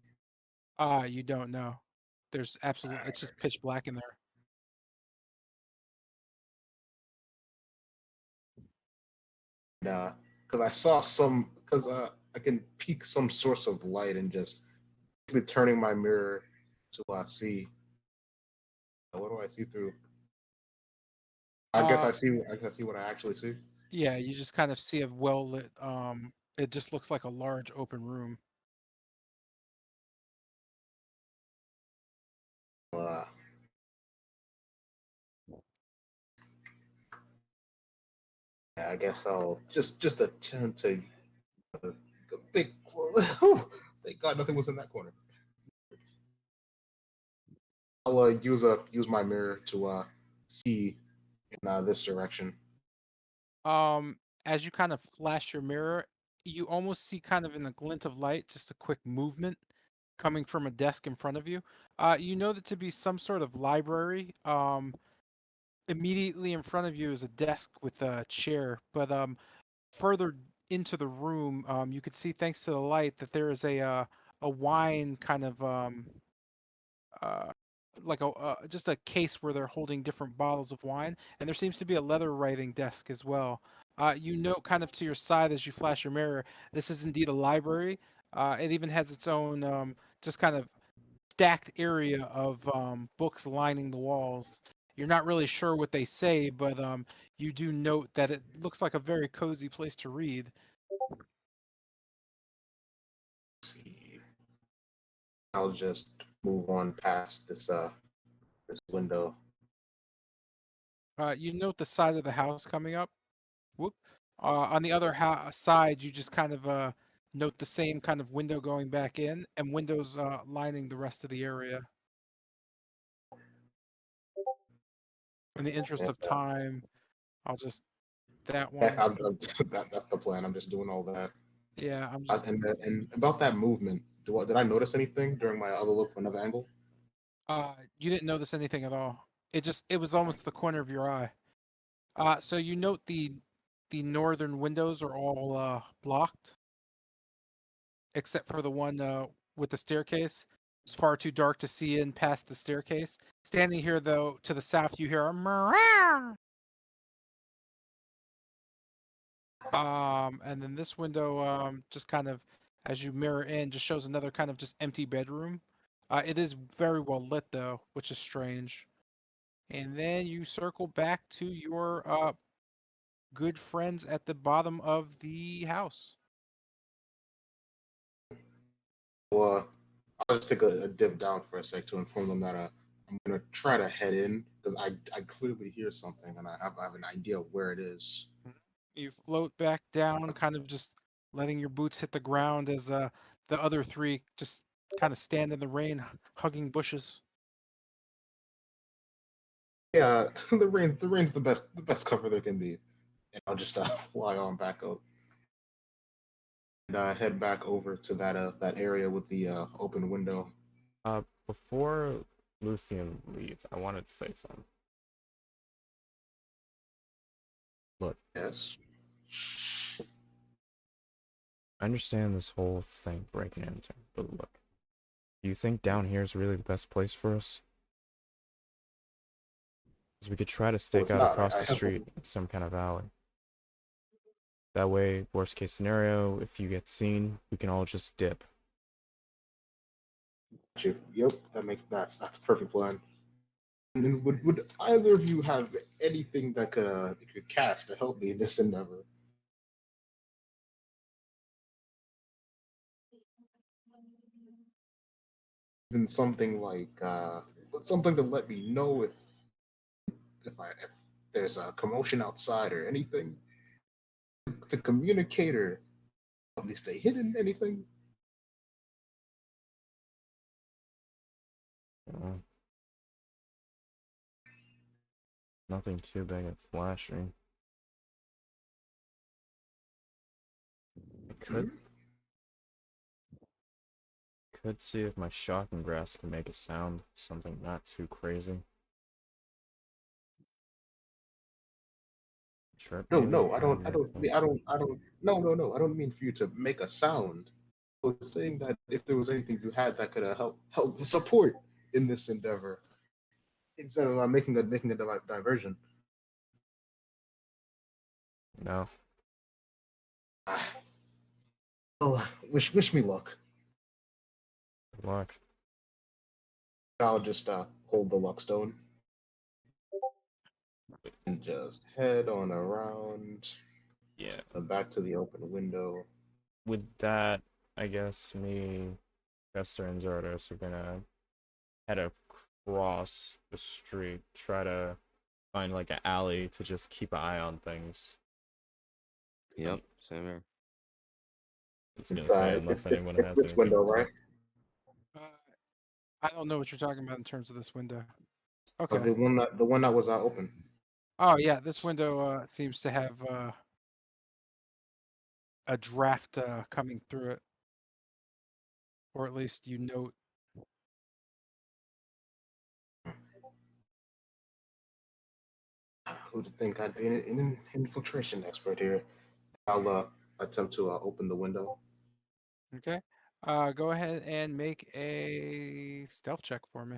You don't know. There's absolutely, it's just pitch black in there. Because I saw some, because I can peek some source of light and just basically turning my mirror to see. What do I see through? I guess I see what I actually see. Yeah, you just kind of see a well lit, it just looks like a large open room. Uh, yeah, I guess I'll just attempt to a big. Thank God nothing was in that corner. I'll use my mirror to see in this direction. As you kind of flash your mirror, you almost see kind of in a glint of light, just a quick movement coming from a desk in front of you. You know that to be some sort of library. Immediately in front of you is a desk with a chair, but further into the room, you could see, thanks to the light, that there is a wine kind of uh, like a just a case where they're holding different bottles of wine, and there seems to be a leather writing desk as well. You note kind of to your side as you flash your mirror, this is indeed a library. It even has its own just kind of stacked area of books lining the walls. You're not really sure what they say, but you do note that it looks like a very cozy place to read. I'll just move on past this window. You note the side of the house coming up. Whoop. On the other side, you just kind of note the same kind of window going back in, and windows lining the rest of the area. In the interest of time, I'll just that one. That's the plan. I'm just doing all that. Yeah, I'm just. And about that movement, did I notice anything during my other look from another angle? You didn't notice anything at all. It was almost the corner of your eye. So you note the northern windows are all blocked, except for the one with the staircase. It's far too dark to see in past the staircase. Standing here, though, to the south, you hear a meow. And then this window, just kind of, as you mirror in, just shows another kind of just empty bedroom. It is very well lit, though, which is strange. And then you circle back to your good friends at the bottom of the house. Well, I'll just take a dip down for a sec to inform them that I'm gonna try to head in because I clearly hear something and I have an idea of where it is. You float back down, kind of just letting your boots hit the ground as the other three just kind of stand in the rain, hugging bushes. Yeah, the rain's the best cover there can be, and I'll just fly on back up and head back over to that area with the open window. Before Lucian leaves, I wanted to say something. Look, Yes. I understand this whole thing breaking into, but look, do you think down here is really the best place for us? Because we could try to Well, stake it's out not. across I the have street in some kind of alley. That way, worst case scenario, if you get seen, we can all just dip. you. Yep, that's a perfect plan. And then would either of you have anything that could cast to help me in this endeavor? Even something like something to let me know if there's a commotion outside or anything to communicate or at least stay hidden. Anything? Uh, Nothing too big and flashy. I could see if my shocking grass can make a sound, something not too crazy. Chirp, No, maybe? no, I don't. Nothing. No, no, no. I don't mean for you to make a sound. I was saying that if there was anything you had that could help support in this endeavor, instead of making a diversion. No. Ah, oh, wish me luck. Good luck. I'll just hold the luck stone and just head on around Yeah. back to the open window. With that, I guess me, Chester, and Zardos are gonna head across the street, try to find like an alley to just keep an eye on things. Yep, same here. I was gonna say, unless anyone has This anything window, to say. right? I don't know what you're talking about in terms of this window. Oh, Okay. the one that was open. Oh yeah, this window seems to have a draft coming through it, or at least you note. Who'd think I'd be an infiltration expert here? I'll attempt to open the window. Okay. Go ahead and make a stealth check for me.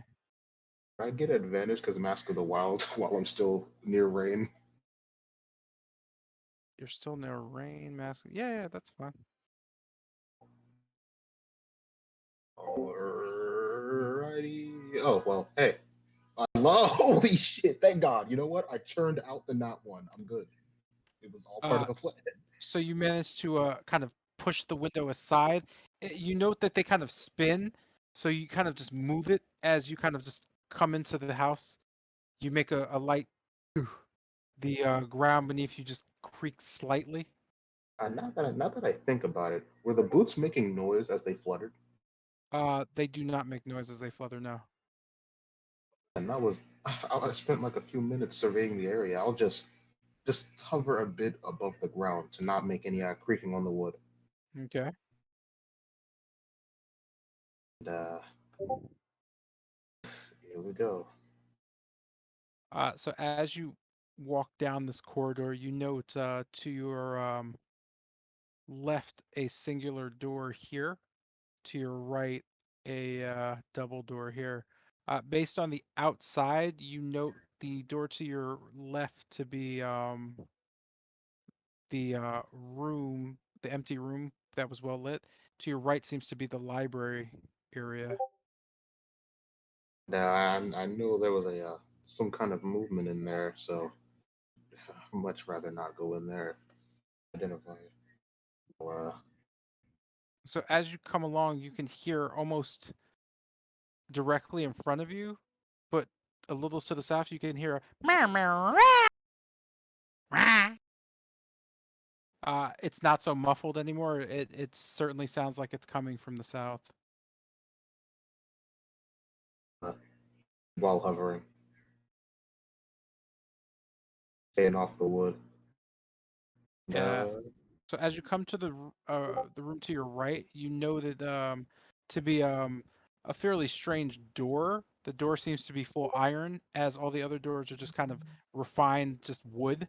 I get advantage because Mask of the Wild while I'm still near rain. You're still near rain mask. Yeah, that's fine. Alright. Oh well, hey, I love. Holy shit! Thank God. You know what? I turned out the not one. I'm good. It was all part Uh, of the plan. so you manage to kind of push the window aside. You note that they kind of spin, so you kind of just move it as you kind of just come into the house. You make a light. The ground beneath you just creaks slightly. Now that I think about it, were the boots making noise as they fluttered? They do not make noise as they flutter now. And that was. I spent like a few minutes surveying the area. I'll just hover a bit above the ground to not make any creaking on the wood. Okay. And here we go. So as you walk down this corridor, you note to your left a singular door here. To your right, a double door here. Based on the outside, you note the door to your left to be the room, the empty room that was well lit. To your right seems to be the library area. Now I knew there was a some kind of movement in there, so I'd much rather not go in there. Identify it. Well, So as you come along, you can hear almost directly in front of you, but a little to the south, you can hear a meow meow. Rah. It's not so muffled anymore. It certainly sounds like it's coming from the south. while hovering, staying off the wood. And, Yeah. So as you come to the room to your right, you know that to be a fairly strange door. The door seems to be full iron, as all the other doors are just kind of refined, just wood.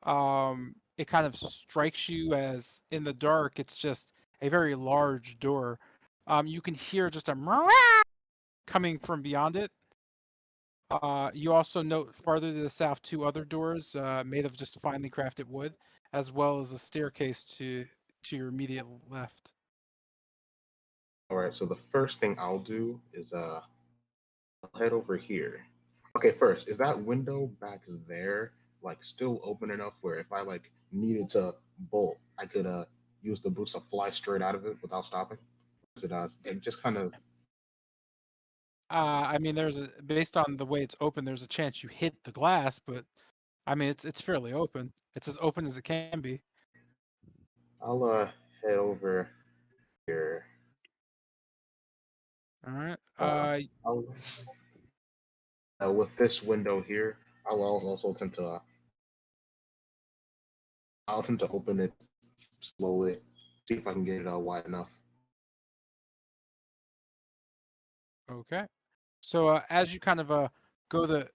It kind of strikes you as in the dark. It's just a very large door. You can hear just a coming from beyond it. You also note farther to the south two other doors made of just finely crafted wood, as well as a staircase to your immediate left. all right, so the first thing I'll do is I'll head over here. Okay, first, is that window back there like still open enough where if I like needed to bolt, I could use the boots to fly straight out of it without stopping? Is it just kind of I mean, there's a based on the way it's open, there's a chance you hit the glass, but I mean, it's fairly open. It's as open as it can be. I'll head over here. All right. Uh, I'll with this window here, also attempt to I'll attempt to open it slowly, see if I can get it wide enough. Okay. So as you kind of go to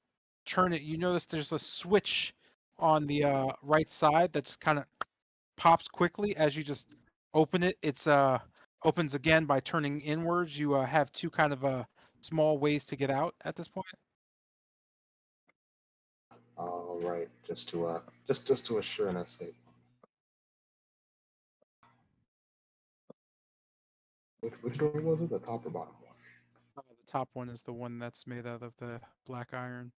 turn it, you notice there's a switch on the right side that's kind of pops quickly as you just open it. It's opens again by turning inwards. You have two kind of small ways to get out at this point. All right, just to assure and that's it. Which door was it? The top or bottom one? The top one is the one that's made out of the black iron.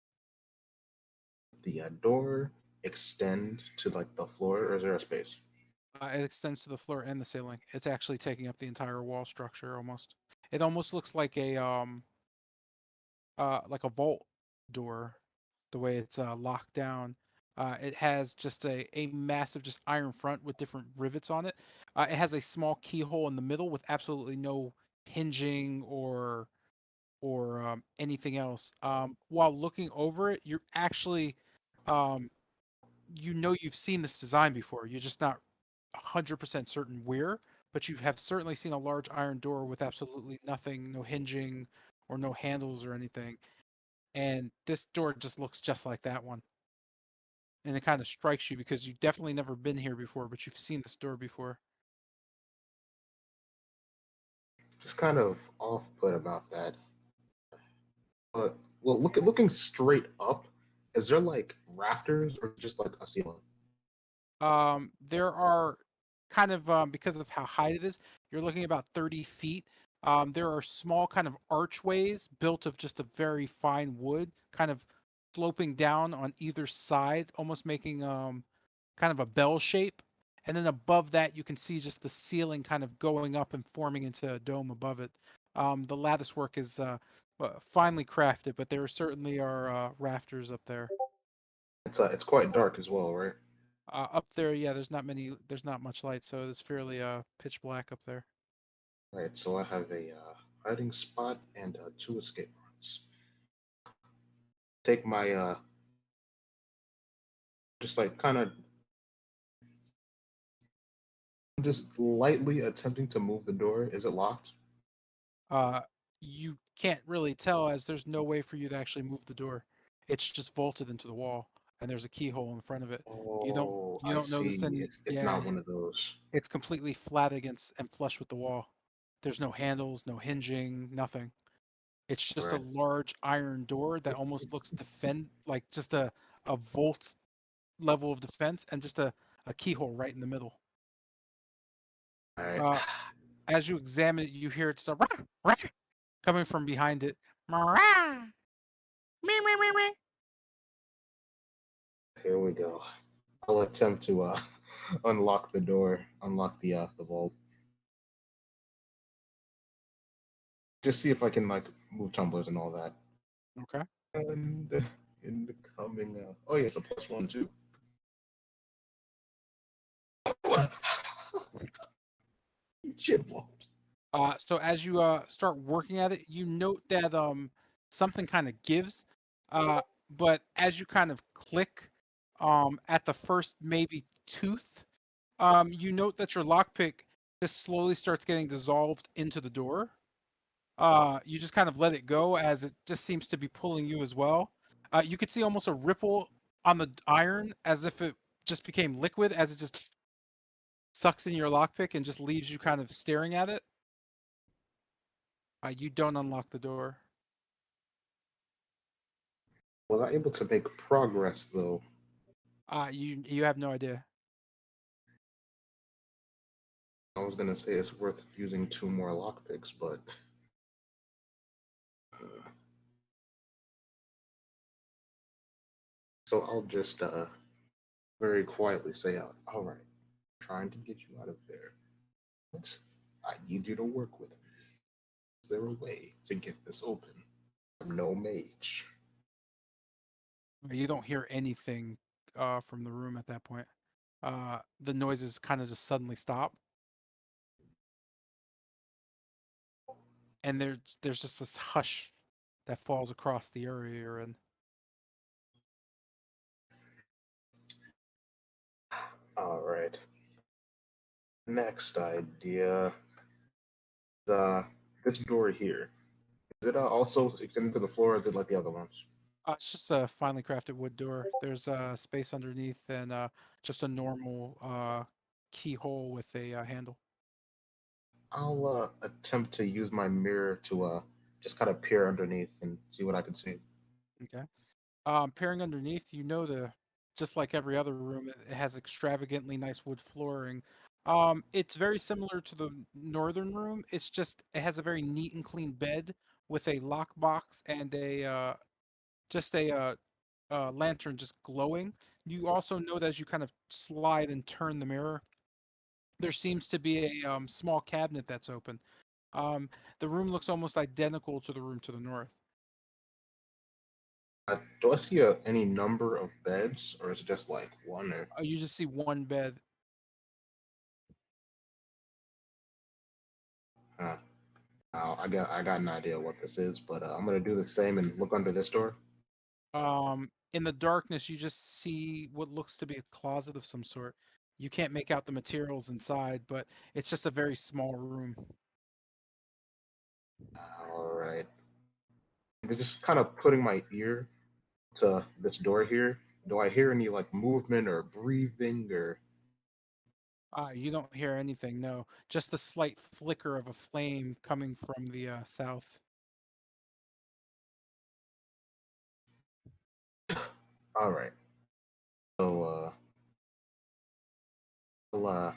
The door extend to like the floor, or is there a space? It extends to the floor and the ceiling. It's actually taking up the entire wall structure almost. It almost looks like a vault door, the way it's locked down. It has just a massive just iron front with different rivets on it. It has a small keyhole in the middle with absolutely no hinging or anything else. While looking over it, you're actually um, you know you've seen this design before. You're just not 100% certain where, but you have certainly seen a large iron door with absolutely nothing, no hinging or no handles or anything. And this door just looks just like that one. And it kind of strikes you because you've definitely never been here before, but you've seen this door before. Just kind of off put about that. But well, looking straight up, is there like rafters or just like a ceiling? There are kind of because of how high it is, you're looking about 30 feet. There are small kind of archways built of just a very fine wood, kind of sloping down on either side, almost making kind of a bell shape. And then above that, you can see just the ceiling kind of going up and forming into a dome above it. The lattice work is finely crafted, but there certainly are rafters up there. It's quite dark as well, right? Up there, yeah, there's not much light, so it's fairly pitch black up there. Right. So I have a hiding spot and 2 escape runs. Take my just like kind of just lightly attempting to move the door. Is it locked? Uh, you can't really tell as there's no way for you to actually move the door. It's just bolted into the wall, and there's a keyhole in front of it. Oh, You I don't notice see. any. It's Yeah, not one of those. it's completely flat against and flush with the wall. There's no handles, no hinging, nothing. It's just a Right. large iron door that almost looks defend like just a vault level of defense and just a keyhole right in the middle. All right. Uh, as you examine it, you hear it start "Rah, rah," coming from behind it. "Rah, meh, meh, meh, meh." Here we go. I'll attempt to unlock the door, unlock the vault. Just see if I can like move tumblers and all that. Okay. And in the coming, oh yes, a +1 too. Shit vault. So as you start working at it, you note that something kind of gives, but as you kind of click at the first maybe tooth, you note that your lockpick just slowly starts getting dissolved into the door. You just kind of let it go as it just seems to be pulling you as well. You could see almost a ripple on the iron as if it just became liquid as it just sucks in your lockpick and just leaves you kind of staring at it. You don't unlock the door. Was I able to make progress though? You have no idea. I was gonna say it's worth using 2 more lockpicks, but so I'll just very quietly say out. All right, trying to get you out of there. But I need you to work with me. Is there a way to get this open? I'm no mage. You don't hear anything from the room at that point. The noises kind of just suddenly stop, and there's just this hush that falls across the area you're in. All right. Next idea. The this door here. Is it also extended to the floor, or is it like the other ones? It's just a finely crafted wood door. There's space underneath and just a normal keyhole with a handle. I'll attempt to use my mirror to just kind of peer underneath and see what I can see. Okay. Peering underneath, you know the just like every other room, it has extravagantly nice wood flooring. It's very similar to the northern room. It's just it has a very neat and clean bed with a lockbox and a just a lantern just glowing. You also know that as you kind of slide and turn the mirror, there seems to be a small cabinet that's open. Um, the room looks almost identical to the room to the north. Do I see any number of beds, or is it just like one? Or You just see one bed. uh, I got an idea what this is, but I'm gonna do the same and look under this door. In the darkness, you just see what looks to be a closet of some sort. You can't make out the materials inside, but it's just a very small room. All right. I'm just kind of putting my ear to this door here. Do I hear any like movement or breathing or? You don't hear anything, no. Just the slight flicker of a flame coming from the south. All right. So I'll,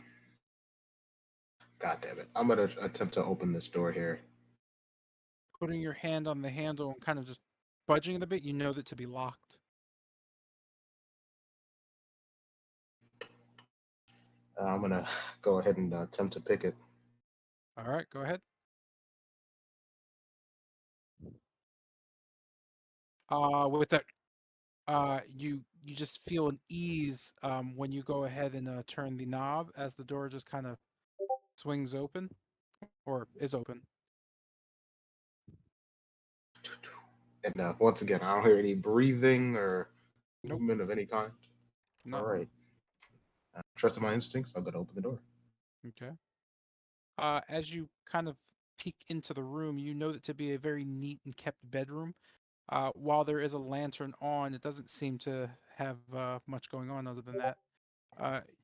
God damn it! I'm gonna attempt to open this door here. putting your hand on the handle and kind of just budging it a bit, you know that to be locked. I'm gonna go ahead and attempt to pick it. All right, go ahead. With that, you just feel an ease when you go ahead and turn the knob as the door just kind of swings open or is open. And once again, I don't hear any breathing or Nope. movement of any kind. No. All right. Trusting my instincts, I'm gonna open the door. Okay. As you kind of peek into the room, you know it to be a very neat and kept bedroom. While there is a lantern on, it doesn't seem to have much going on other than that.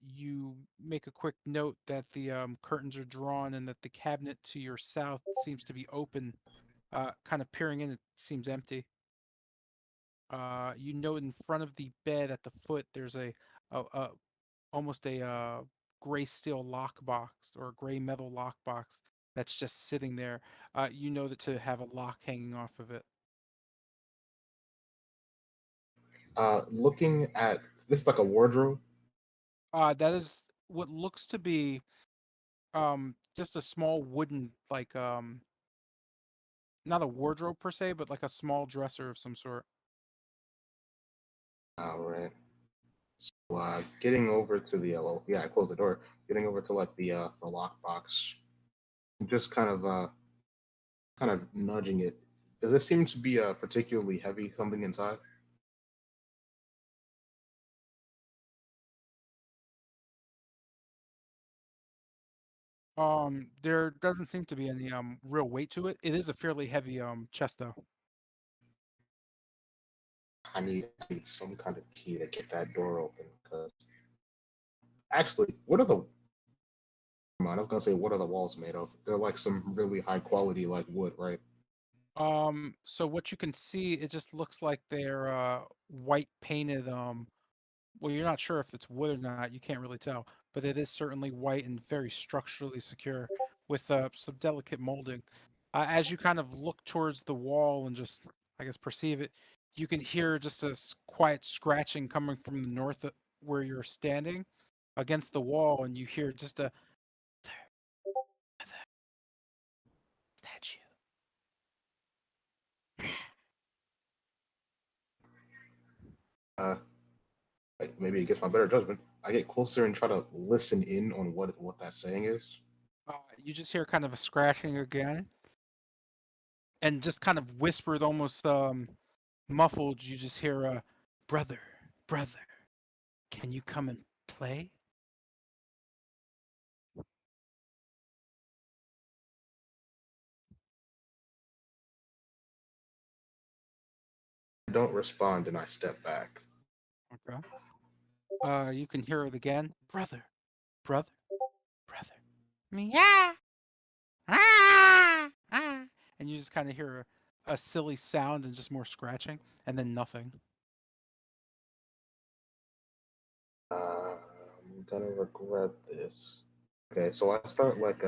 You make a quick note that the curtains are drawn and that the cabinet to your south seems to be open. Kind of peering in, it seems empty. You note in front of the bed at the foot, there's a almost a gray steel lockbox or a gray metal lockbox that's just sitting there. You know that to have a lock hanging off of it. Looking at this like a wardrobe. That is what looks to be just a small wooden not a wardrobe per se, but like a small dresser of some sort. All right. So, getting over to the well, yeah, I closed the door. Getting over to like the lockbox, just kind of nudging it. Does it seem to be particularly heavy? Something inside? There doesn't seem to be any real weight to it. It is a fairly heavy chest though. I need some kind of key to get that door open. Because actually, what are the? Come on, I was gonna say, what are the walls made of? They're like some really high quality like wood, right? So what you can see, it just looks like they're white painted. Well, you're not sure if it's wood or not. You can't really tell, but it is certainly white and very structurally secure with some delicate molding. As you kind of look towards the wall and just, I guess, perceive it, you can hear just a quiet scratching coming from the north where you're standing against the wall, and you hear just a statue. Uh, like, maybe against my better judgment, I get closer and try to listen in on what that saying is. You just hear kind of a scratching again, and just kind of whispered, almost muffled. You just hear a brother, brother. Can you come and play? I don't respond and I step back. Okay. You can hear it again. Brother, brother, brother. Meow. Ah, ah. And you just kind of hear a silly sound and just more scratching, and then nothing. I'm gonna regret this. Okay, so I start like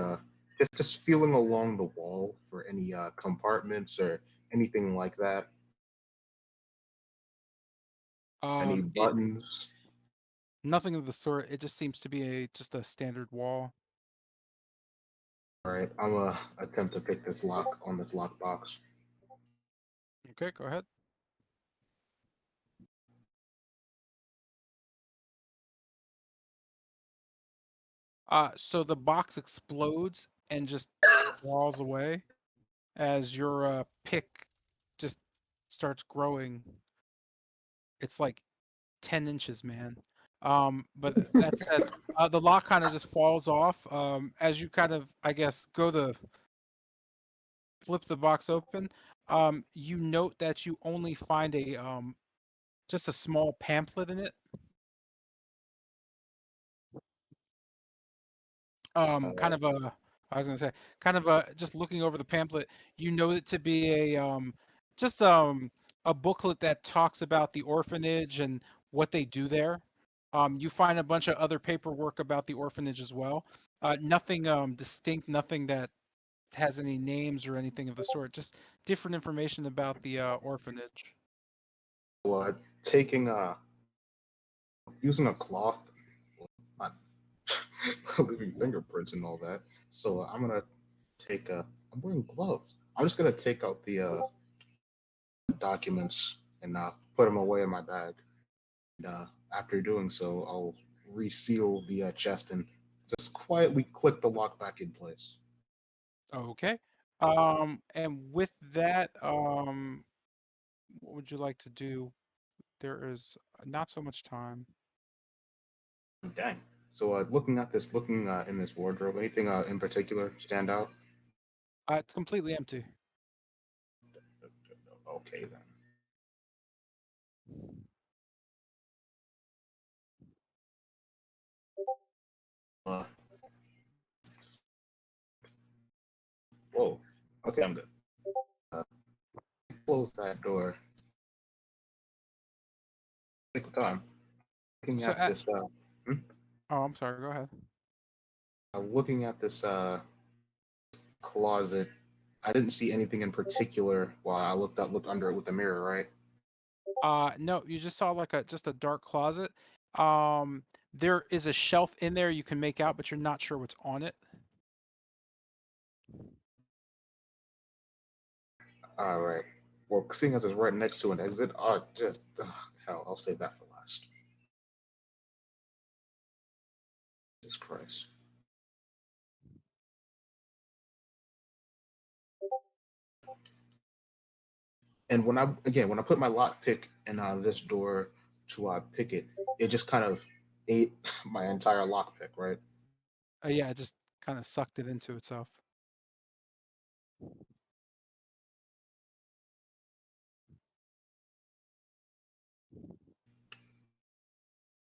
just feeling along the wall for any compartments or anything like that. Any It buttons. nothing of the sort. It just seems to be just a standard wall. All right, I'm gonna attempt to pick this lock on this lockbox. Okay, go ahead. So the box explodes and just falls away as your pick just starts growing. It's like 10 inches, man. But that said, the lock kind of just falls off as you kind of, I guess, go to flip the box open. You note that you only find a just a small pamphlet in it. Kind of a, I was gonna say, kind of a, just looking over the pamphlet, you know it to be a just a booklet that talks about the orphanage and what they do there. You find a bunch of other paperwork about the orphanage as well. Nothing distinct, nothing that has any names or anything of the sort. Just different information about the orphanage. So, taking using a cloth, not leaving fingerprints and all that. So I'm gonna take I'm wearing gloves. I'm just gonna take out the documents and put them away in my bag. And after doing so, I'll reseal the chest and just quietly click the lock back in place. Okay. And with that, what would you like to do? There is not so much time. Dang. So looking at this, looking in this wardrobe, anything in particular stand out? It's completely empty. Okay then. Uh, whoa. Okay, I'm good. Uh, close that door. Take the time. Looking So, at this. oh, I'm sorry. Go ahead. Looking at this closet, I didn't see anything in particular while I looked under it with the mirror, right? No, you just saw like just a dark closet. There is a shelf in there you can make out, but you're not sure what's on it. All right. Well, seeing as it's right next to an exit, hell, I'll save that for last. Jesus Christ. And when I put my lock pick in this door to pick it, it just kind of ate my entire lock pick, right? Yeah, it just kind of sucked it into itself.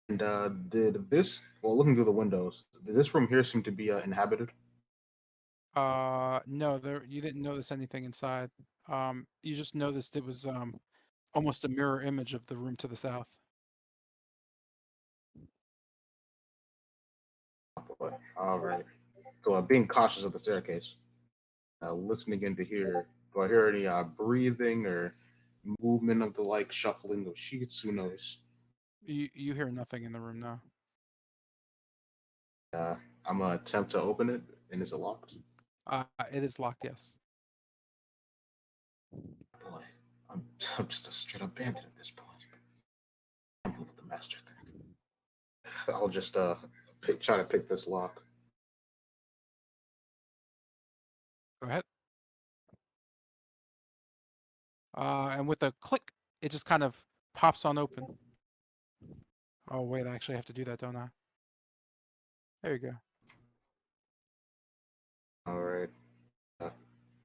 And looking through the windows, did this room here seem to be inhabited? No, you didn't notice anything inside. You just noticed it was almost a mirror image of the room to the south. Boy. All right. So being cautious of the staircase, listening in to hear, do I hear any breathing or movement of the like shuffling of sheets? Who knows? You hear nothing in the room now. I'm gonna attempt to open it, and is it locked? It is locked, yes. Boy, I'm, I'm just a straight up bandit at this point. I can't believe what the master think. I'll just try to pick this lock. Go ahead. And with a click, it just kind of pops on open. Oh wait, I actually have to do that, don't I? There you go. All right.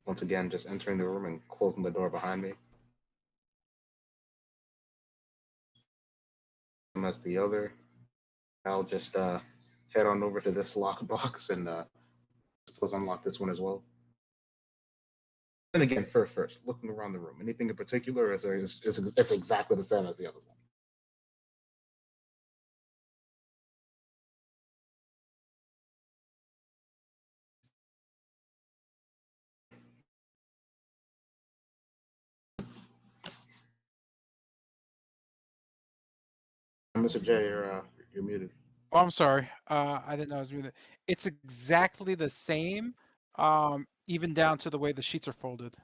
Once again, just entering the room and closing the door behind me. And as the other, I'll just head on over to this lockbox and suppose unlock this one as well. And again, first, looking around the room, anything in particular, or it's exactly the same as the other one? Mr. J, you're muted. Oh, I'm sorry. I didn't know I was muted. It's exactly the same, even down to the way the sheets are folded.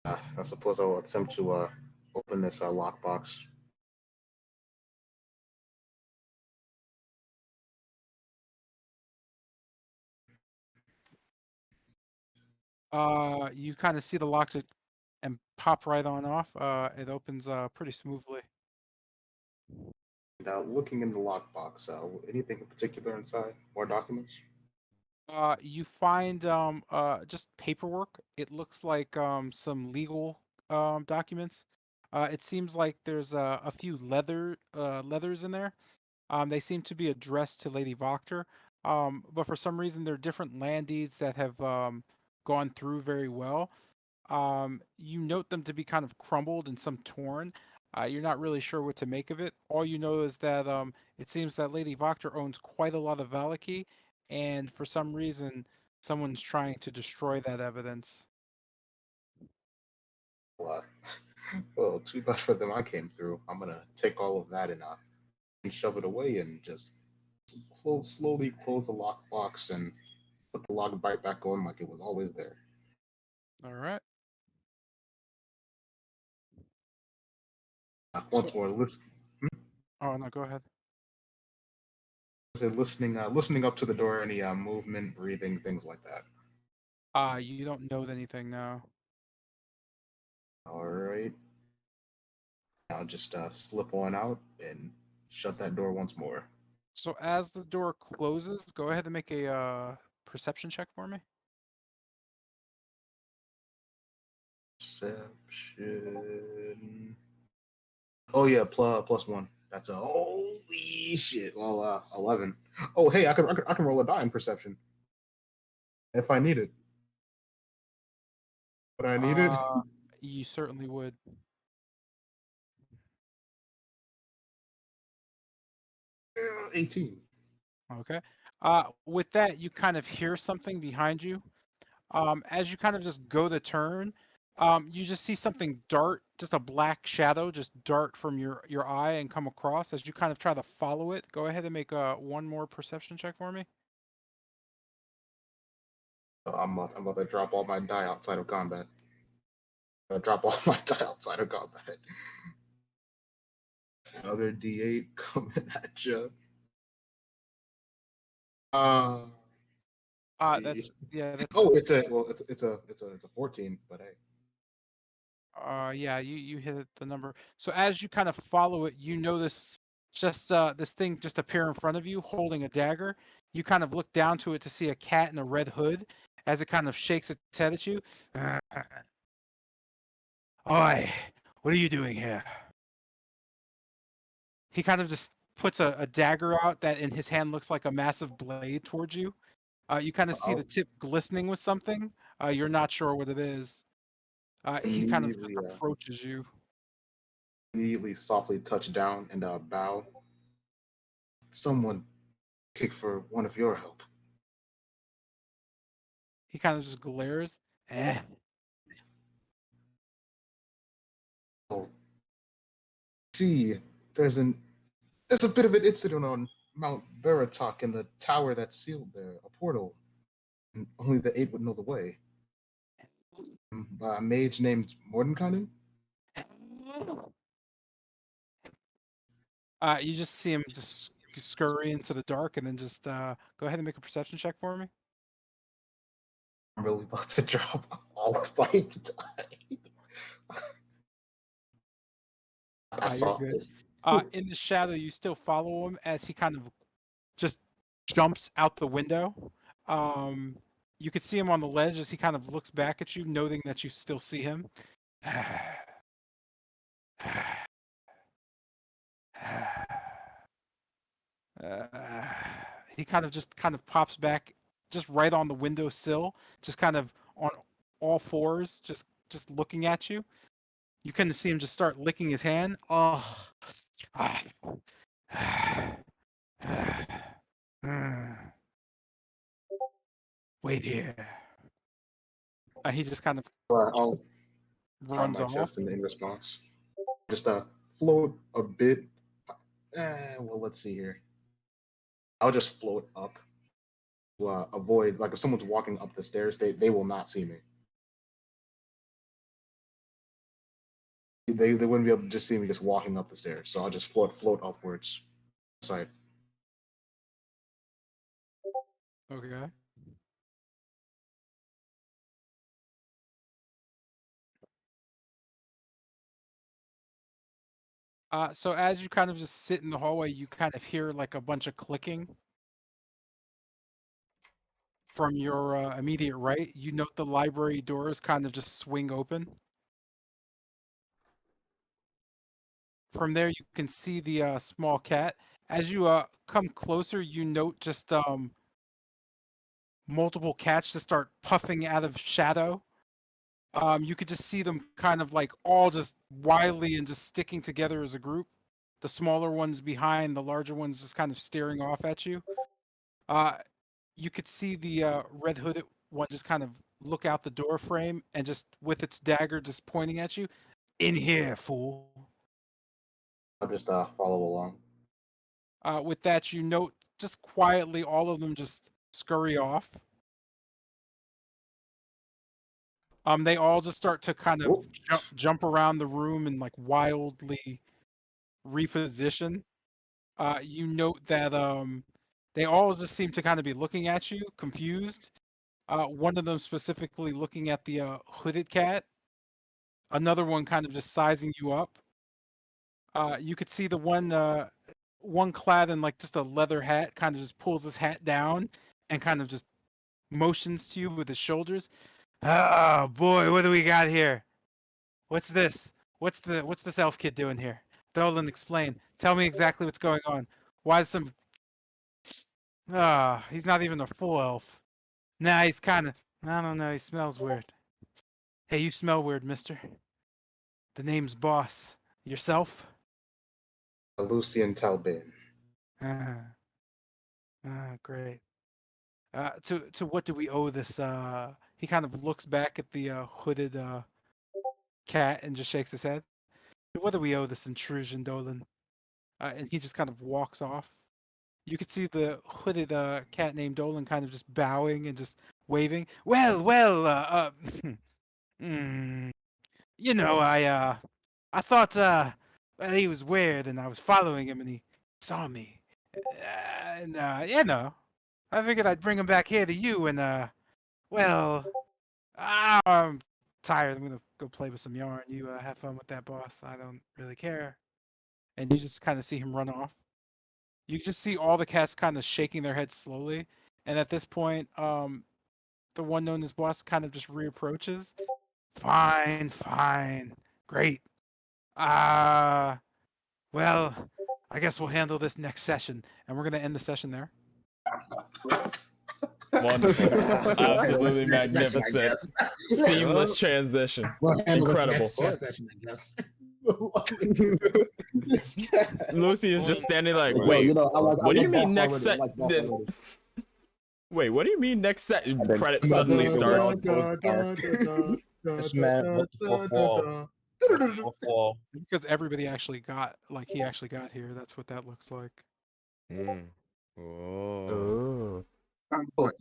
I suppose I'll attempt to open this lockbox. You kind of see the locks and pop right on off. It opens pretty smoothly. Now, looking in the lockbox, anything in particular inside? More documents? You find just paperwork. It looks like some legal documents. It seems like there's a few leathers in there. They seem to be addressed to Lady Voctor, but for some reason they're different land deeds that have gone through very well. You note them to be kind of crumbled and some torn. You're not really sure what to make of it. All you know is that it seems that Lady Voctor owns quite a lot of Valaki, and for some reason, someone's trying to destroy that evidence. Well, well, too bad for them I came through. I'm gonna take all of that and shove it away and just slowly close the lockbox and put the log back on like it was always there. All right. Once So, more, oh no, go ahead. listening up to the door, any movement, breathing, things like that. You don't know anything now. All right, I'll just slip on out and shut that door once more. So as the door closes, go ahead and make a perception check for me. Perception. Oh yeah, plus one. That's a holy shit. Well, 11. Oh hey, I can roll a die in perception if I need it. But I need it. You certainly would. 18. Okay. With that, you kind of hear something behind you. As you kind of just go to turn, you just see something dart, just a black shadow, just dart from your eye and come across. As you kind of try to follow it, go ahead and make one more perception check for me. I'm about to drop all my die outside of combat. Drop all my die outside of combat. Another D8 coming at you. That's yeah, Oh, that's it's a 14, but hey. Yeah, you hit the number. So as you kind of follow it, you notice just this thing just appear in front of you holding a dagger. You kind of look down to it to see a cat in a red hood as it kind of shakes its head at you. Oi, what are you doing here? He kind of just puts a dagger out that in his hand looks like a massive blade towards you. You kind of see the I'll tip glistening with something. You're not sure what it is. He kind of just immediately approaches you. immediately softly touch down and bow. Someone kick for one of your help. He kind of just glares. Eh. Oh, see, there's an there's a bit of an incident on Mount Veritok in the tower that's sealed there, a portal. And only the eight would know the way. A mage named Mordenkainen? You just see him just scurry into the dark, and then just go ahead and make a perception check for me. I'm really about to drop all of my die. I You're saw good. this. In the shadow, you still follow him as he kind of just jumps out the window. Um, you can see him on the ledge as he kind of looks back at you, noting that you still see him. He kind of just kind of pops back just right on the windowsill, just kind of on all fours, just looking at you. You kind of see him just start licking his hand. Oh, wait here. He just kind of I'll count runs my off. chest in response. Just float a bit. Well, let's see here. I'll just float up to avoid, like if someone's walking up the stairs, they will not see me. They wouldn't be able to just see me just walking up the stairs. So I'll just float upwards. Side. Okay. So as you kind of just sit in the hallway, you kind of hear like a bunch of clicking from your immediate right. You note the library doors kind of just swing open. From there, you can see the small cat. As you come closer, you note just multiple cats just start puffing out of shadow. You could just see them kind of like all just wildly and just sticking together as a group. The smaller ones behind, the larger ones just kind of staring off at you. You could see the red hooded one just kind of look out the door frame and just with its dagger just pointing at you. In here, fool. I'll just follow along. With that, you note just quietly all of them just scurry off. They all just start to kind of jump around the room and like wildly reposition. You note that they all just seem to kind of be looking at you, confused. One of them specifically looking at the hooded cat. Another one kind of just sizing you up. You could see the one clad in like just a leather hat kind of just pulls his hat down and kind of just motions to you with his shoulders. Oh boy, what do we got here? What's this? What's this elf kid doing here? Dolan, explain. Tell me exactly what's going on. Why is some he's not even a full elf. Nah, he's kinda I don't know, he smells weird. Hey, you smell weird, mister. The name's Boss. Yourself? Lucian Talbin. Great. To what do we owe this? He kind of looks back at the hooded cat and just shakes his head. What do we owe this intrusion, Dolan? And he just kind of walks off. You could see the hooded cat named Dolan kind of just bowing and just waving. Well, you know, I thought well, he was weird and I was following him and he saw me. And you know, I figured I'd bring him back here to you and well, I'm tired. I'm gonna go play with some yarn. You have fun with that, boss. I don't really care. And you just kind of see him run off. You just see all the cats kind of shaking their heads slowly, and at this point, the one known as boss kind of just reapproaches. Fine, fine, great. Well, I guess we'll handle this next session, and we're gonna end the session there. Wonderful. Absolutely Next session, I magnificent. guess. Seamless transition. We'll handle it Incredible. next chess session, I guess. Lucy is just standing like, Yo, wait, you know, I what do you like mean boss next set? already. I like boss already. Wait, what do you mean next set? then- Credits suddenly the start. world goes dark. This man broke the fourth wall. Fourth wall. Because everybody actually got like he actually got here. That's what that looks like. Oh. Oh.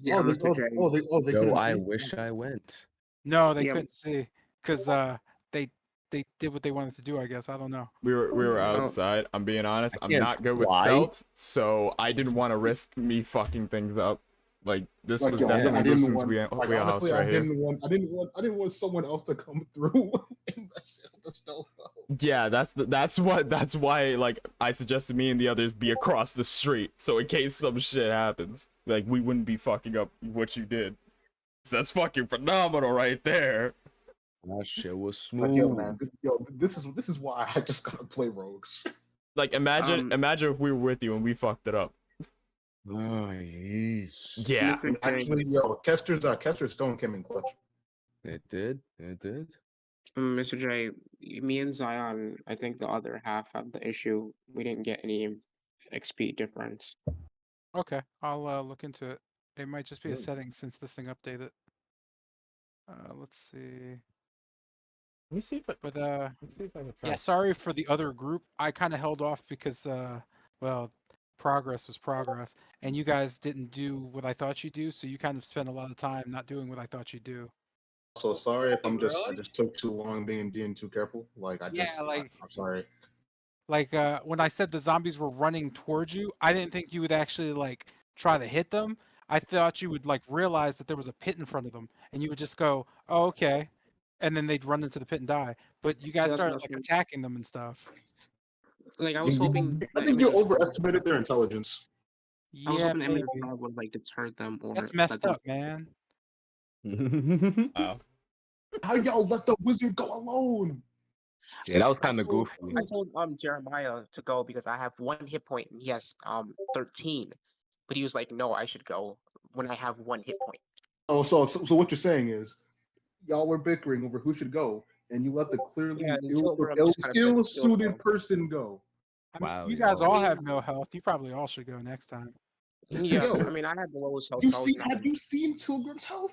Yeah, Mr. J. They Yo, couldn't I see? wish I went. No, they Yeah. couldn't see because they did what they wanted to do. I guess I don't know. We were Oh. outside. I'm being honest. I'm can't not good with fly. stealth, so I didn't want to risk me fucking things up. Like this Like, was yo, I definitely didn't Lucin's want, wheel- like, wheelhouse honestly, right I here. didn't want someone else to come through and mess up the stealth. Yeah, that's why like I suggested me and the others be across the street, so in case some shit happens, like we wouldn't be fucking up what you did. 'Cause that's fucking phenomenal right there. That shit was Like, smooth. yo, man, this is why I just gotta play rogues. Like imagine if we were with you and we fucked it up. Oh, yes. Yeah. Mr. J. Actually, yo, Kester's stone came in clutch. It did. It did. Mr. J, me and Zion, I think the other half of the issue, we didn't get any XP difference. Okay, I'll look into it. It might just be a Good. setting since this thing updated. Let's see. Let me see if I, But let's see if I can yeah, find. sorry for the other group. I kind of held off because well, progress was progress, and you guys didn't do what I thought you'd do, so you kind of spent a lot of time not doing what I thought you'd do. So sorry if I Really? just took too long being too careful. Like like I'm sorry. like when I said the zombies were running towards you, I didn't think you would actually like try to hit them. I thought you would like realize that there was a pit in front of them, and you would just go, "Oh, okay," and then they'd run into the pit and die. But you guys That's started not like true. attacking them and stuff. Like I was hoping I that think you Mr. Strahd- overestimated their intelligence. I was Yeah, hoping that maybe. Mr. Strahd would like deter them or That's let messed them- up, man. Wow. How y'all let the wizard go alone? Yeah, that was I kind of told- goofy. I told Jeremiah to go because I have 1 hit point and he has 13. But he was like, no, I should go when I have 1 hit point. Oh, so what you're saying is y'all were bickering over who should go, and you let the clearly Yeah, and Pilgrim just kind of said he'll ill-suited go. person go. I mean, Wow, you guys y'all. all I have mean, no health. You probably all should go next time. yeah, Yo, I mean, I had the lowest health, you so I was see? not Have gonna. you seen Pilgrim's health?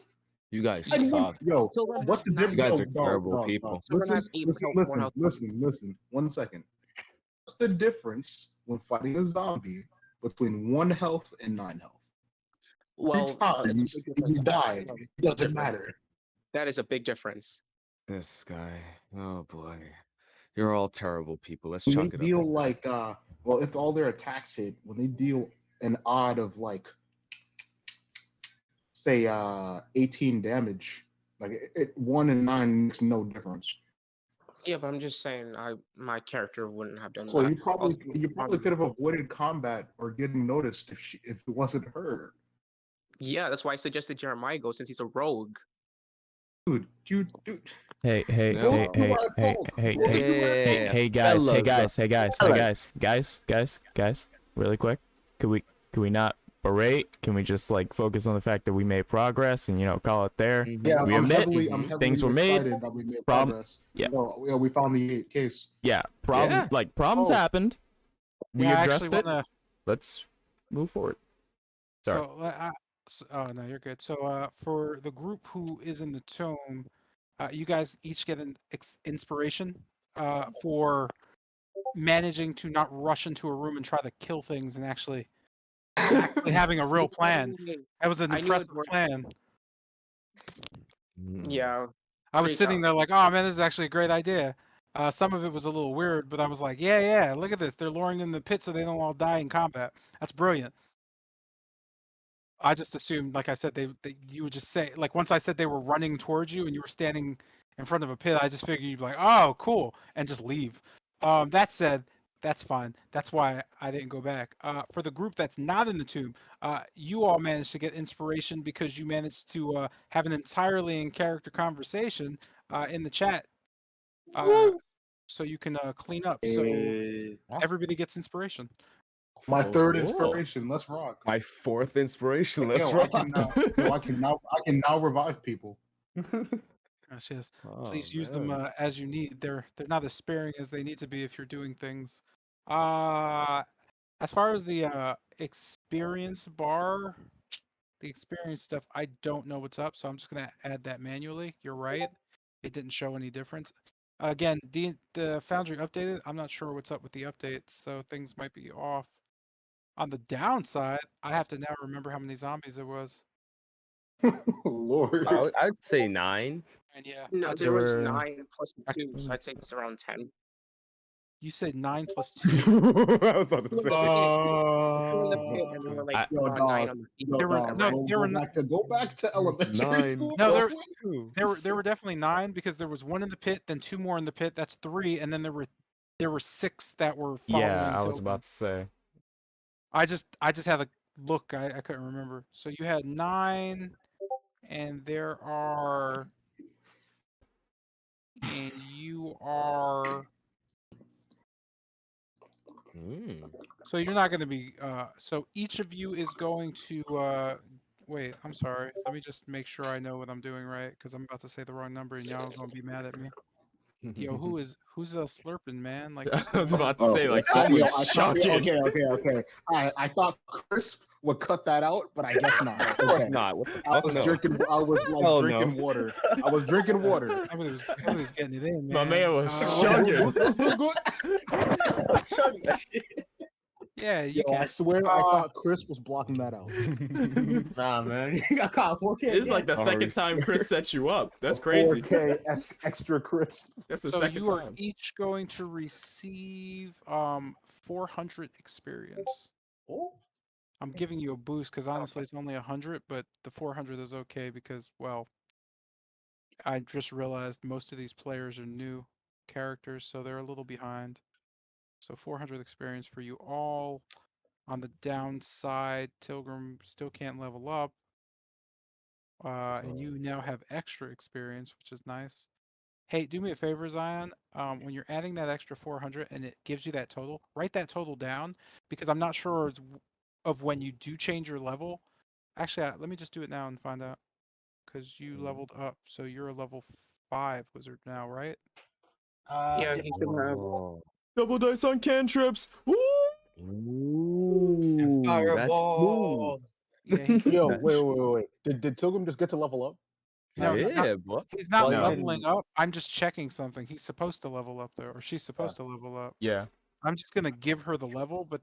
You guys And one, suck. yo, Pilgrim what's has the nine difference? You guys health. are terrible people. Pilgrim Listen, has 8 listen, health, 1 listen, health. listen, listen. 1 second. What's the difference when fighting a zombie between 1 health and 9 health? Well, it's a Times big and you difference. die. No, It big doesn't difference. matter. That is a big difference. This guy. Oh boy. You're all terrible people. Let's When they chalk it up. deal like, well, if all their attacks hit, when they deal an odd of like, say, 18 damage, like 1 and 9 makes no difference. Yeah, but I'm just saying, my character wouldn't have done So that. you probably Also, could have avoided combat or getting noticed if it wasn't her. yeah, that's why I suggested Jeremiah go since he's a rogue. Dude. Hey, hey, No. hey, hey, hey, hey, hey, hey, hey, guys, hey, guys, hey, guys, hey, guys, really quick. Could we not berate? Can we just like focus on the fact that we made progress and call it there? Yeah, We I'm admit heavily things were made. excited that we made Problem- progress. yeah. No, yeah, we found the case. Yeah, Yeah. problems Oh. happened. We Yeah, I addressed actually it. want to. Let's move forward. Sorry. Oh no, you're good. So, for the group who is in the tome, you guys each get an inspiration for managing to not rush into a room and try to kill things and actually having a real plan. That was an I knew it impressive worked. plan. Yeah, I was great sitting job. there like, oh man, this is actually a great idea. Some of it was a little weird, but I was like, yeah, look at this. They're luring them in the pit so they don't all die in combat. That's brilliant. I just assumed, like I said, you would just say, like, once I said they were running towards you and you were standing in front of a pit, I just figured you'd be like, oh, cool, and just leave. That said, that's fine. That's why I didn't go back. For the group that's not in the tomb, you all managed to get inspiration because you managed to have an entirely in character conversation in the chat, so you can clean up. So everybody gets inspiration. My third Cool. inspiration. Let's rock. My fourth inspiration. Let's Yo, rock. I can now revive people. Yes. Oh, Please use them man. as you need. They're not as sparing as they need to be if you're doing things. As far as the experience bar, the experience stuff, I don't know what's up, so I'm just gonna add that manually. You're right. It didn't show any difference. Again, the Foundry updated. I'm not sure what's up with the updates, so things might be off. On the downside, I have to now remember how many zombies there was. Lord. I'd say 9. And yeah, No, I there just, was were- 9 plus 2, so I'd say it's around 10. you said 9 plus 2. I was about to say. Two in the pit, and there were like Yo, around 9 dog. on the feet. Yo, There were dog. no, Go, there go were no, back to elementary 9 school. No, bro. there were definitely 9 because there was 1 in the pit, then 2 more in the pit. That's 3, and then there were 6 that were following. Yeah, I was Tilgrim. about to say. I just had a look. I couldn't remember. So you had 9, and there are, and you are. So you're not going to be. So each of you is going to. Wait, I'm sorry. Let me just make sure I know what I'm doing right, because I'm about to say the wrong number, and y'all are going to be mad at me. Yo, who's slurping, man? Like, what's I was going on? about to say, like, Yo, someone's I thought, chugging. okay. I thought Crisp would cut that out, but I guess not. Of course Okay. not. What the I fuck? was No. drinking. I was like Hell drinking no. water. I was drinking water. Somebody's getting it in, man. My man was What- chugging. Yeah, you Yo, I can. swear, I thought Chris was blocking that out. Nah, man, you got caught 4K. It's like the second Ours. time Chris set you up. That's crazy. 4K extra crisp. That's the So second you are time. each going to receive 400 experience. Oh, I'm giving you a boost because honestly it's only 100, but the 400 is okay because, well, I just realized most of these players are new characters, so they're a little behind. So 400 experience for you all. On the downside, Tilgrim still can't level up. And you now have extra experience, which is nice. Hey, do me a favor, Zion. When you're adding that extra 400 and it gives you that total, write that total down because I'm not sure of when you do change your level. Actually, let me just do it now and find out because you leveled up. So you're a level 5 wizard now, right? Yeah, Yeah. he's gonna have. Oh. Double dice on cantrips. Woo! Ooh, that's smooth. Fireball. Yeah, he can. Yo, That wait. Did Tilgum just get to level up? No, he's not. Yeah, boy. He's not No. leveling up. I'm just checking something. He's supposed to level up there, or she's supposed to level up. Yeah. I'm just gonna give her the level, but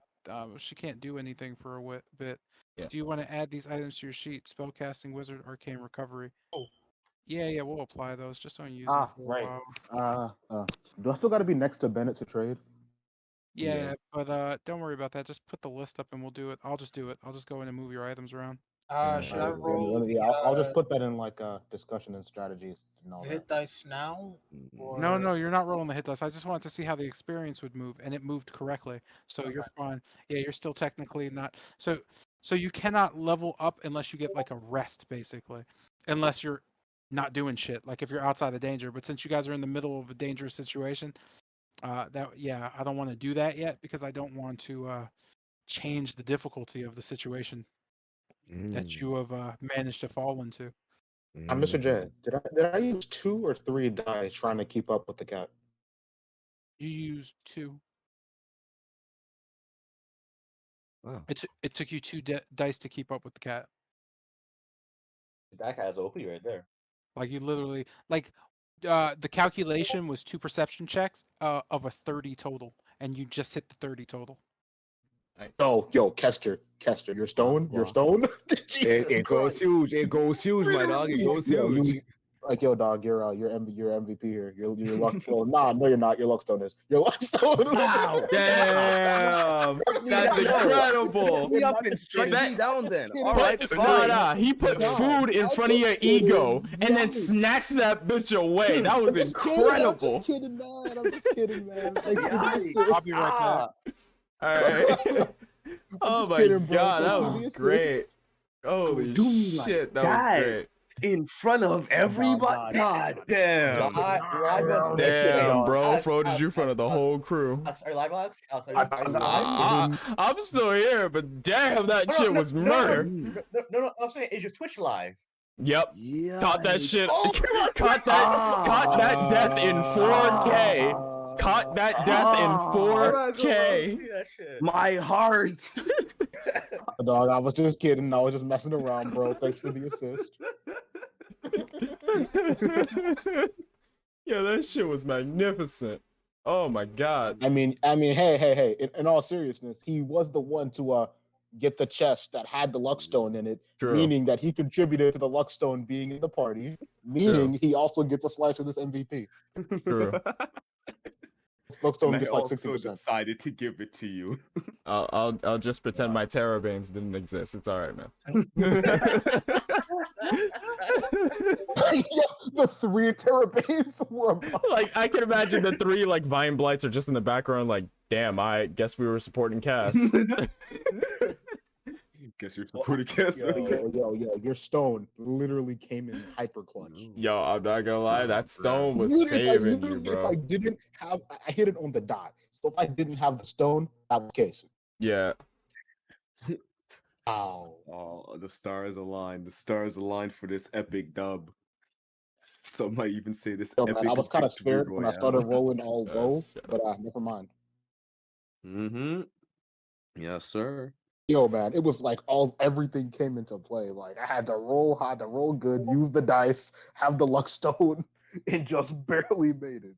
she can't do anything for a bit. Yeah. Do you want to add these items to your sheet? Spellcasting wizard, arcane recovery. Oh. Yeah, we'll apply those. Just don't use them for a Right. while. Do I still got to be next to Bennett to trade? Yeah, but don't worry about that. Just put the list up and we'll do it. I'll just do it. I'll just go in and move your items around. Should I roll Yeah, the, I'll just put that in like discussion and strategies and all the that. hit dice now? Or... No, you're not rolling the hit dice. I just wanted to see how the experience would move, and it moved correctly. So you're fine. Yeah, you're still technically not. So you cannot level up unless you get like a rest, basically, unless you're not doing shit. Like if you're outside the danger. But since you guys are in the middle of a dangerous situation, I don't want to do that yet because I don't want to change the difficulty of the situation that you have managed to fall into. Mr. J, did I use 2 or 3 dice trying to keep up with the cat? You used 2. Wow. It took you 2 dice to keep up with the cat. That guy's OP right there. Like you literally the calculation was 2 perception checks of a 30 total, and you just hit the 30 total. Oh, yo, Kester, you're stone. You're stone. It goes huge. It goes huge, my dog. It goes huge. Like, yo, dog, you're MVP here. You're Luckstone. Nah, no, you're not. Your Luckstone is. Your Luckstone. Wow. Damn. That's incredible. Me up and strike me down then. All right, But fine. he put food in front of your ego and then snatched that bitch away. That was incredible. I'm just kidding, man. I'll be right back. All right. Oh my god, that was great. Holy shit, that was great. In front of everybody. God damn. Damn, bro. Fro did you in front of the whole crew. Are you live, Alex? I'll tell you. I'm still here, but damn, that shit was murder. No, I'm saying, is your Twitch live? Yep. Yeah. Caught that shit. Caught that death in 4K. Caught that death in 4K. My heart. Dog, I was just kidding. I was just messing around, bro. Thanks for the assist. Yeah, that shit was magnificent. Oh my god. I mean, hey. In all seriousness, he was the one to get the chest that had the Luckstone in it, meaning that he contributed to the Luckstone being in the party, meaning he also gets a slice of this MVP. True. Luckstone And I gets like also 60%. decided to give it to you. I'll just pretend my Terror Banes didn't exist. It's alright, man. Yeah, the 3 Terrabanes were like I can imagine the 3 like Vine Blights are just in the background like, damn, I guess we were supporting Cass. Guess you're supporting Cass. Yo, your stone literally came in hyper clutch. Yo, I'm not gonna lie, that stone was Literally, saving you, bro. If I didn't have, I hit it on the dot. So if I didn't have the stone, that was the case. Yeah. Ow. Oh, the stars aligned. The stars aligned for this epic dub. Some might even say this Yo, epic. man, I was kind of victory scared when I started royale. rolling all low, but never mind. Mm-hmm. Yes, sir. Yo, man, it was like everything came into play. Like I had to roll good, use the dice, have the luck stone, and just barely made it.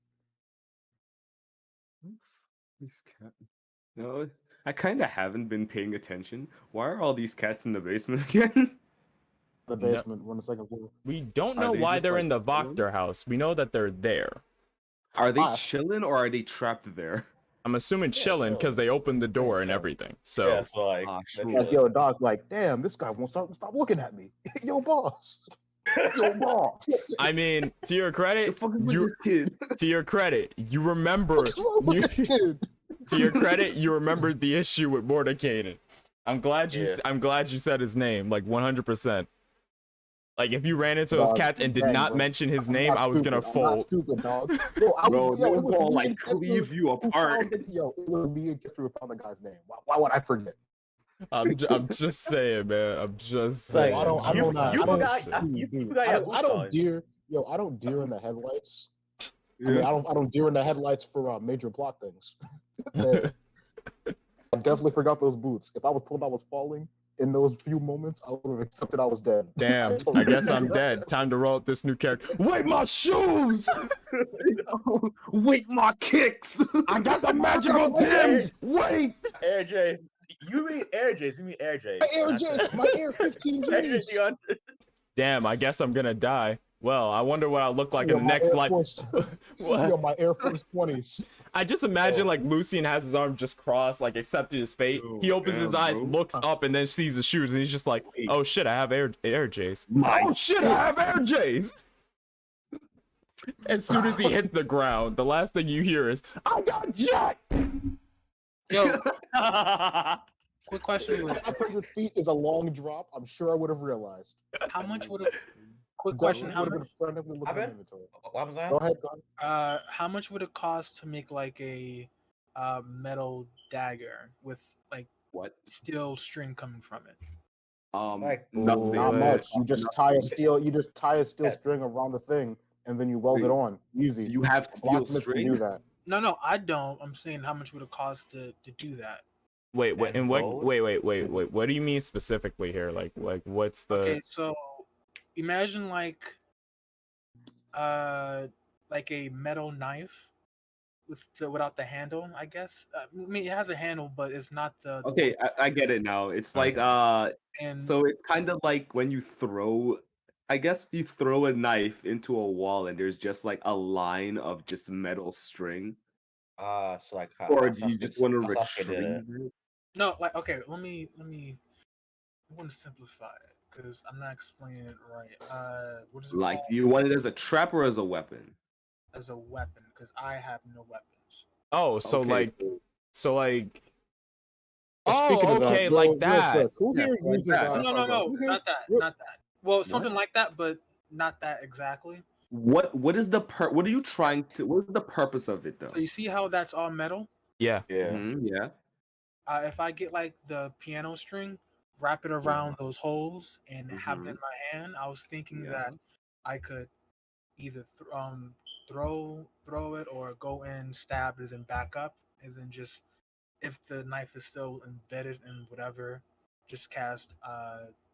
This cat. No, I kind of haven't been paying attention. Why are all these cats in the basement again? The basement, we're on the second floor. We don't Are know they why just, they're like, in the chilling? Voctor house. We know that they're there. Are they Ah. chilling or are they trapped there? I'm assuming chilling because they opened the door and everything. So Yeah, so like, sure. Like, yo, dog, like, damn, this guy won't stop looking at me. Yo, boss. Yo, boss. I mean, to your credit, you kid. to your credit, you remember. Look at this kid. To your credit, you remembered the issue with Mordekainen. I'm glad you. Yeah. I'm glad you said his name, like 100%. Like if you ran into those Dog, cats and did dang, not bro. mention his I'm name, not I was gonna stupid. I'm not fold. stupid, dog. Yo, Bro, it they was gonna me like and Kester cleave you who apart. found it. Yo, it was me and Kester who found the guy's name. Why would I forget? I'm just saying, man. I'm just Like, saying. I don't. I you, don't. I you don't. forgot, Dude, you dude, forgot I your don't. I boots don't on. deer. Yo, I don't deer in the headlights. I mean, Yeah. I don't deer in the headlights for major plot things. Man, I definitely forgot those boots. If I was told I was falling in those few moments, I would have accepted I was dead. Damn, I guess I'm dead. Time to roll up this new character. Wait, my shoes! Wait, my kicks. I got the magical Tims! Wait! Air J's. You mean Air J's? You mean Air J's? My Air not J, the- my Air 15 Air J's. J's on. Damn, I guess I'm gonna die. Well, I wonder what I'll look like Yo, in the my next Air life. Force, What? yo, my Air Force 20s. I just imagine Oh. like Lucian has his arms just crossed, like accepting his fate. Yo, He opens his damn, eyes, bro. looks up, and then sees the shoes, and he's just like, Wait. "Oh shit, I have Air J's. My Oh shit, I have Air J's." As soon as he hits the ground, the last thing you hear is, "I got jacked." Yo, quick question: was 500 feet is a long drop. I'm sure I would have realized. how much would have? Quick question: Definitely how would have much? been frantically looking at I've been- inventory. What was that? Go ahead, go ahead. How much would it cost to make like a metal dagger with like What? steel string coming from it? Like, Nothing. Not much. You just tie a steel. You just tie a steel Yeah. string around the thing, and then you weld it Wait. on. Easy. You have steel Blacksmith can do string? that. No, I don't. I'm saying how much would it cost to do that? Wait, And and what? gold? Wait. What do you mean specifically here? Like what's the? Okay, so imagine like a metal knife without the handle, I guess. I mean, it has a handle, but it's not the Okay, I get it now. It's like and so it's kind of like when you throw, I guess you throw a knife into a wall and there's just like a line of just metal string, so like, or how do you Sasuke- just want to how Sasuke did it. retrieve it? no, like okay, let me. I want to simplify it because I'm not explaining it right. What is it Like, called? do you want it as a trap or as a weapon? As a weapon? Because I have no weapons. Oh, so Okay, like, so- so like. Speaking Oh, of that, okay, real- like real that. quick, who Yeah, here like uses? that. No, who here- not that, real- not that. Well, something like that, but not that exactly. What is the what are you trying to? What is the purpose of it though? So you see how that's all metal? Yeah. Yeah. Yeah. If I get like the piano string, wrap it around those holes, and have it in my hand, I was thinking that I could either throw it or go in, stab it, and back up, and then just if the knife is still embedded in whatever, just cast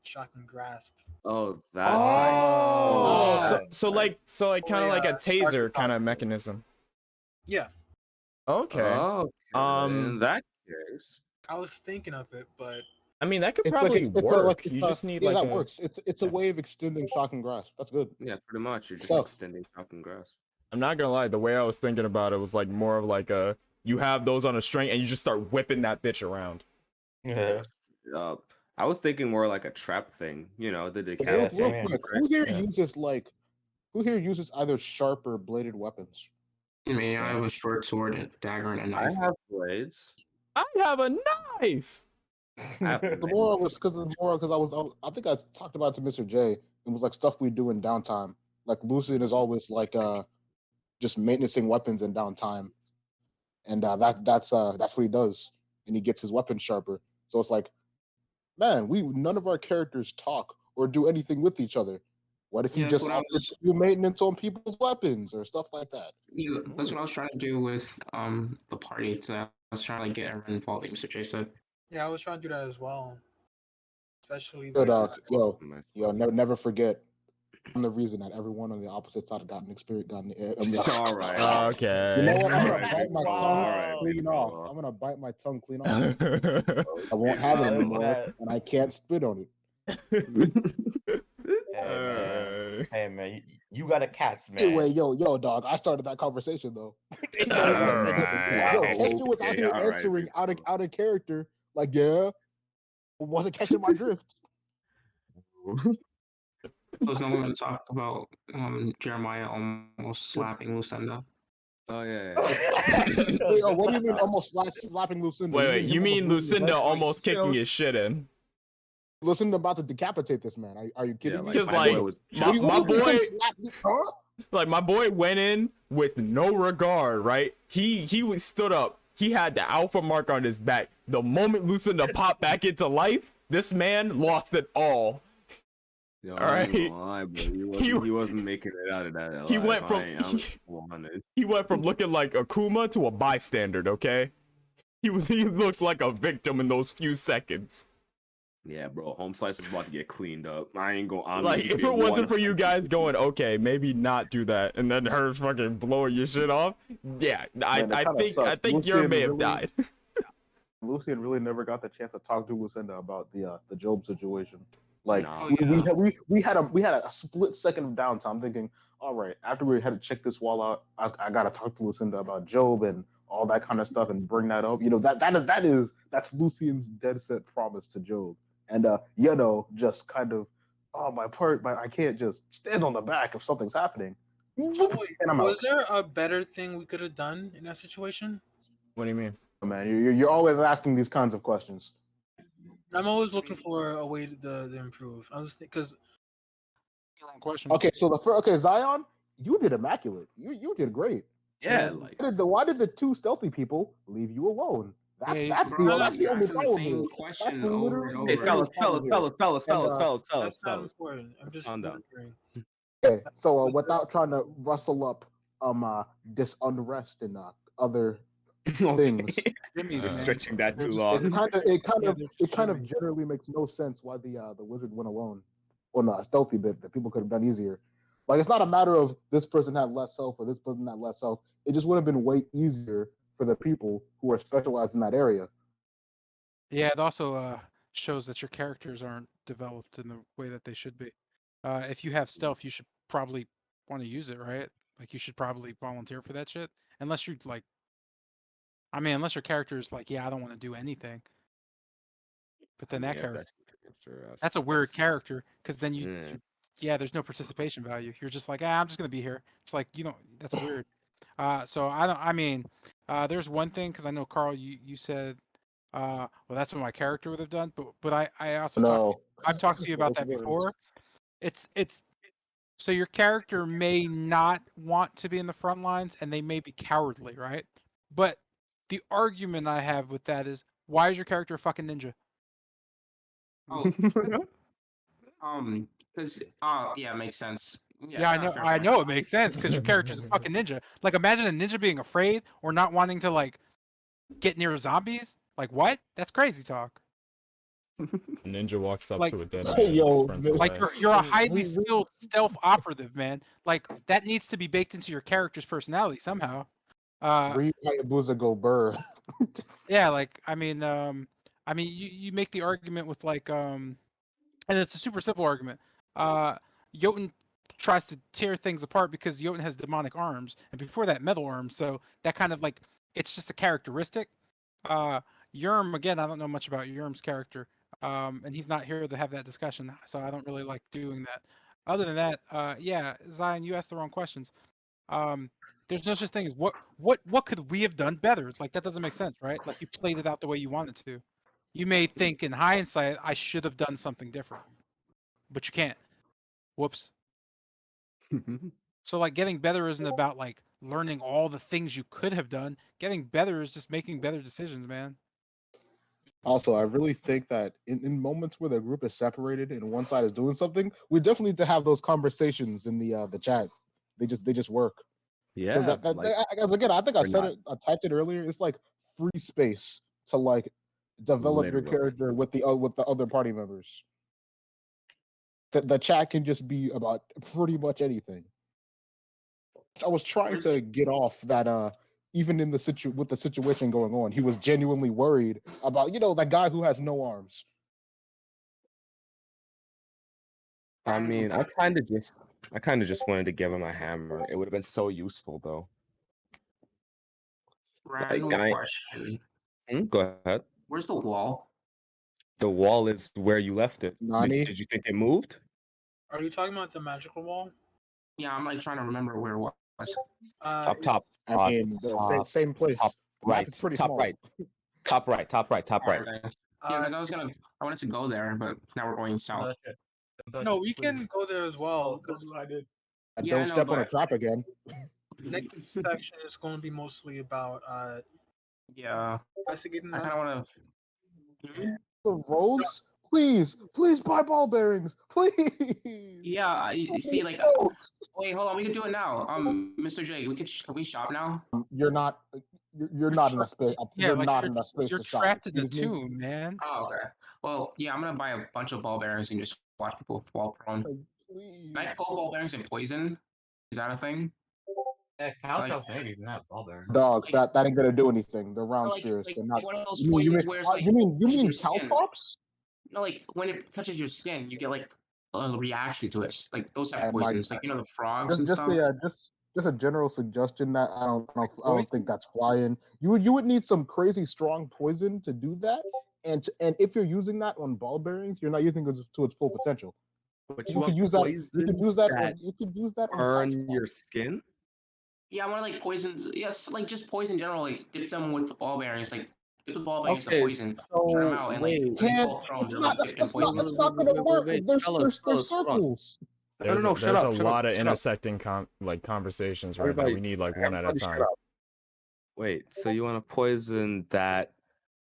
shock and grasp. Oh, that Oh, Ah. so like kind of like a start taser the kind of conflict. mechanism. Yeah, Okay. Okay. Um, in that case, I was thinking of it, but I mean that could It's probably like it's work. it's You just need yeah, like that a. works. It's a way of extending shock and grasp. That's good. yeah, pretty much. You're just So- extending fucking grass. I'm not gonna lie. The way I was thinking about it was like more of like a. You have those on a string and you just start whipping that bitch around. Yeah. I was thinking more like a trap thing. You know, the Real, decap. same real here. quick, who here Yeah. uses who here uses either sharp or bladed weapons? I mean, I have a short sword, a dagger, and a I knife. have blades. I have a knife. I have The blades. more was because I think I talked about it to Mr. J. It was like stuff we do in downtime. Like Lucian is always like just maintaining weapons in downtime, and that's what he does, and he gets his weapons sharper. So it's like, man, none of our characters talk or do anything with each other. What if you Yeah, that's just what I offered was- to do maintenance on people's weapons or stuff like that? Yeah, that's what I was trying to do with the party. I was trying to like get everyone involved, like Mr. J said. yeah, I was trying to do that as well. Especially Good, the yo, never forget. I'm the reason that everyone on the opposite side got an experience. All right. Okay. You know what? I'm gonna Alright, bite my big tongue ball. Alright, clean big off. ball. I'm gonna bite my tongue clean off. I won't have it Nah, anymore, that's and I can't spit on it. Hey man, you got a cats man. Anyway, yo, dog. I started that conversation though. Yo, Alright. Kester was out Okay, here alright, answering big out ball. of character, like yeah, wasn't catching my drift. So is no one going to talk about Jeremiah almost slapping Lucinda? Oh yeah. Wait, what do you mean almost slapping Lucinda? Wait, you him mean almost losing his Lucinda leg? almost kicking his shit in? Lucinda about to decapitate this man. Are you kidding me? Because my like boy was my boy, Huh? like my boy went in with no regard, right? He was stood up. He had the alpha mark on his back, The moment Lucinda popped back into life, this man lost it all. Yo, All I ain't right. gonna lie, bro. He wasn't making it out of that alive. He went from I'm 100. he went from looking like Akuma to a bystander. Okay, he looked like a victim in those few seconds. Yeah, bro. Home slice is about to get cleaned up. I ain't gonna. I'm Like, if it wasn't for you guys going, okay, maybe not do that, and then her fucking blowing your shit off, yeah, Man, it I kinda think sucks. Yer Lucian may have really- died. Lucian really never got the chance to talk to Lucinda about the Job situation. Like Nah. we had a split second of downtime thinking, all right, after we had to check this wall out, I gotta talk to Lucinda about Job and all that kind of stuff and bring that up. You know, that's Lucian's dead set promise to Job. And just kind of, oh I can't just stand on the back if something's happening. So wait, And I'm was out. there a better thing we could have done in that situation? What do you mean? Man, you're always asking these kinds of questions. I'm always looking for a way to improve. I was because Wrong question. Okay, so Zion, you did immaculate. You did great. Yeah, Yes. like Why did the two stealthy people leave you alone? That's Yeah, that's Bro, the that's you're the only asking the problem same here. question That's over literally and the hey, over. only fellas, problem here. that's not fellas. important. I'm just Calm down. wondering. Okay, so without trying to rustle up this unrest and other things, Jimmy's, Uh, man. Stretching that They're too just- long. it kind of Jimmy's. generally makes no sense why the wizard went alone on a stealthy bit that people could have done easier. Like it's not a matter of this person had less self or this person had less self. It just would have been way easier for the people who are specialized in that area. Yeah, it also shows that your characters aren't developed in the way that they should be. If you have stealth, you should probably want to use it, right? Like you should probably volunteer for that shit. Unless you're like, I mean, unless your character is like, yeah, I don't want to do anything. But then that Yeah, character, that's that's a weird character because then Yeah. yeah, there's no participation value. You're just like, I'm just gonna be here. It's like that's weird. So I don't. I mean, there's one thing because I know Carl, you said, well, that's what my character would have done. But I also No, I've talked to you about Those that words. before. It's so your character may not want to be in the front lines and they may be cowardly, right? But the argument I have with that is, why is your character a fucking ninja? Oh, because yeah, makes sense. Yeah, I know. fair I point. know it makes sense because your character's a fucking ninja. Like, imagine a ninja being afraid or not wanting to like get near zombies. Like, what? That's crazy talk. A ninja walks up Like- to a dead Hey, man yo, and sprints man. away. Like, you're a highly we- skilled stealth operative, man. Like, that needs to be baked into your character's personality somehow. Read Hayabusa go burr. Yeah, like I mean, you make the argument with like, and it's a super simple argument. Jotun tries to tear things apart because Jotun has demonic arms, and before that, metal arms. So that kind of like, it's just a characteristic. Yerm, again, I don't know much about Yerm's character, and he's not here to have that discussion, so I don't really like doing that. Other than that, yeah, Zion, you asked the wrong questions. There's no such thing as what could we have done better? Like that doesn't make sense, right? Like you played it out the way you wanted to. You may think in hindsight I should have done something different, but you can't. Whoops. So like getting better isn't about like learning all the things you could have done. Getting better is just making better decisions, man. Also, I really think that in moments where the group is separated and one side is doing something, we definitely need to have those conversations in the chat. They just work. 'Cause Yeah, guys, again, I think I or said not. it. I typed it earlier. It's like free space to like develop your Literally. character with the other party members. The chat can just be about pretty much anything. I was trying to get off that even in with the situation going on, he was genuinely worried about that guy who has no arms. I mean, I kind of just wanted to give him a hammer. It would have been so useful, though. Random I- question. Go ahead. Where's the wall? The wall is where you left it. Nani? Did you think it moved? Are you talking about the magical wall? Yeah, I'm like trying to remember where it was. Top. It's- I mean, the same place. top Map right, is pretty top small. right, top right. Alright, thanks. Yeah, uh, 'cause I wanted to go there, but now we're going south. no, we can go there as well. 'Cause And Yeah, I don't know, step on a but- trap again. next section is going to be mostly about Yeah, investigating. I kind of want to The rogues, please buy ball bearings, please. Yeah, I see. Like, Rogues. wait, hold on. We can do it now. Mr. J, can we shop now? You're not. You're not in a space. Yeah, You're like not in a space you're to shop. trapped in the Excuse me. tomb, man. Oh, okay. Well, yeah, I'm gonna buy a bunch of ball bearings and just watch people fall prone. Like, Can I please. pull ball bearings and poison? Is that a thing? Yeah, Like, Caltrops maybe, not ball bearings. Dog, like, that ain't gonna do anything. They're round like, spears. like, They're like not. one of those You mean poisons where it's like you mean touches your skin. caltrops? No, like when it touches your skin, you get like a reaction to it. Like those type of My poisons, like the frogs and just stuff. just a general suggestion that I don't Poison? think that's flying. You would need some crazy strong poison to do that, and if you're using that on ball bearings, you're not using it to its full potential. But you You could want use that. You could poisons use that. that You could use that on burn caltrops. your skin? Yeah, I want to like poisons. Yes, like just poison in general. Like dip them with the ball bearings. Like dip the ball bearings to Okay, poison, turn them so out, and like wait, when they Can't. fall prone, It's they're not. like dipped in poison. That's not gonna work. fellas, There's hold on. circles. No, no, no, shut There's up, a shut up, lot of shut up. intersecting conversations right now. Everybody- We need like one at a everybody shut time. up. Wait, so you want a poison that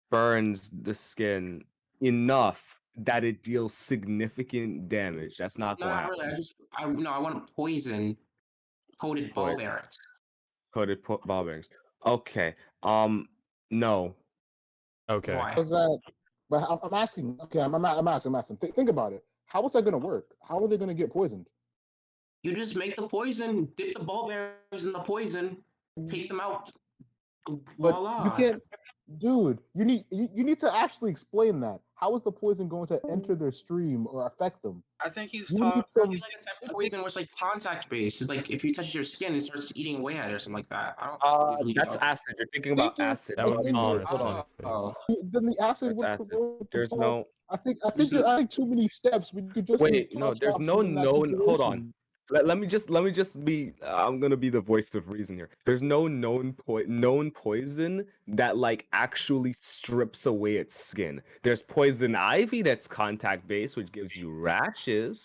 burns the skin enough that it deals significant damage? That's not No, gonna not happen. really. I want to poison coated ball Poison. bearings. Coated ball bearings. Okay. No. Okay. Why? How's that? But I'm asking. Okay, I'm asking. Think about it. How is that gonna work? How are they gonna get poisoned? You just make the poison, dip the ball bearings in the poison, take them out. But Voila. you can't, dude. You need to actually explain that. How is the poison going to enter their stream or affect them? I think he's You need talking. some. It's like a type of poison where it's like contact based. It's like if you touch your skin, it starts eating away at it or something like that. I don't usually That's know. acid. You're thinking about Thinking- acid. That would be more hold on. acidic based. Then the acid That's would. acid. There's no. I think you're adding too many steps. We could just Wait, use no. There's caltrops no in that known. Hold on. situation. Let me just be. I'm gonna be the voice of reason here. There's no known poison that like actually strips away its skin. There's poison ivy that's contact based, which gives you rashes,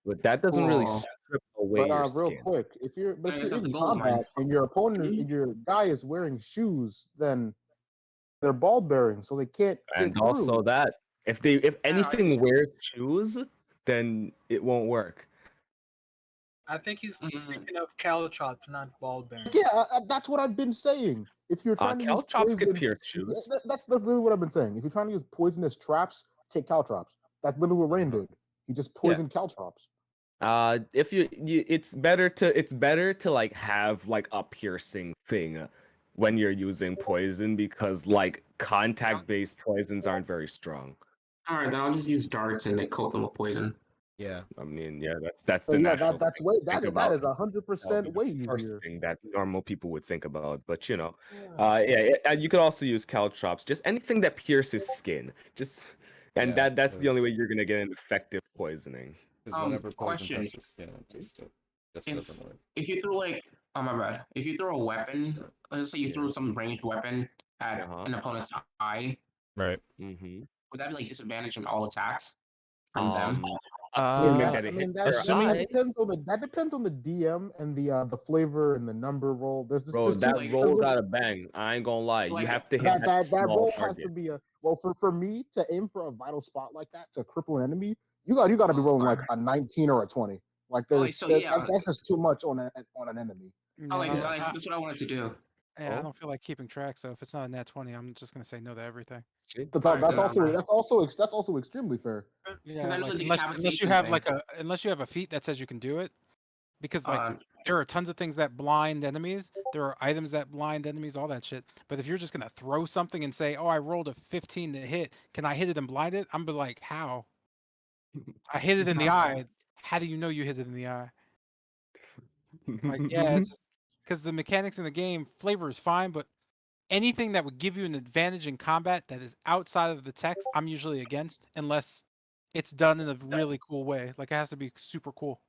but that doesn't really Cool. strip away But your real skin. quick, if you're I guess that's in the gold mine. combat and your opponent, your guy is wearing shoes, then they're ball bearings, so they can't And get also through. that if anything wears shoes, then it won't work. I think he's thinking of caltrops, not ball bearings. Yeah, that's what I've been saying. If you're trying to use Caltrops get poison, pierced shoes. that's literally what I've been saying. If you're trying to use poisonous traps, take caltrops. That's literally what Rain did. He just poisoned caltrops. If it's better to like have like a piercing thing when you're using poison because like contact based poisons aren't very strong. All right, then I'll just use darts and like coat them with poison. Yeah. I mean, yeah, that's So the yeah, natural that's thing way to think that about. is That would 100% be way the first easier. thing that normal people would think about. But you know, yeah, you could also use caltrops. Just anything that pierces skin. Just and Yeah, that's the only way 'cause- you're gonna get an effective poisoning. Because whenever poison Question. touches skin, it just If, doesn't work. if you throw like, oh my bad, if you throw a weapon, let's say you Yeah. throw some ranged weapon at an opponent's eye, Right. Mm-hmm. would that be like disadvantage on all attacks from them? Assuming Yeah, that I it mean hits that, their Assuming- that eye. depends on the DM and the flavor and the number roll. There's just, Bro, there's that two- roll got a bang. I ain't gonna lie. Like, You have to hit that that small roll has target. to be a well for me to aim for a vital spot like that to cripple an enemy. You got to be rolling like a 19 or a 20. Like Okay, so yeah. that's just too much on an enemy. Yeah, Okay, I, that's what I wanted to do. yeah, I don't feel like keeping track. So if it's not a nat 20, I'm just gonna say no to everything. See? That's Alright, also extremely fair. Yeah, I know like the unless you decapitation have thing. like unless you have a feat that says you can do it, because like Um, there are tons of things that blind enemies. There are items that blind enemies, all that shit. But if you're just gonna throw something and say, "Oh, I rolled a 15 to hit. Can I hit it and blind it?" I'm be like, "How? I hit it in the eye. How do you know you hit it in the eye?" Like, yeah, it's just because the mechanics in the game, flavor is fine, but anything that would give you an advantage in combat that is outside of the text, I'm usually against, unless it's done in a really cool way. Like it has to be super cool.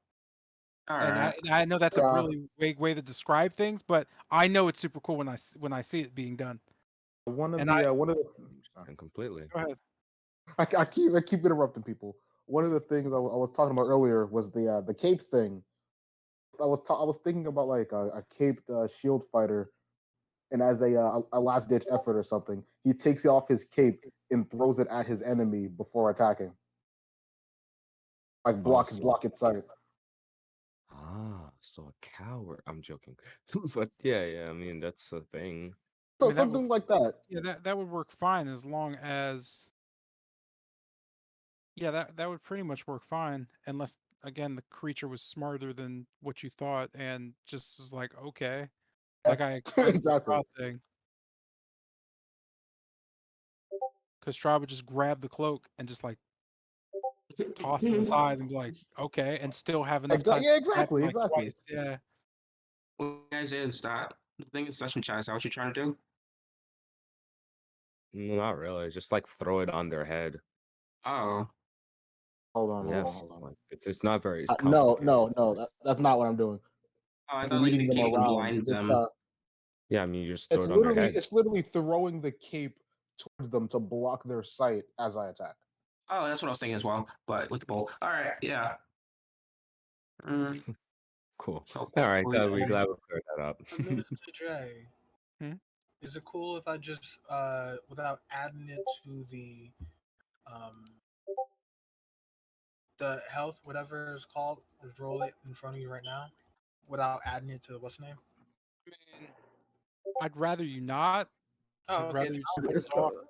And alright. I know that's a Yeah. really vague way to describe things, but I know it's super cool when I see it being done. One of And the And completely. Go ahead. I keep interrupting people. One of the things I was talking about earlier was the cape thing. I was thinking about like a caped shield fighter, and as a last ditch effort or something, he takes off his cape. and throws it at his enemy before attacking. Like Oh, block its sight. So a coward. I'm joking. But yeah, I mean that's a thing. So mean, that would- something like that. Yeah, that would work fine as long as. Yeah, that would pretty much work fine, unless again the creature was smarter than what you thought and just was like, okay, like I explained the Exactly. Strahd thing. Because Strahd would just grab the cloak and just like toss it aside and be like, okay, and still have enough time Yeah, to stab him, exactly, like exactly. twice. Yeah. What guys is that? The thing in session chat, is that what you're trying to do? Not really. Just like throw it on their head. Oh. Hold on. Yes, Hold on. like it's not very No, complicated. that's not what I'm doing. Oh, I I'm thought like leading the them cape can around. blind It's them. Yeah, I mean you just throw it on their head. it's literally throwing the cape towards them to block their sight as I attack. Oh, that's what I was thinking as well, but with the bowl. All right, yeah. Cool. So, All right, what was we it? glad we cleared that up. Mr. J, Hmm? is it cool if I just without adding it to the health, whatever it's called, just roll it in front of you right now, without adding it to what's the name? I mean, I'd rather you not. Oh, I'd okay. rather you just hold It's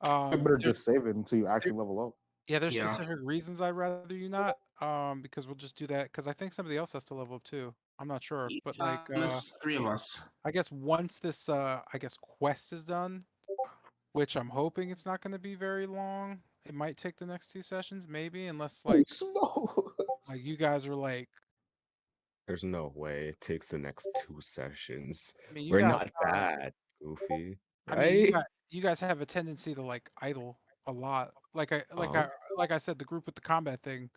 off. better There's, just save it until you actually level up. yeah, there's Yeah. specific reasons I'd rather you not. Because we'll just do that. Because I think somebody else has to level up too. I'm not sure, but like, Thomas, 3 of us. I guess once this, I guess quest is done, which I'm hoping it's not going to be very long. It might take the next 2 sessions, maybe, unless like you guys are like, There's no way it takes the next 2 sessions. I mean, you We're guys, not that goofy, I mean, right? you guys have a tendency to like idle a lot. Oh. Like I said, the group with the combat thing,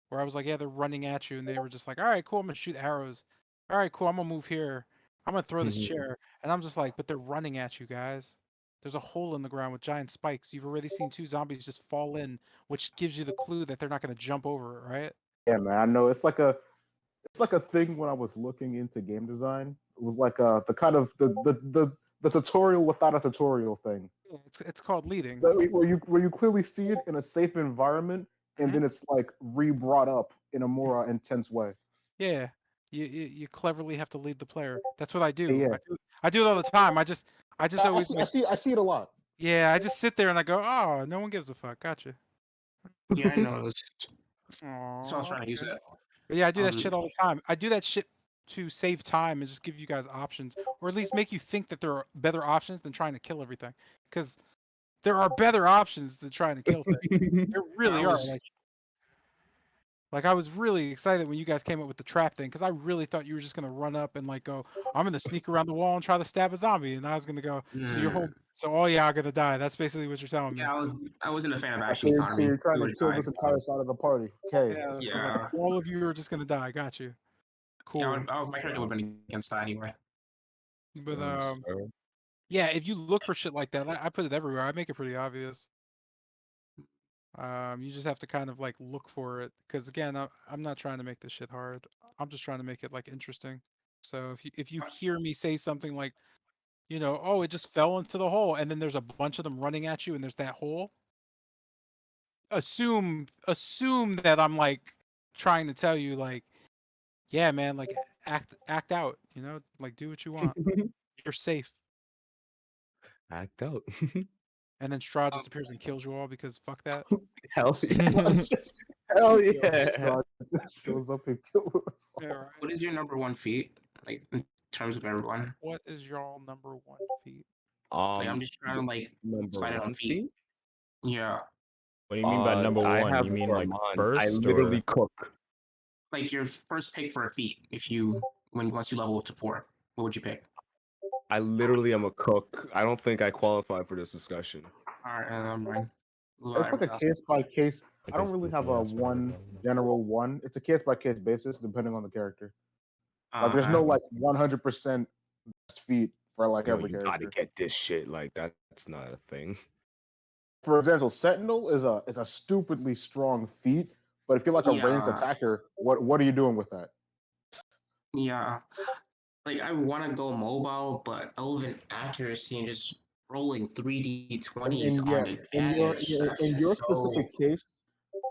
where I was like, yeah, they're running at you, and they were just like, all right, cool, I'm gonna shoot arrows. All right, cool, I'm gonna move here. I'm gonna throw this chair, and I'm just like, but they're running at you guys. There's a hole in the ground with giant spikes. You've already seen 2 zombies just fall in, which gives you the clue that they're not gonna jump over it, right? Yeah, man. I know it's like a thing when I was looking into game design. It was like the kind of the tutorial without a tutorial thing. Yeah, it's called leading. Where you clearly see it in a safe environment, and Mhm. then it's like re-brought up in a more intense way. Yeah, you cleverly have to lead the player. That's what I do. Yeah. I do it all the time. I just always like, I see it a lot. yeah, I just sit there and I go, oh, no one gives a fuck. Gotcha. Yeah, I know. That's what I was Aw, trying to use it. But yeah, I do that shit all the time. I do that shit to save time and just give you guys options, or at least make you think that there are better options than trying to kill everything. Because there are better options than trying to kill things. There really are. Like I was really excited when you guys came up with the trap thing, because I really thought you were just gonna run up and like go, I'm gonna sneak around the wall and try to stab a zombie, and I was gonna go, so all y'all gonna die. That's basically what you're telling me. Yeah, I wasn't a fan of So action economy. you're trying We to would kill die. this entire side of the party. Okay. Yeah, so Yeah. like all of you are just gonna die. Got you. Cool. Yeah, my character would have been against that anyway. But yeah, if you look for shit like that, I put it everywhere. I make it pretty obvious. You just have to kind of like look for it, because again, I'm not trying to make this shit hard. I'm just trying to make it like interesting. So if you hear me say something like, oh, it just fell into the hole, and then there's a bunch of them running at you, and there's that hole, assume that I'm like trying to tell you like, yeah, man, like act out, like do what you want. You're safe. Act out. And then Strahd just appears and kills you all because fuck that. Hell yeah. Hell yeah. Just shows up and kills us. Yeah, right. What is your number 1 feat? Like in terms of everyone? What is y'all number 1 feat? Like I'm just trying to like number decide on 1 feet. feat? Yeah. What do you mean by number I one? have You mean like Gorman. first? I literally cook. Like your first pick for a feat, once you level up to 4, what would you pick? I literally am a cook. I don't think I qualify for this discussion. Alright, never mind. It's like a case by case. I don't really have a one general one. It's a case by case basis depending on the character. Like there's no like 100% best feat for like Yo, every you character. gotta get this shit. Like that's not a thing. For example, Sentinel is a stupidly strong feat, but if you're like a ranged attacker, what are you doing with that? Yeah. Like I want to go mobile, but elven accuracy and just rolling 3d20s And on yeah, advantage. That's in your just so specific case,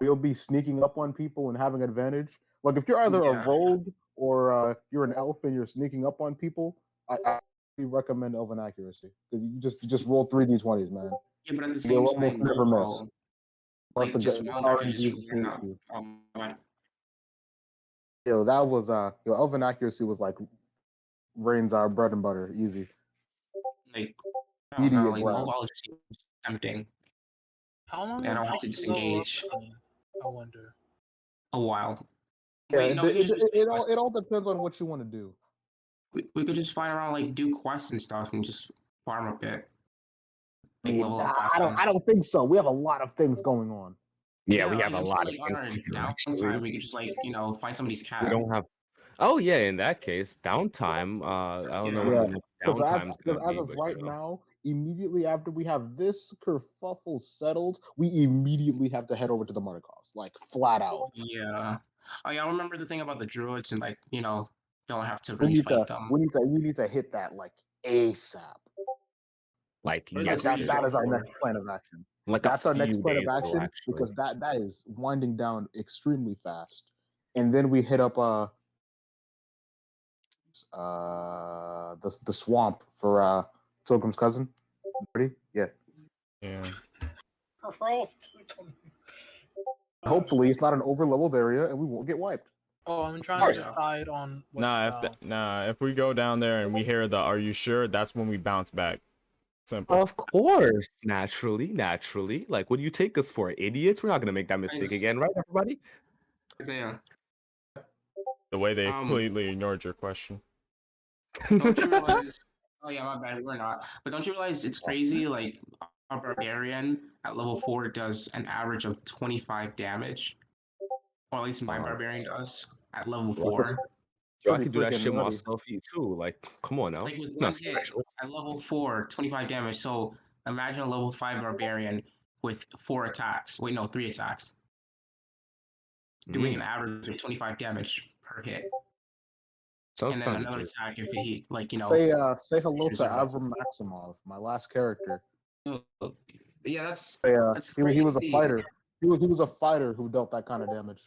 you'll be sneaking up on people and having advantage. Like if you're either a yeah. rogue or you're an elf and you're sneaking up on people, I recommend Elven Accuracy because you just roll 3d20s, man. Yeah, but at the same You'll almost time, never miss. bro, Unless like just the mount back and RNG just is weird seeing out. you. My bad. Yo, that was Elven Accuracy was like Rain's our bread and butter, easy. Like I don't know, Immediate like grab. mobile just seems tempting. How long I would don't it have to take to level up? disengage I wonder. a while. Yeah, Wait, no, we could just do quests. it all depends on what you want to do. We could just fly around, like do quests and stuff, and just farm a bit, I like mean, level up faster. I don't think so. We have a lot of things going on. Yeah, Yeah, we have like a I'm lot saying, of like on things to do, our actually. downtime, we could just like find somebody's We cat. don't have. Oh yeah, in that case, downtime. I don't know Yeah. when Yeah, the next downtime is gonna as be, of but right now, immediately after we have this kerfuffle settled, we immediately have to head over to the Markovs, like flat out. Yeah. Oh yeah, I remember the thing about the druids and like don't have to We really need fight to them. we need to hit that like ASAP. like Where's the Like green yesterday, that is our for? next plan of action. like a That's our next few plan of days ago, action actually. because that is winding down extremely fast. And then we hit up the swamp for Pilgrim's cousin. Ready? Yeah. Yeah. Roll. Hopefully it's not an over-leveled area and we won't get wiped. Oh, I'm trying course. to decide on what Nah, style. if we go down there and we hear the "Are you sure?" that's when we bounce back. Simple. Of course, naturally. Like, what do you take us for, idiots? We're not gonna make that mistake Nice. again, right, everybody? Yeah. The way they Um, completely ignored your question. Don't you realize? Oh yeah, my bad. We're not. But don't you realize it's crazy? Like our barbarian at level 4 does an average of 25 damage, or at least my barbarian does at level Well, that's 4. Yo, I pretty could do that freaking shit nutty. myself too. Like, come on now. Like with Not one hit special. at level 4, 25 damage. So imagine a level 5 barbarian with 4 attacks. Wait, no, 3 attacks, doing an average of 25 damage per hit, Sounds and then kind of another legit. attack if he like Say hello shooters to are Avram Maximov, my last character. yeah, that's He was a crazy. fighter. He was a fighter who dealt that kind of damage.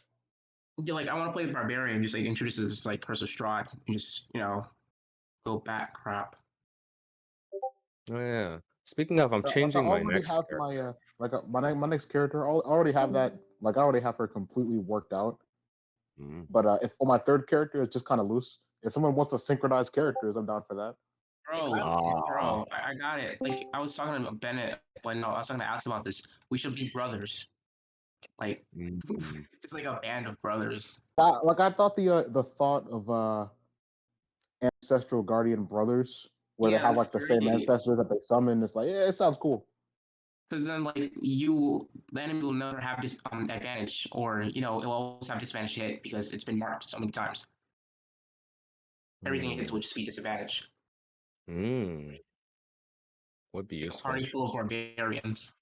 Yeah, like I want to play the barbarian, just like introduces this like Curse of Strahd, and just go back crap. Oh yeah. Speaking of, I'm I changing my already next have character. my next character. I already have that. Like I already have her completely worked out. Mm. But if for my third character, it's just kind of loose. If someone wants to synchronize characters, I'm down for that. I got it. Like I was talking to Bennett when no, I was talking to Alex about this. We should be brothers, like just like a band of brothers. Like I thought the thought of ancestral guardian brothers, where they have that's like the same great. ancestors that they summon. It's like yeah, it sounds cool. Because then, like the enemy will never have this advantage, or it will always have disadvantage hit because it's been marked so many times. Everything it hits will just be disadvantage. Would be useful. Party full of barbarians.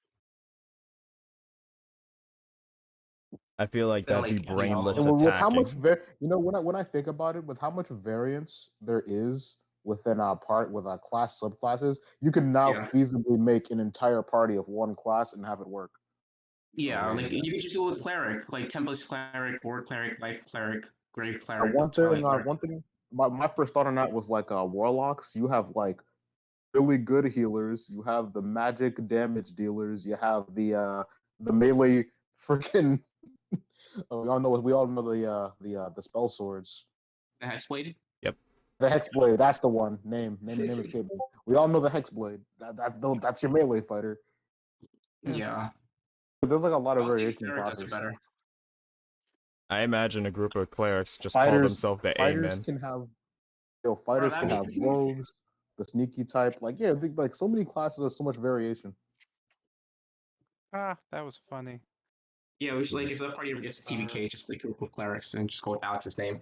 I feel like They're that'd be like, brainless And with how attacking. much when I think about it, with how much variance there is within our part with our class subclasses, you can now feasibly make an entire party of one class and have it work. Yeah, like you could just do it with cleric, like Tempest cleric, ward cleric, life cleric, grave cleric, One twilight cleric. thing, my first thought on that was like warlocks. You have like really good healers. You have the magic damage dealers. You have the melee freaking. We all know the spell swords. The hexblade. Yep. The hexblade. That's the one. Name escape me. We all know the hexblade. That's your melee fighter. Yeah. There's like a lot of I'll say variation in cleric does classes. it better. I imagine a group of clerics just call Fighters themselves the fighters Amen. can have fighters can have rogues, the sneaky type. Like yeah, like so many classes have so much variation. Ah, that was funny. Yeah, we should like if that party ever gets to TVK, just like group of clerics and just go with Alex's name.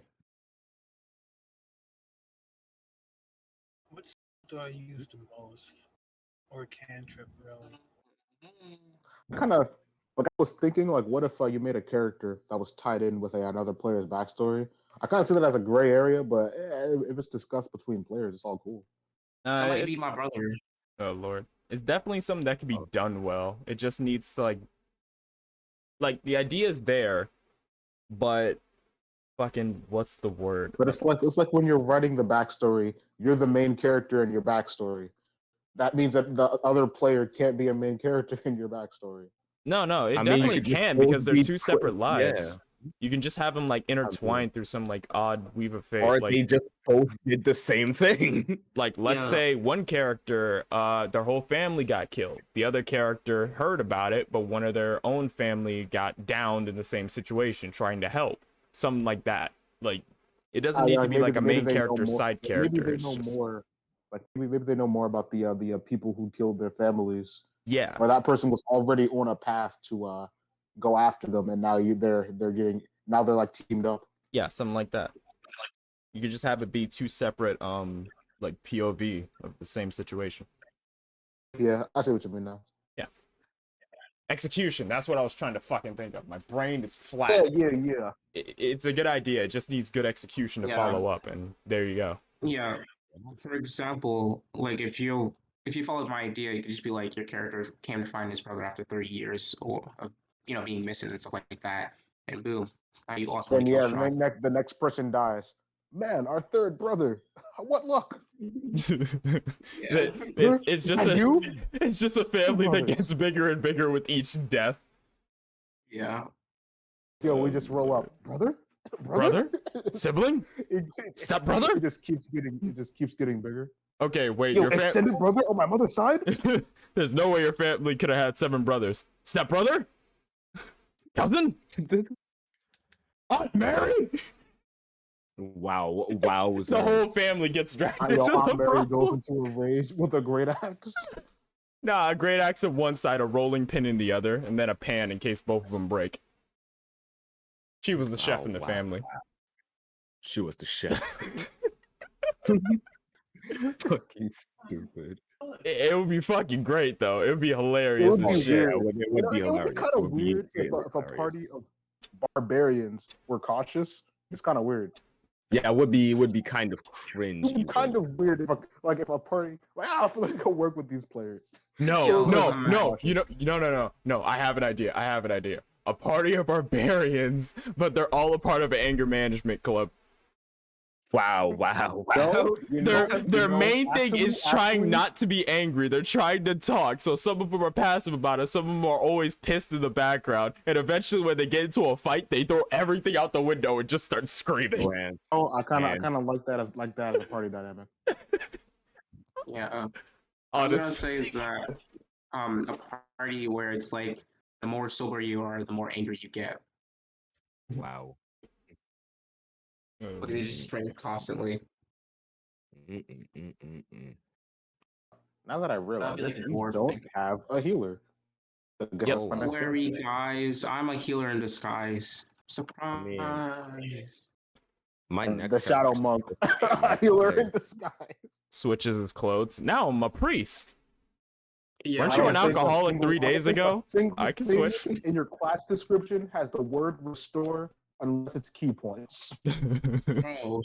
What do I use the most? Or cantrip, really? Kind of like I was thinking, like, what if you made a character that was tied in with another player's backstory? I kind of see that as a gray area, but if it's discussed between players, it's all cool. Somebody be my brother. Oh Lord. It's definitely something that can be done well. It just needs to like the idea is there, but fucking what's the word? But it's like when you're writing the backstory, you're the main character in your backstory. That means that the other player can't be a main character in your backstory. No, it I mean, you definitely could just can both because they're be two separate yeah. lives. You can just have them like intertwined through some like odd weave of fate. Or Like they just both did the same thing. like let's Yeah. say one character, their whole family got killed. The other character heard about it, but one of their own family got downed in the same situation, trying to help. Something like that. Like it doesn't need to be like a main character, side character. Maybe they It's know just more. Like maybe they know more about the people who killed their families, yeah. or that person was already on a path to go after them, and now they're getting now they're like teamed up. Yeah, something like that. You could just have it be two separate like POV of the same situation. Yeah, I see what you mean now. Yeah. Execution, that's what I was trying to fucking think of. My brain is flat. Yeah. It's a good idea. It just needs good execution to Yeah. follow up, and there you go. Yeah. For example, like if you followed my idea, you could just be like your character came to find his brother after 30 years or of being missing and stuff like that, and boom, now you also Then kill yeah, Strahd. the next person dies. Man, our third brother. What luck! It's just And a you? it's just a family that brothers. gets bigger and bigger with each death. Yeah. Yo, we just roll up, brother. Brother? Sibling? Step brother? It just keeps getting bigger. Okay, wait, Yo, your extended brother on my mother's side? There's no way your family could have had 7 brothers. Step brother? Cousin? Aunt Mary? Wow. The whole family gets dragged into the Aunt Mary goes problem. into a rage with a great axe. Nah, a great axe on one side, a rolling pin in the other, and then a pan in case both of them break. She was the chef in the family. She was the chef. Fucking stupid. It would be fucking great though. It would be hilarious as shit. weird. It would be It would be hilarious. kind It of would be weird if really if a hilarious. party of barbarians were cautious. It's kind of weird. Yeah, it would be kind of cringe. It would be kind of weird if a party I feel like go work with these players. No. Cautious. No. I have an idea. A party of barbarians, but they're all a part of an anger management club. Wow. Their main thing is trying not to be angry. They're trying to talk. So some of them are passive about it. Some of them are always pissed in the background. And eventually, when they get into a fight, they throw everything out the window and just start screaming. Oh, I kind of like that as a party dynamic. Yeah. I'm gonna Honestly. say that a party where it's like the more sober you are, the more angry you get. Wow. But you just drink constantly. Now that I realize, That'd be like a we dwarf don't thing. have a healer. Don't worry, guys. I'm a healer in disguise. Surprise. My next the shadow character- monk, a healer in disguise. Switches his clothes. Now I'm a priest. Yeah. Weren't you an I would say alcoholic something- 3 days I would say ago? a single I can thing switch. In your class description has the word restore unless it's key points. Oh,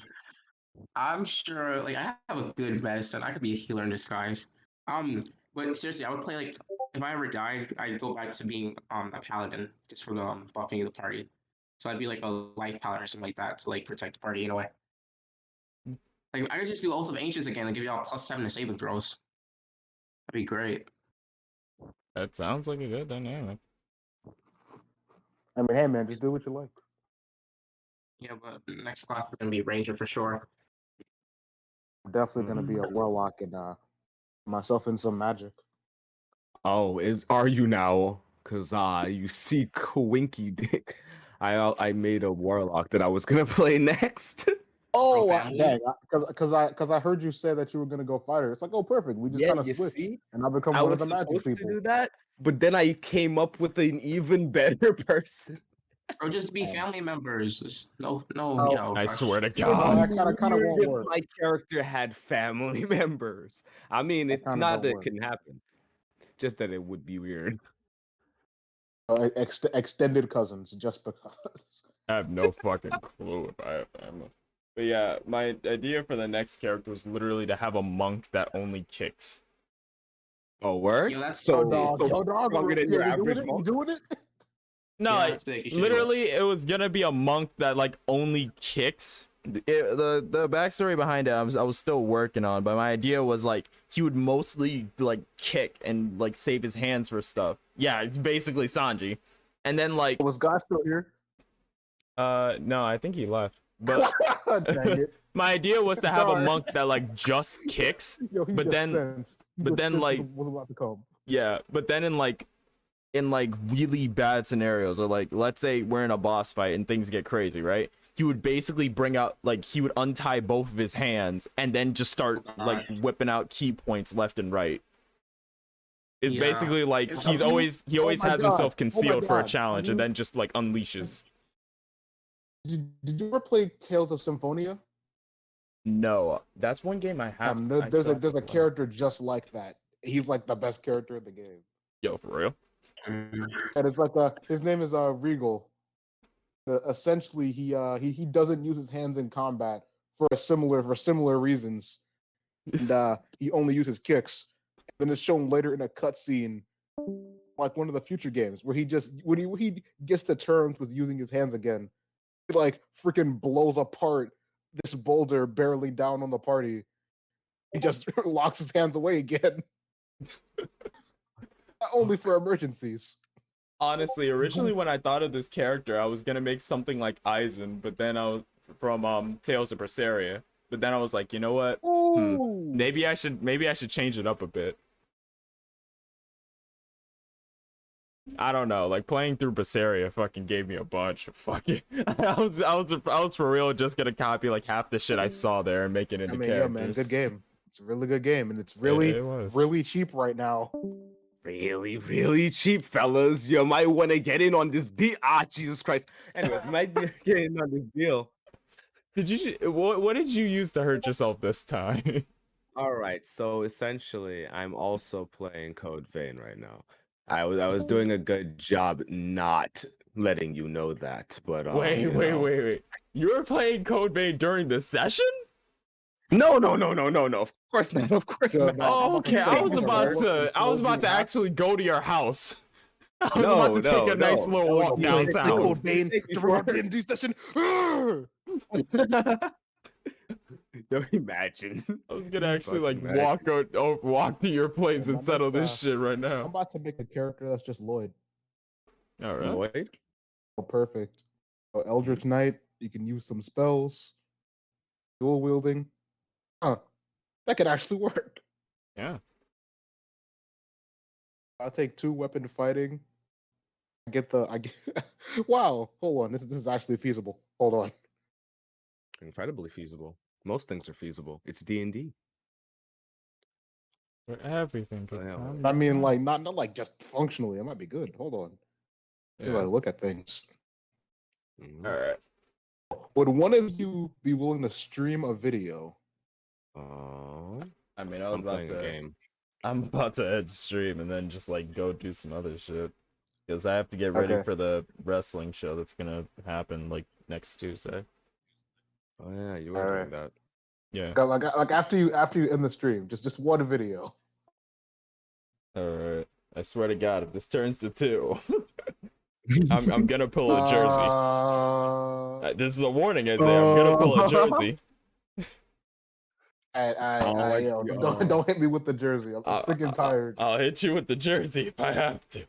I'm sure. Like, I have a good medicine. I could be a healer in disguise. But seriously, I would play like if I ever died, I'd go back to being a paladin just for the buffing of the party. So I'd be like a life paladin or something like that to like protect the party in a way. Like I could just do Oath of Ancients again and give y'all +7 to saving throws. That'd be great. That sounds like a good dynamic. I mean, hey man, just do what you like. Yeah, but next class we're gonna be ranger for sure. Definitely gonna be a warlock and myself in some magic. Oh, are you now? Cause you see Winky Dick. I made a warlock that I was gonna play next. Oh family? dang! Because I heard you say that you were gonna go fighter. It's like, oh perfect. We just kind of you switched, see? and I become I one of was the magic supposed to people. do that, but then I came up with an even better person. Or just be family members. Just no, Oh, you know. I swear to No, God. that kind of Weird won't if work. my character had family members. I mean, That it's kinda not don't that it work. can happen, just that it would be weird. Extended cousins, just because. I have no fucking clue if I have family. But yeah, my idea for the next character was literally to have a monk that only kicks. Oh, word? Yo, that's Yo, So, dog, so yo, dog. stronger than Yeah, your you doing average it? You monk? doing it? No, yeah, like, that's big. You should do it. literally, it was gonna be a monk that like only kicks. The backstory behind it, I was still working on, but my idea was like he would mostly like kick and like save his hands for stuff. Yeah, it's basically Sanji, and then like Was God still here? no, I think he left. But Dang it. my idea was to have a Darn. monk that like just kicks, Yo, he but just then sensed. He but just then, sensed like- was about to come. yeah, but then in like really bad scenarios, or like let's say we're in a boss fight and things get crazy, right? He would basically bring out like he would untie both of his hands and then just start like whipping out key points left and right. It's Yeah. basically like It's he Oh always my has God. himself Oh my concealed for a God. challenge and then just like unleashes. Did you ever play Tales of Symphonia? No, that's one game I have. I There's still a have to there's a play. character just like that. He's like the best character in the game. Yo, for real? Mm. And it's like his name is Regal. Essentially, he doesn't use his hands in combat for similar reasons, and he only uses kicks. And then it's shown later in a cutscene, like one of the future games, where he just when he gets to terms with using his hands again, he like freaking blows apart this boulder barreling down on the party. He just locks his hands away again. Only for emergencies. Honestly, originally when I thought of this character, I was gonna make something like Aizen, but then I was from Tales of Berseria. But then I was like, you know what? Ooh. Maybe I should change it up a bit. I don't know, like playing through Berseria fucking gave me a bunch of fucking. I was for real just gonna copy like half the shit I saw there and make it into I mean, yeah, characters. man, good game. It's a really good game, and it's It really, was. really cheap right now. Really, really cheap, fellas. You might want to get in on this deal. Ah, Jesus Christ. Anyways, you might get in on this deal. Did you what did you use to hurt yourself this time? All right, so essentially, I'm also playing Code Vein right now. I was doing a good job not letting you know that, but Wait. You were playing Code Vein during the session? No. Of course not. Of course Yeah, not. no. Oh, okay. I was about to Hack. actually go to your house. I was No, about to take a no, nice no. little walk Yeah, it's like downtown. Code Vein during our D&D session. Don't imagine. I was gonna actually like Fucking right. walk to your place Yeah, and my settle next, this shit right I'm now. about to make a character that's just Lloyd. All right. Wait. Oh, perfect. So Eldritch Knight, you can use some spells. Dual wielding. Huh. That could actually work. Yeah. I'll take 2 weapon fighting. I get Wow, hold on. This is actually feasible. Hold on. Incredibly feasible. Most things are feasible. It's D&D. Where everything could Yeah, come. I mean, like not like just functionally. It might be good. Hold on. If I Yeah. look at things. Mhm. All right. Would one of you be willing to stream a video? I mean, I was I'm about playing a to. game. I'm about to end stream and then just like go do some other shit because I have to get ready Okay. for the wrestling show that's gonna happen like next Tuesday. Oh yeah, you were Alright. doing that. Yeah. Like after you end the stream, just one video. All right. I swear to God, if this turns to 2, I'm gonna pull a jersey. This is a warning, Isaiah. I'm gonna pull a jersey. Don't hit me with the jersey. I'm sick and tired. I'll hit you with the jersey if I have to.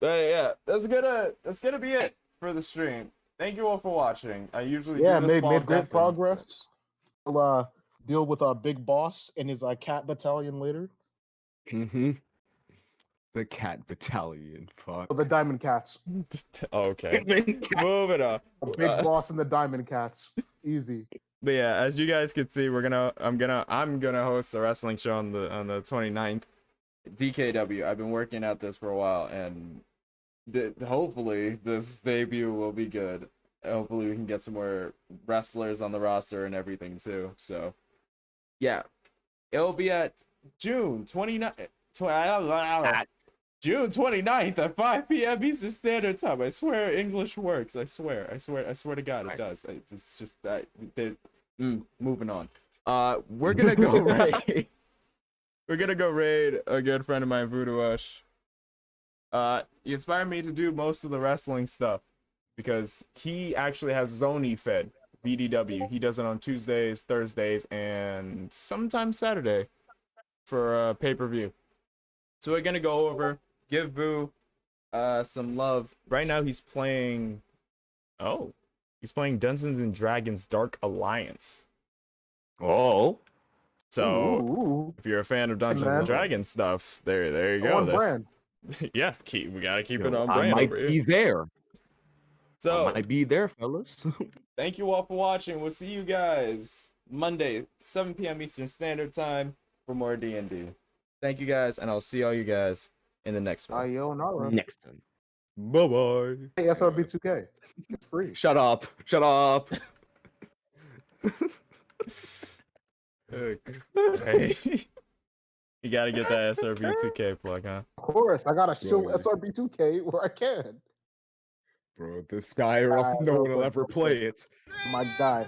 But yeah, that's gonna be it for the stream. Thank you all for watching. I usually Yeah, do this made great often. progress. We'll deal with our big boss and his cat battalion later. Mm-hmm. The cat battalion. Fuck. Oh, the diamond cats. Okay. Moving on. A big boss and the diamond cats. Easy. But yeah, as you guys can see, I'm gonna host a wrestling show on the 29th. DKW. I've been working at this for a while, and hopefully this debut will be good. Hopefully we can get some more wrestlers on the roster and everything too. So yeah, it'll be at June 29th. June 29th at 5 p.m. Eastern Standard Time. I swear English works. I swear to God it does. It's just that moving on. We're gonna go right. we're gonna go raid a good friend of mine, Voodoo Ush. He inspired me to do most of the wrestling stuff because he actually has his own eFed, VDW. He does it on Tuesdays, Thursdays, and sometimes Saturday for pay-per-view. So we're gonna go over, give Vu some love. Right now he's playing Dungeons and Dragons Dark Alliance. Oh. So if you're a fan of Dungeons and man. Dragons stuff, there you go. On That's, brand. yeah, we gotta keep it Yo, on I brand might over be here. there. So I might be there, fellas. thank you all for watching. We'll see you guys Monday, 7 p.m. Eastern Standard Time for more D&D. Thank you guys, and I'll see all you guys in the next one. Sayonara. Next time. Bye-bye. Hey, SRB2K. It's free. Shut up. Shut up. Hey. You gotta get that SRB2K plug, huh? Of course, I gotta show Bro. SRB2K where I can. Bro, this guy or else no one will ever play it. My guy.